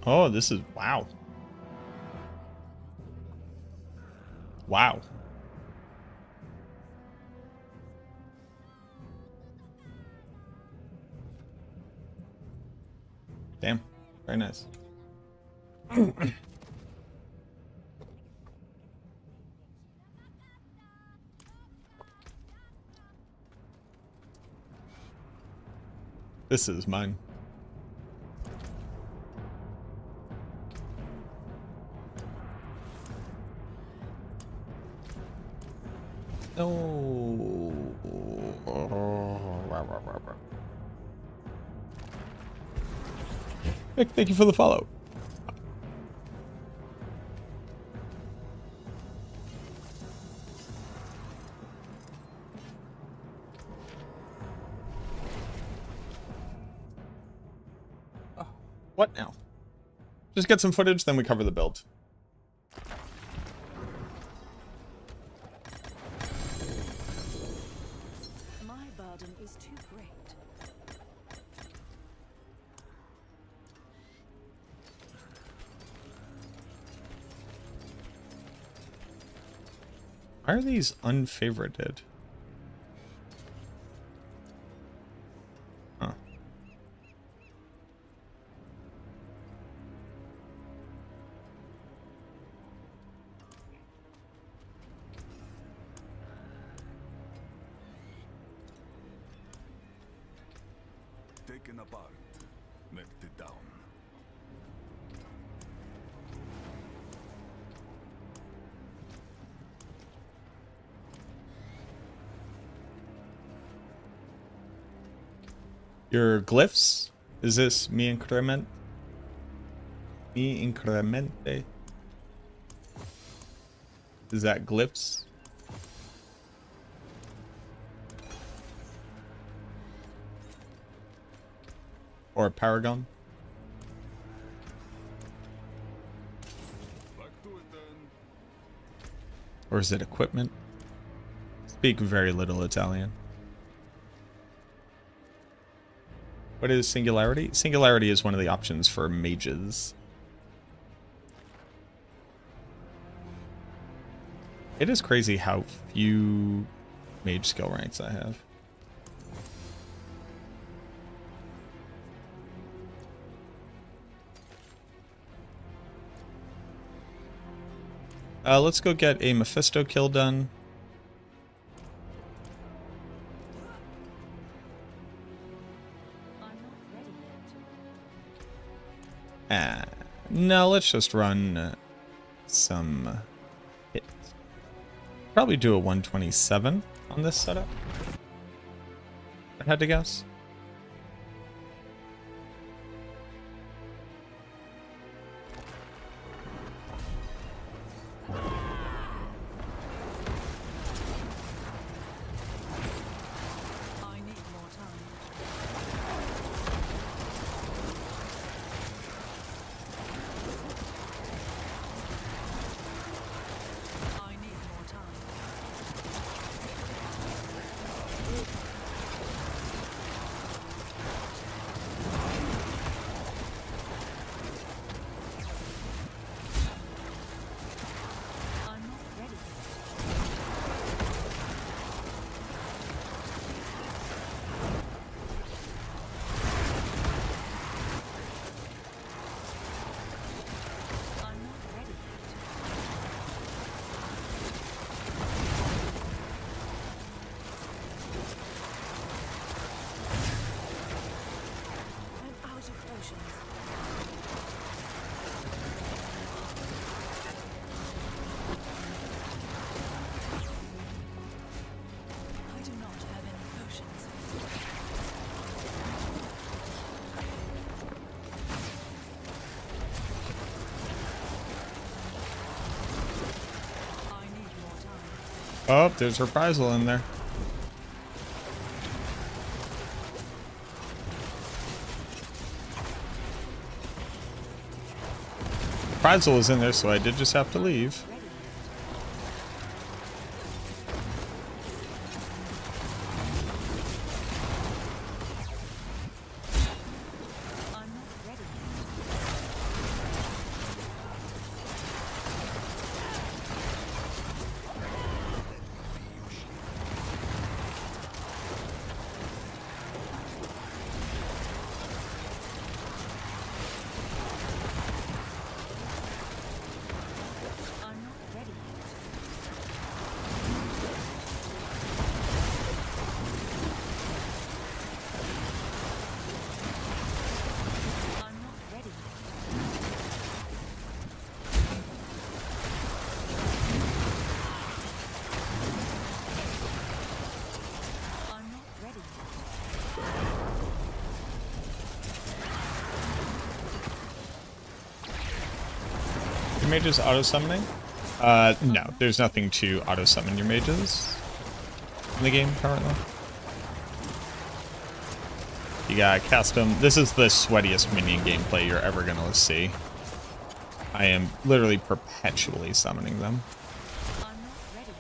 Oh, this is wow. Wow. Damn. Very nice. This is mine. Oh. Nick, thank you for the follow. What now? Just get some footage, then we cover the build. My burden is too great. Why are these unfavorited? Huh. Taken apart, melted down. Your glyphs? Is this mi increment? Mi incremente? Is that glyphs? Or a paragon? Back to it then. Or is it equipment? Speak very little Italian. What is Singularity? Singularity is one of the options for mages. It is crazy how few mage skill ranks I have. Let's go get a Mephisto kill done. I'm not ready yet. No, let's just run some hits. Probably do a 127 on this setup. I had to guess. I need more time. I need more time. I'm not ready yet. I'm not ready yet. I'm out of potions. I do not have any potions. I need more time. Oh, there's reprisal in there. Reprisal was in there, so I did just have to leave. Ready yet. I'm not ready yet. I'm not Your mages auto-summoning? No. There's nothing to auto-summon your mages in the game currently. You gotta cast them. This is the sweatiest minion gameplay you're ever gonna see. I am literally perpetually summoning them. I'm not ready.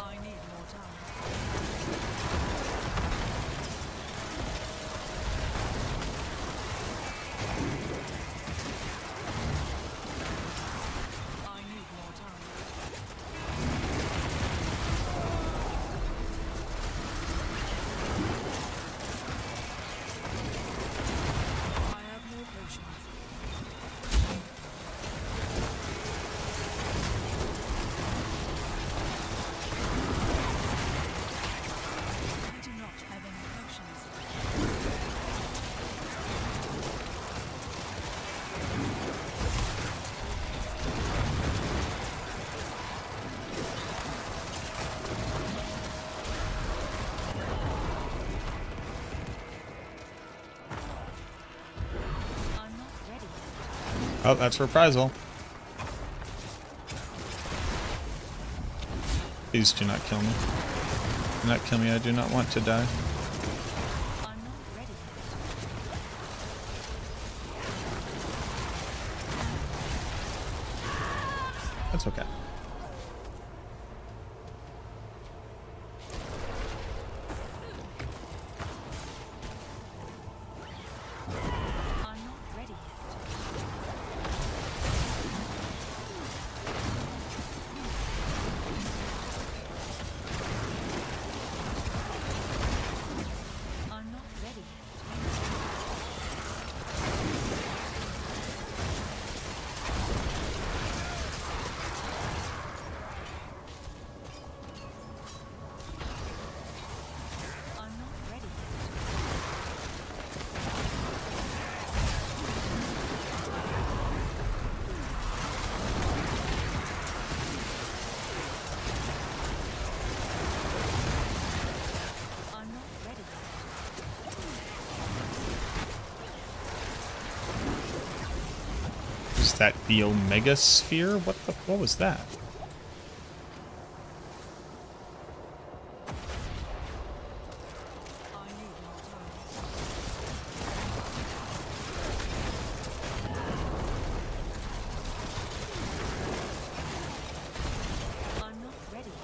I need more time. I need more time. I have no patience. I do not have any potions. I'm not ready. Oh, that's reprisal. Please do not kill me. Do not kill me. I do not want to die. I'm not ready. That's okay. I'm not ready yet. I'm not ready yet. I'm not ready yet. I'm not ready yet. Is that the Omega Sphere? What was that? I need more time. I'm not ready yet.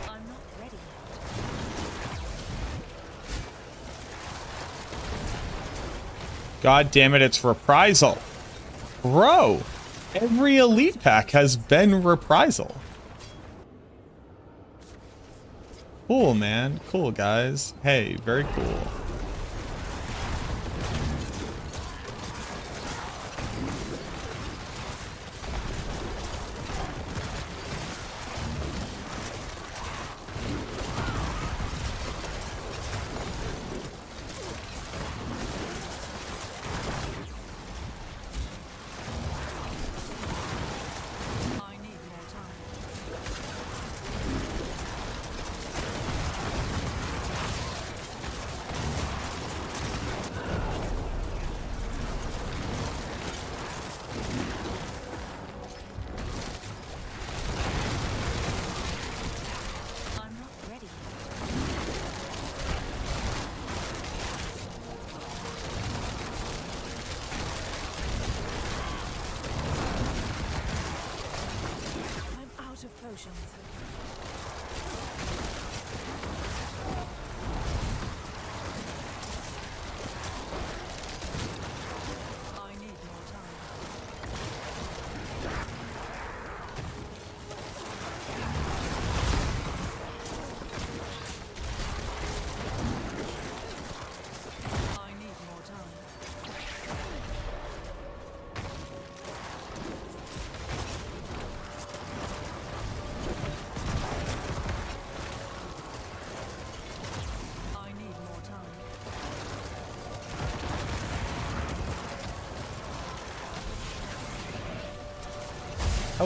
I'm not ready yet. God damn it, it's reprisal. Bro, every elite pack has been reprisal. Cool, man. Cool, guys. Hey, very cool. I need more time.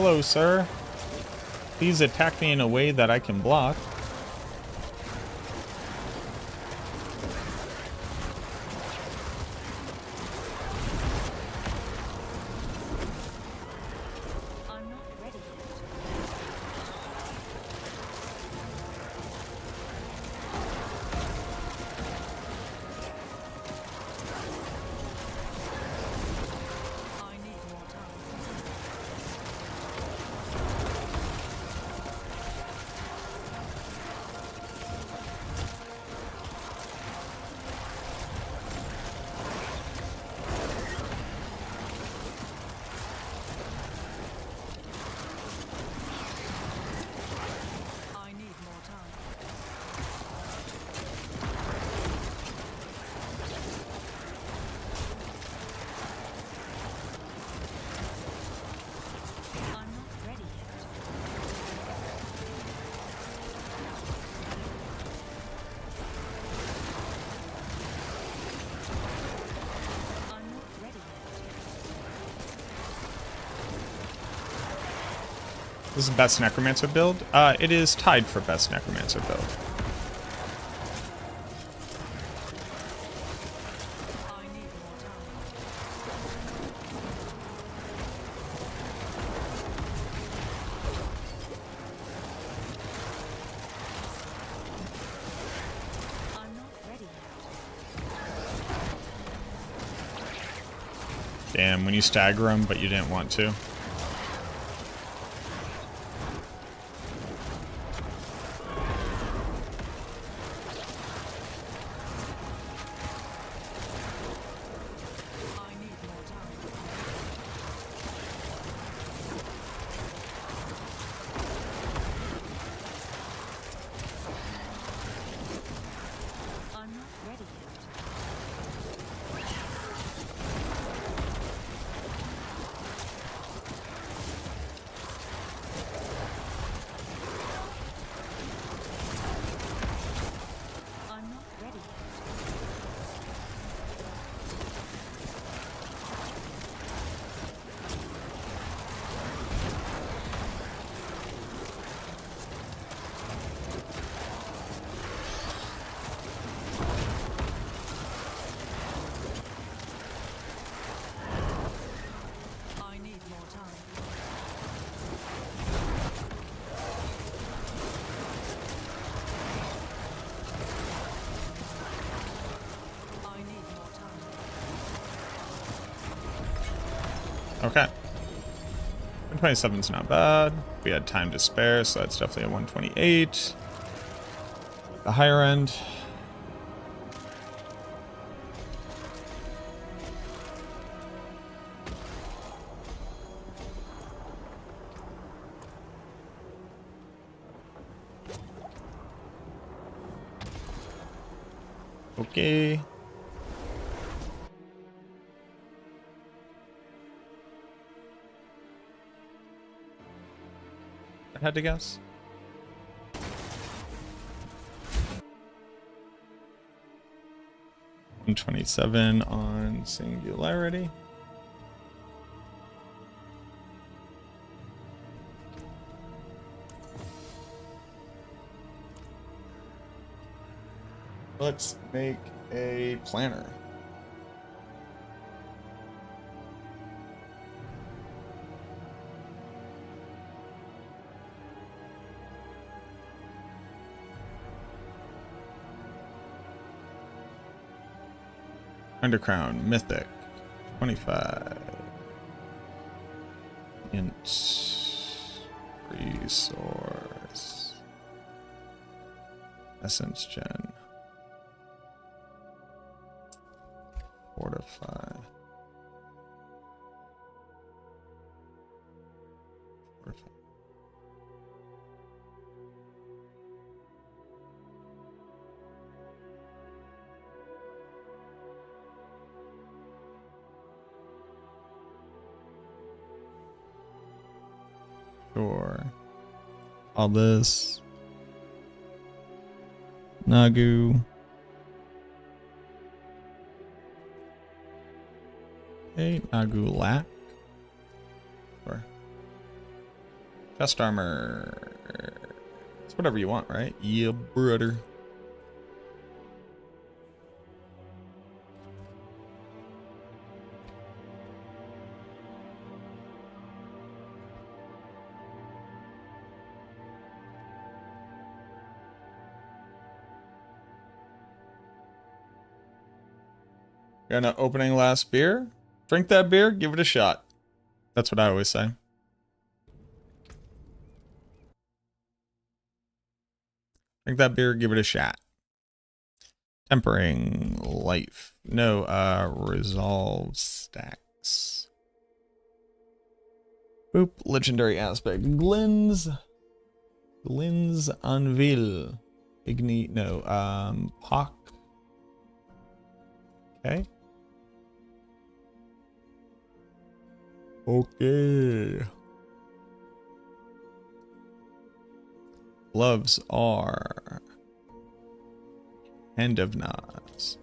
Hello, sir. Please attack me in a way that I can block. I'm not ready yet. I need more time. I need more time. I'm not ready yet. I'm not ready yet. This is best Necromancer build. It is tied for best Necromancer build. I need more time. I'm not ready yet. Damn, when you stagger them, but you didn't want to. I need more time. I'm not ready yet. I'm not ready yet. I need more time. I need more time. Okay. 127 is not bad. We had time to spare, so that's definitely a 128. The higher end. Okay. I had to guess. $127 on Singularity. Let's make a planner. Undercrown, Mythic, 25. Int, Resource, Essence Gen, Fortify. Fortify. Sure. All this. Nagu. Okay, Nagu Lack. Sure. Chest armor. It's whatever you want, right? Yeah, brother. You're not opening last beer? Drink that beer, give it a shot. That's what I always say. Drink that beer, give it a shot. Tempering life. No, resolve stacks. Boop, legendary aspect. Glenn's Anvil. Ignite, no, Pock. Okay. Okay. Gloves are Hand of Nas.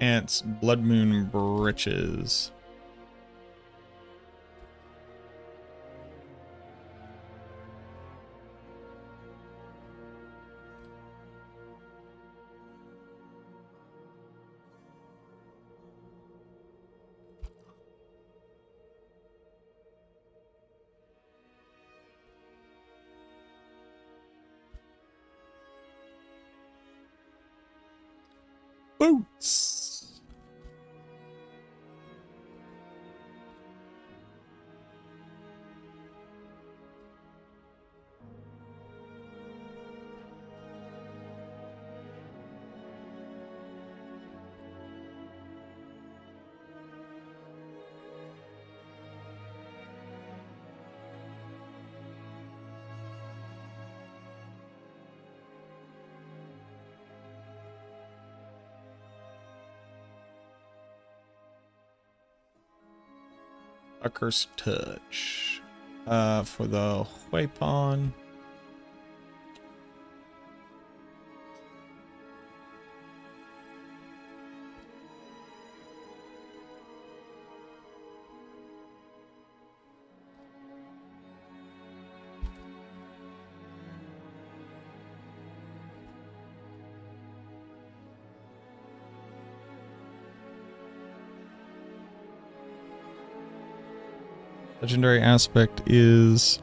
Ants, Blood Moon Breeches. Boots. A Cursed Touch. For the Huipon. Legendary aspect is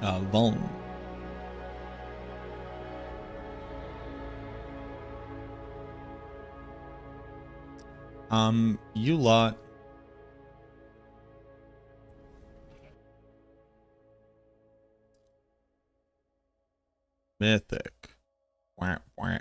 Vuln. You lot. Mythic. Wah, wah.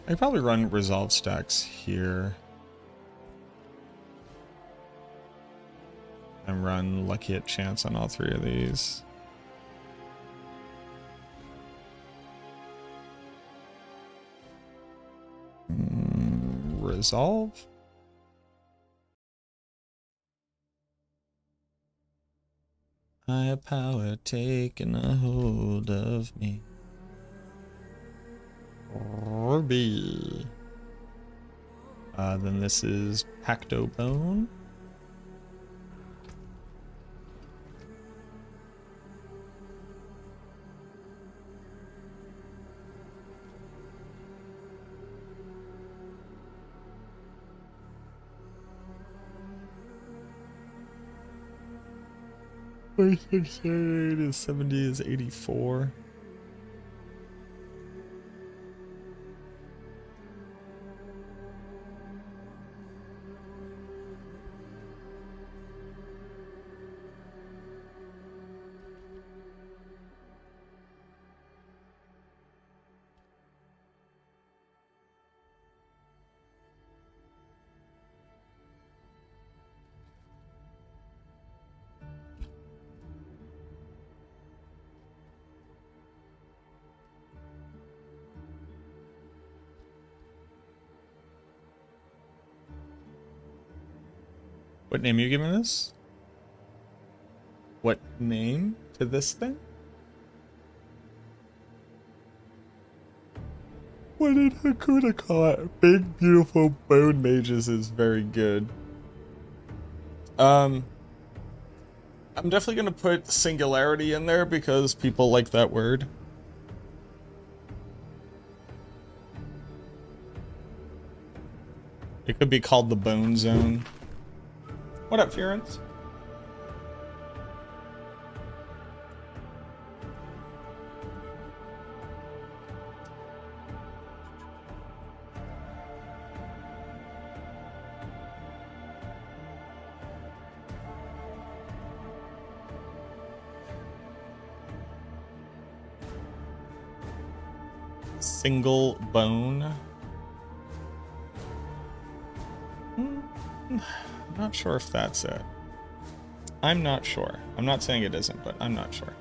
I probably run resolve stacks here. And run lucky at chance on all three of these. Resolve? higher power taking a hold of me. Ruby. Then this is Pacto Bone. Basic is 70 is 84. What name are you giving this? What name to this thing? What did Hakuna call it? Big Beautiful Bone Mages is very good. I'm definitely gonna put Singularity in there because people like that word. It could be called the Bone Zone. What up, Furence? Single bone. Not sure if that's it. I'm not sure. I'm not saying it isn't, but I'm not sure.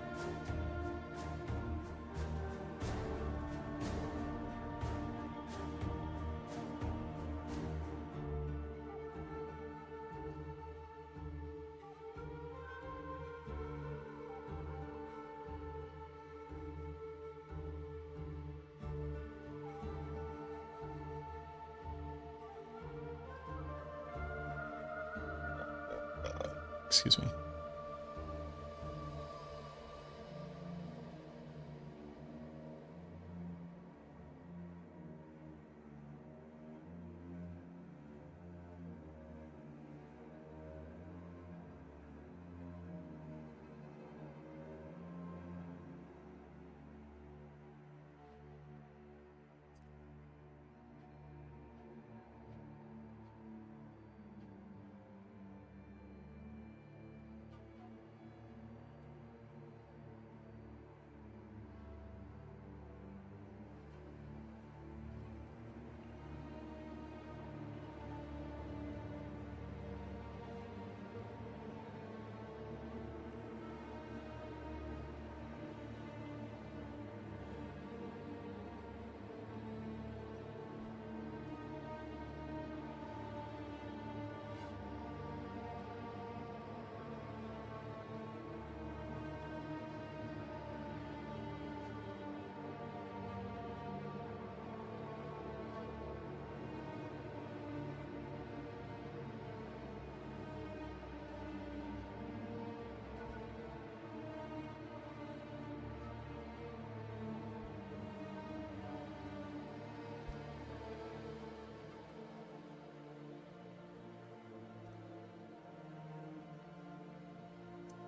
Excuse me.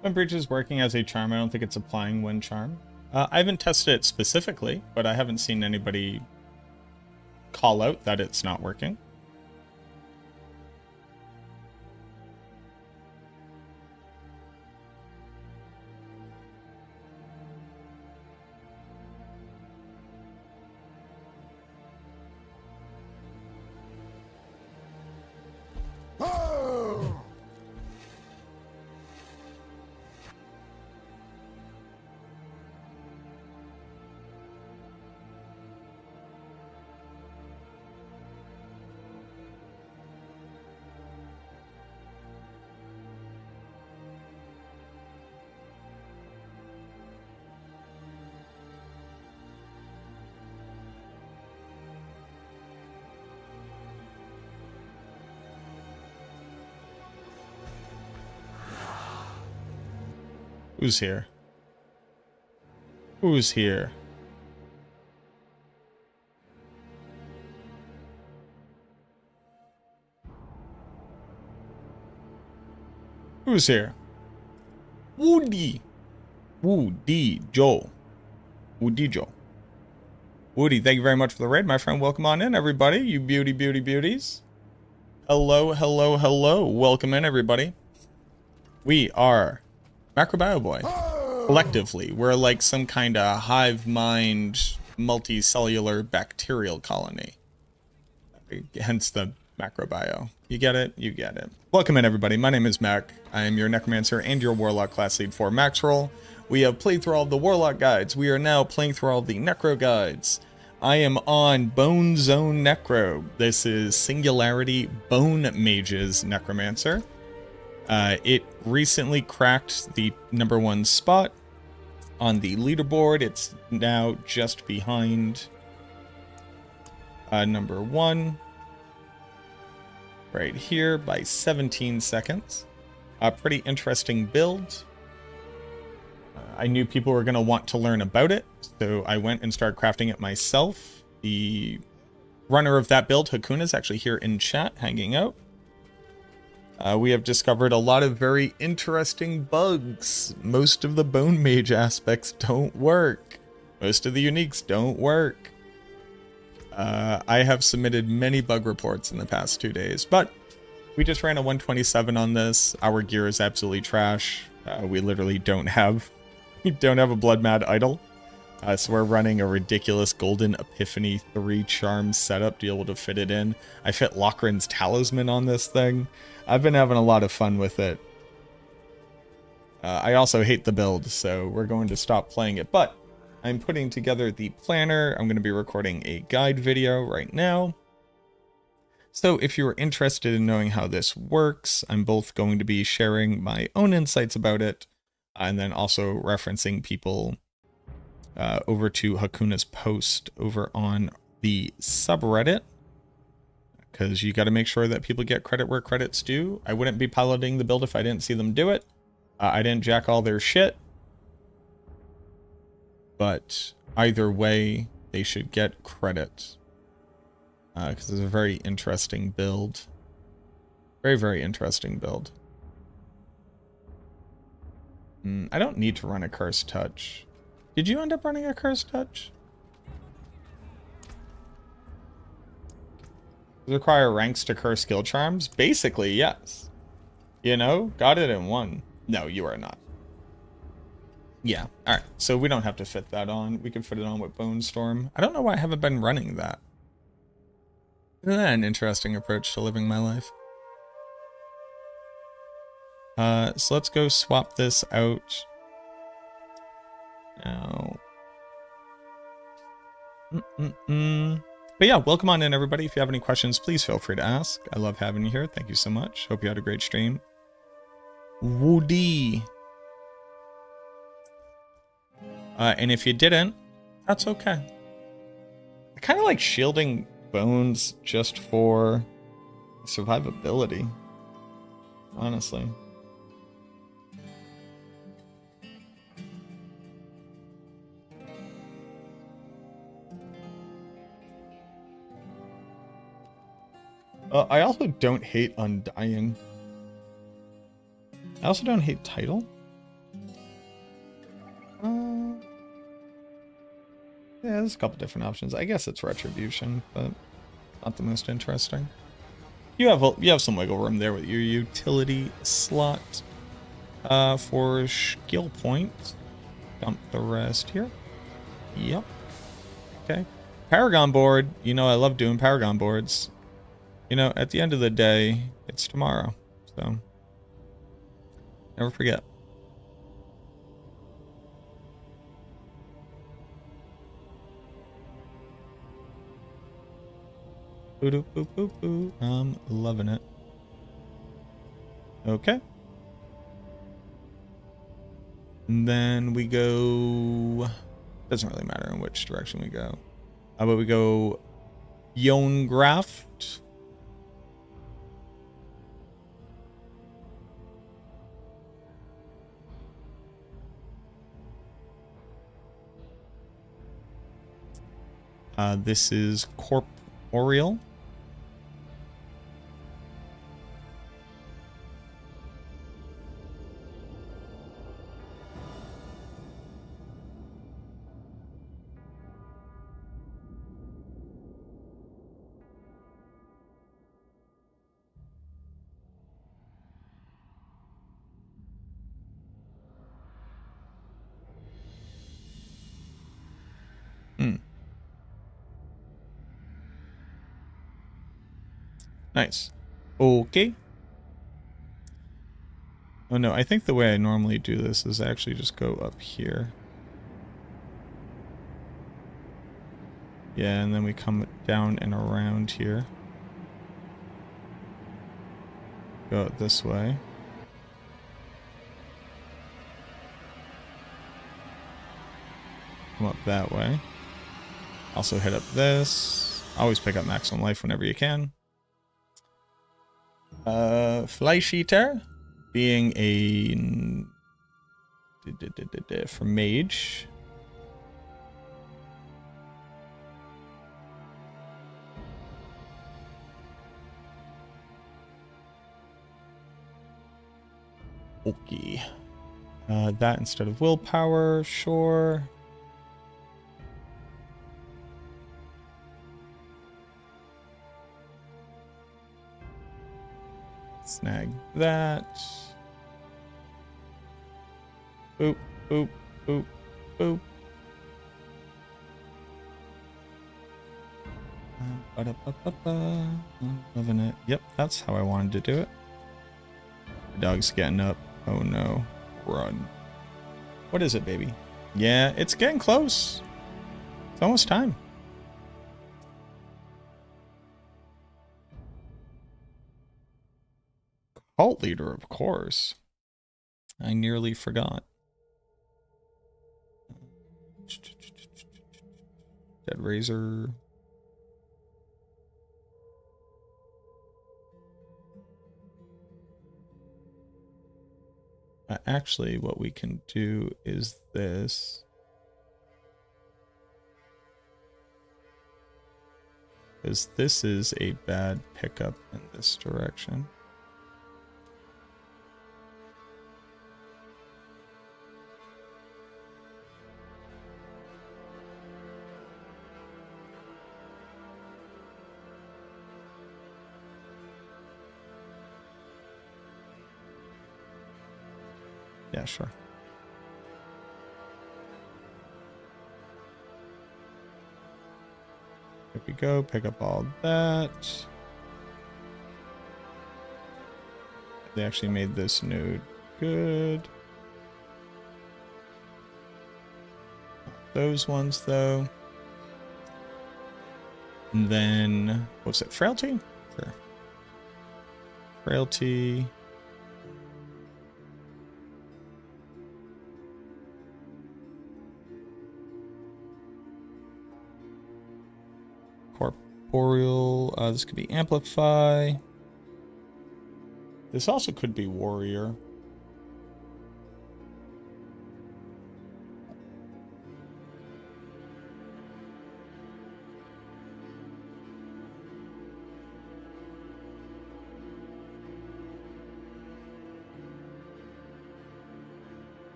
When Breach is working as a charm, I don't think it's applying when charm. I haven't tested it specifically, but I haven't seen anybody call out that it's not working. Who's here? Who's here? Who's here? Woody. Woody Joe. Woody Joe. Woody, thank you very much for the raid, my friend. Welcome on in, everybody. You beauties. Hello, hello, hello. Welcome in, everybody. We are MacroBioBoi. Collectively, we're like some kind of hive mind, multicellular bacterial colony. Hence the MacroBio. You get it? You get it. Welcome in, everybody. My name is Mac. I am your Necromancer and your Warlock class lead for Max Roll. We have played through all of the Warlock guides. We are now playing through all of the Necro guides. I am on Bone Zone Necro. This is Singularity Bone Mage's Necromancer. It recently cracked the #1 spot on the leaderboard. It's now just behind #1. Right here by 17 seconds. A pretty interesting build. I knew people were going to want to learn about it, so I went and started crafting it myself. The runner of that build, Hakuna, is actually here in chat, hanging out. We have discovered a lot of very interesting bugs. Most of the Bone Mage aspects don't work. Most of the uniques don't work. I have submitted many bug reports in the past 2 days, but we just ran a 127 on this. Our gear is absolutely trash. We literally don't have a Blood Mad idol. So we're running a ridiculous Golden Epiphany 3 charm setup to be able to fit it in. I fit Lochran's Talisman on this thing. I've been having a lot of fun with it. I also hate the build, so we're going to stop playing it. But I'm putting together the planner. I'm going to be recording a guide video right now. So if you are interested in knowing how this works, I'm both going to be sharing my own insights about it, and then also referencing people over to Hakuna's post over on the subreddit, because you got to make sure that people get credit where credit's due. I wouldn't be piloting the build if I didn't see them do it. I didn't jack all their shit. But either way, they should get credit. Because it's a very interesting build. Very, very interesting build. I don't need to run a Cursed Touch. Did you end up running a Cursed Touch? Does it require ranks to curse skill charms? Basically, yes. You know, got it in one. No, you are not. Yeah, alright. So we don't have to fit that on. We can fit it on with Bone Storm. I don't know why I haven't been running that. Isn't that an interesting approach to living my life? So let's go swap this out. Now. But yeah, welcome on in, everybody. If you have any questions, please feel free to ask. I love having you here. Thank you so much. Hope you had a great stream. Woody. And if you didn't, that's okay. I kind of like shielding bones just for survivability, honestly. I also don't hate Undying. I also don't hate Title. Yeah, there's a couple different options. I guess it's Retribution, but not the most interesting. You have some wiggle room there with your utility slot for skill points. Dump the rest here. Yep. Okay. Paragon board. You know I love doing Paragon boards. You know, at the end of the day, it's tomorrow. So never forget. I'm loving it. Okay. And then we go... Doesn't really matter in which direction we go. How about we go Yongraft? This is corporeal. Nice. Okay. Oh no, I think the way I normally do this is actually just go up here. Yeah, and then we come down and around here. Go this way. Come up that way. Also hit up this. Always pick up maximum life whenever you can. Fleisch Eater, being a for Mage. Okay. That instead of willpower, sure. Snag that. Boop, boop, boop, boop. Loving it. Yep, that's how I wanted to do it. The dog's getting up. Oh no. Run. What is it, baby? Yeah, it's getting close. It's almost time. Cult leader, of course. I nearly forgot. Dead Razor. Actually, what we can do is this. Because this is a bad pickup in this direction. Yeah, sure. Here we go, pick up all that. They actually made this node good. Those ones, though. And then, what's it, Frailty? Sure. Frailty. Corporeal, this could be Amplify. This also could be Warrior.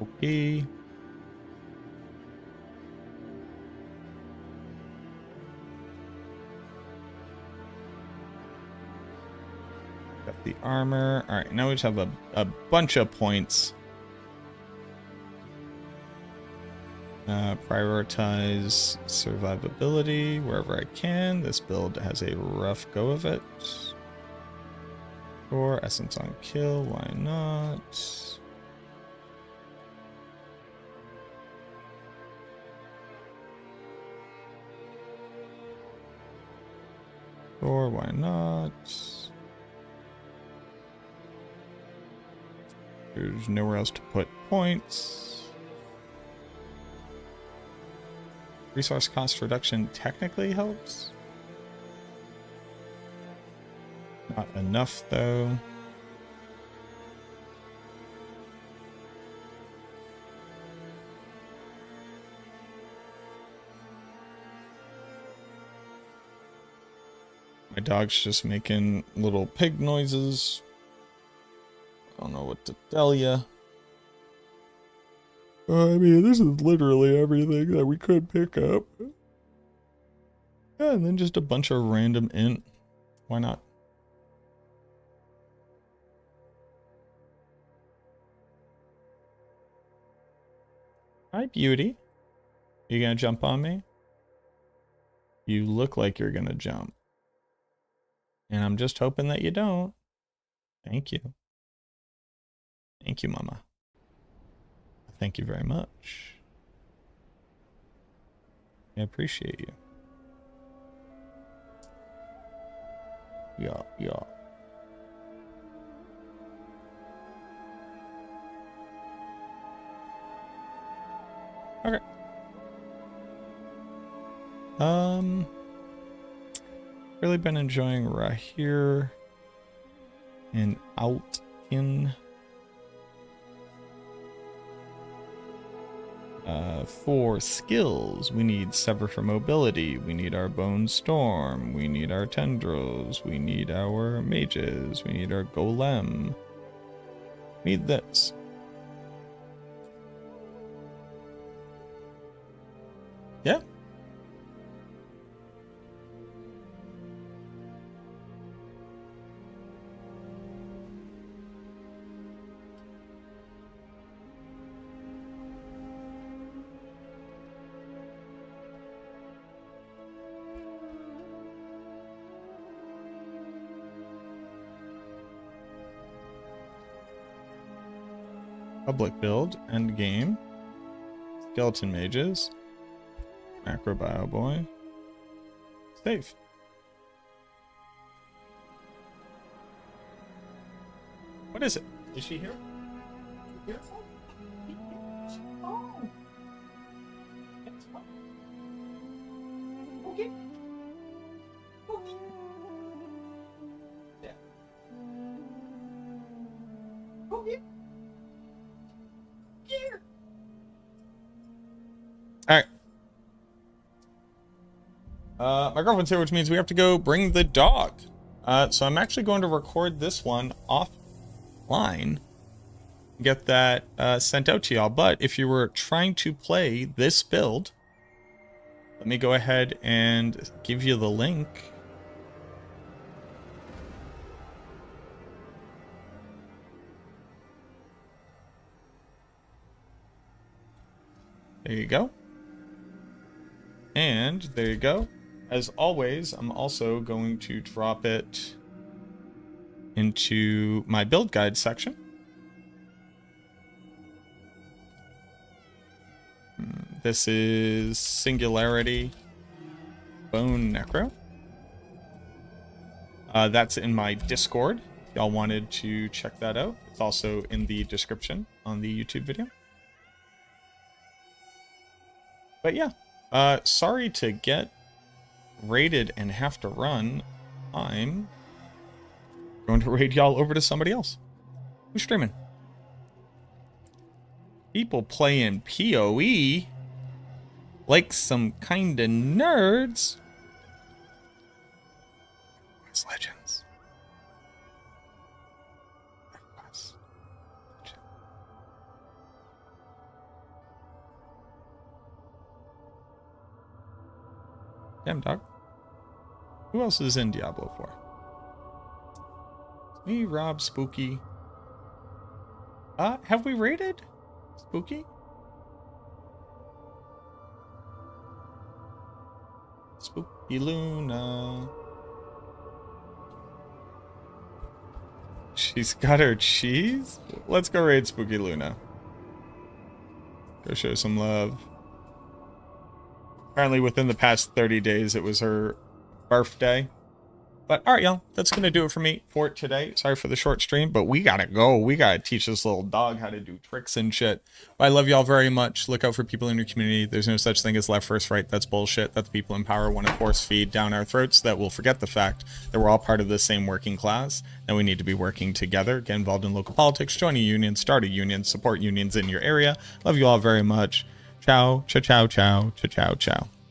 Okay. Got the armor. All right, now we just have a bunch of points. Prioritize survivability wherever I can. This build has a rough go of it. Or essence on kill, why not? Or why not? There's nowhere else to put points. Resource cost reduction technically helps. Not enough, though. My dog's just making little pig noises. I don't know what to tell you. I mean, this is literally everything that we could pick up. Yeah, and then just a bunch of random int. Why not? Hi, beauty. You gonna jump on me? You look like you're gonna jump. And I'm just hoping that you don't. Thank you. Thank you, mama. Thank you very much. I appreciate you. Yeah, yeah. Okay. Really been enjoying right here and out in. For skills, we need Sever for Mobility, we need our Bone Storm, we need our Tendrils, we need our Mages, we need our Golem. We need this. Yeah. Public build, end game, skeleton mages, MacroBioBoi, save. What is it? Is she here? Oh. Okay. Okay. Yeah. Okay. Alright. My girlfriend's here, which means we have to go bring the dog. So I'm actually going to record this one offline. Get that sent out to y'all. But if you were trying to play this build, let me go ahead and give you the link. There you go. And there you go. As always, I'm also going to drop it into my build guide section. This is Singularity Bone Necro. That's in my Discord. If y'all wanted to check that out. It's also in the description on the YouTube video. But yeah, sorry to get raided and have to run. I'm going to raid y'all over to somebody else. Who's streaming? People playing PoE like some kind of nerds. It's Legends. Damn, dog. Who else is in Diablo 4? Me, Rob, Spooky. Have we raided Spooky? Spooky Luna. She's got her cheese? Let's go raid Spooky Luna. Go show some love. Apparently within the past 30 days, it was her birthday. But alright, y'all. That's going to do it for me for today. Sorry for the short stream, but we got to go. We got to teach this little dog how to do tricks and shit. But I love y'all very much. Look out for people in your community. There's no such thing as left versus right. That's bullshit. That the people in power want to force feed down our throats. That will forget the fact that we're all part of the same working class. And we need to be working together. Get involved in local politics. Join a union. Start a union. Support unions in your area. Love you all very much. Ciao, ciao, ciao, ciao, ciao, ciao.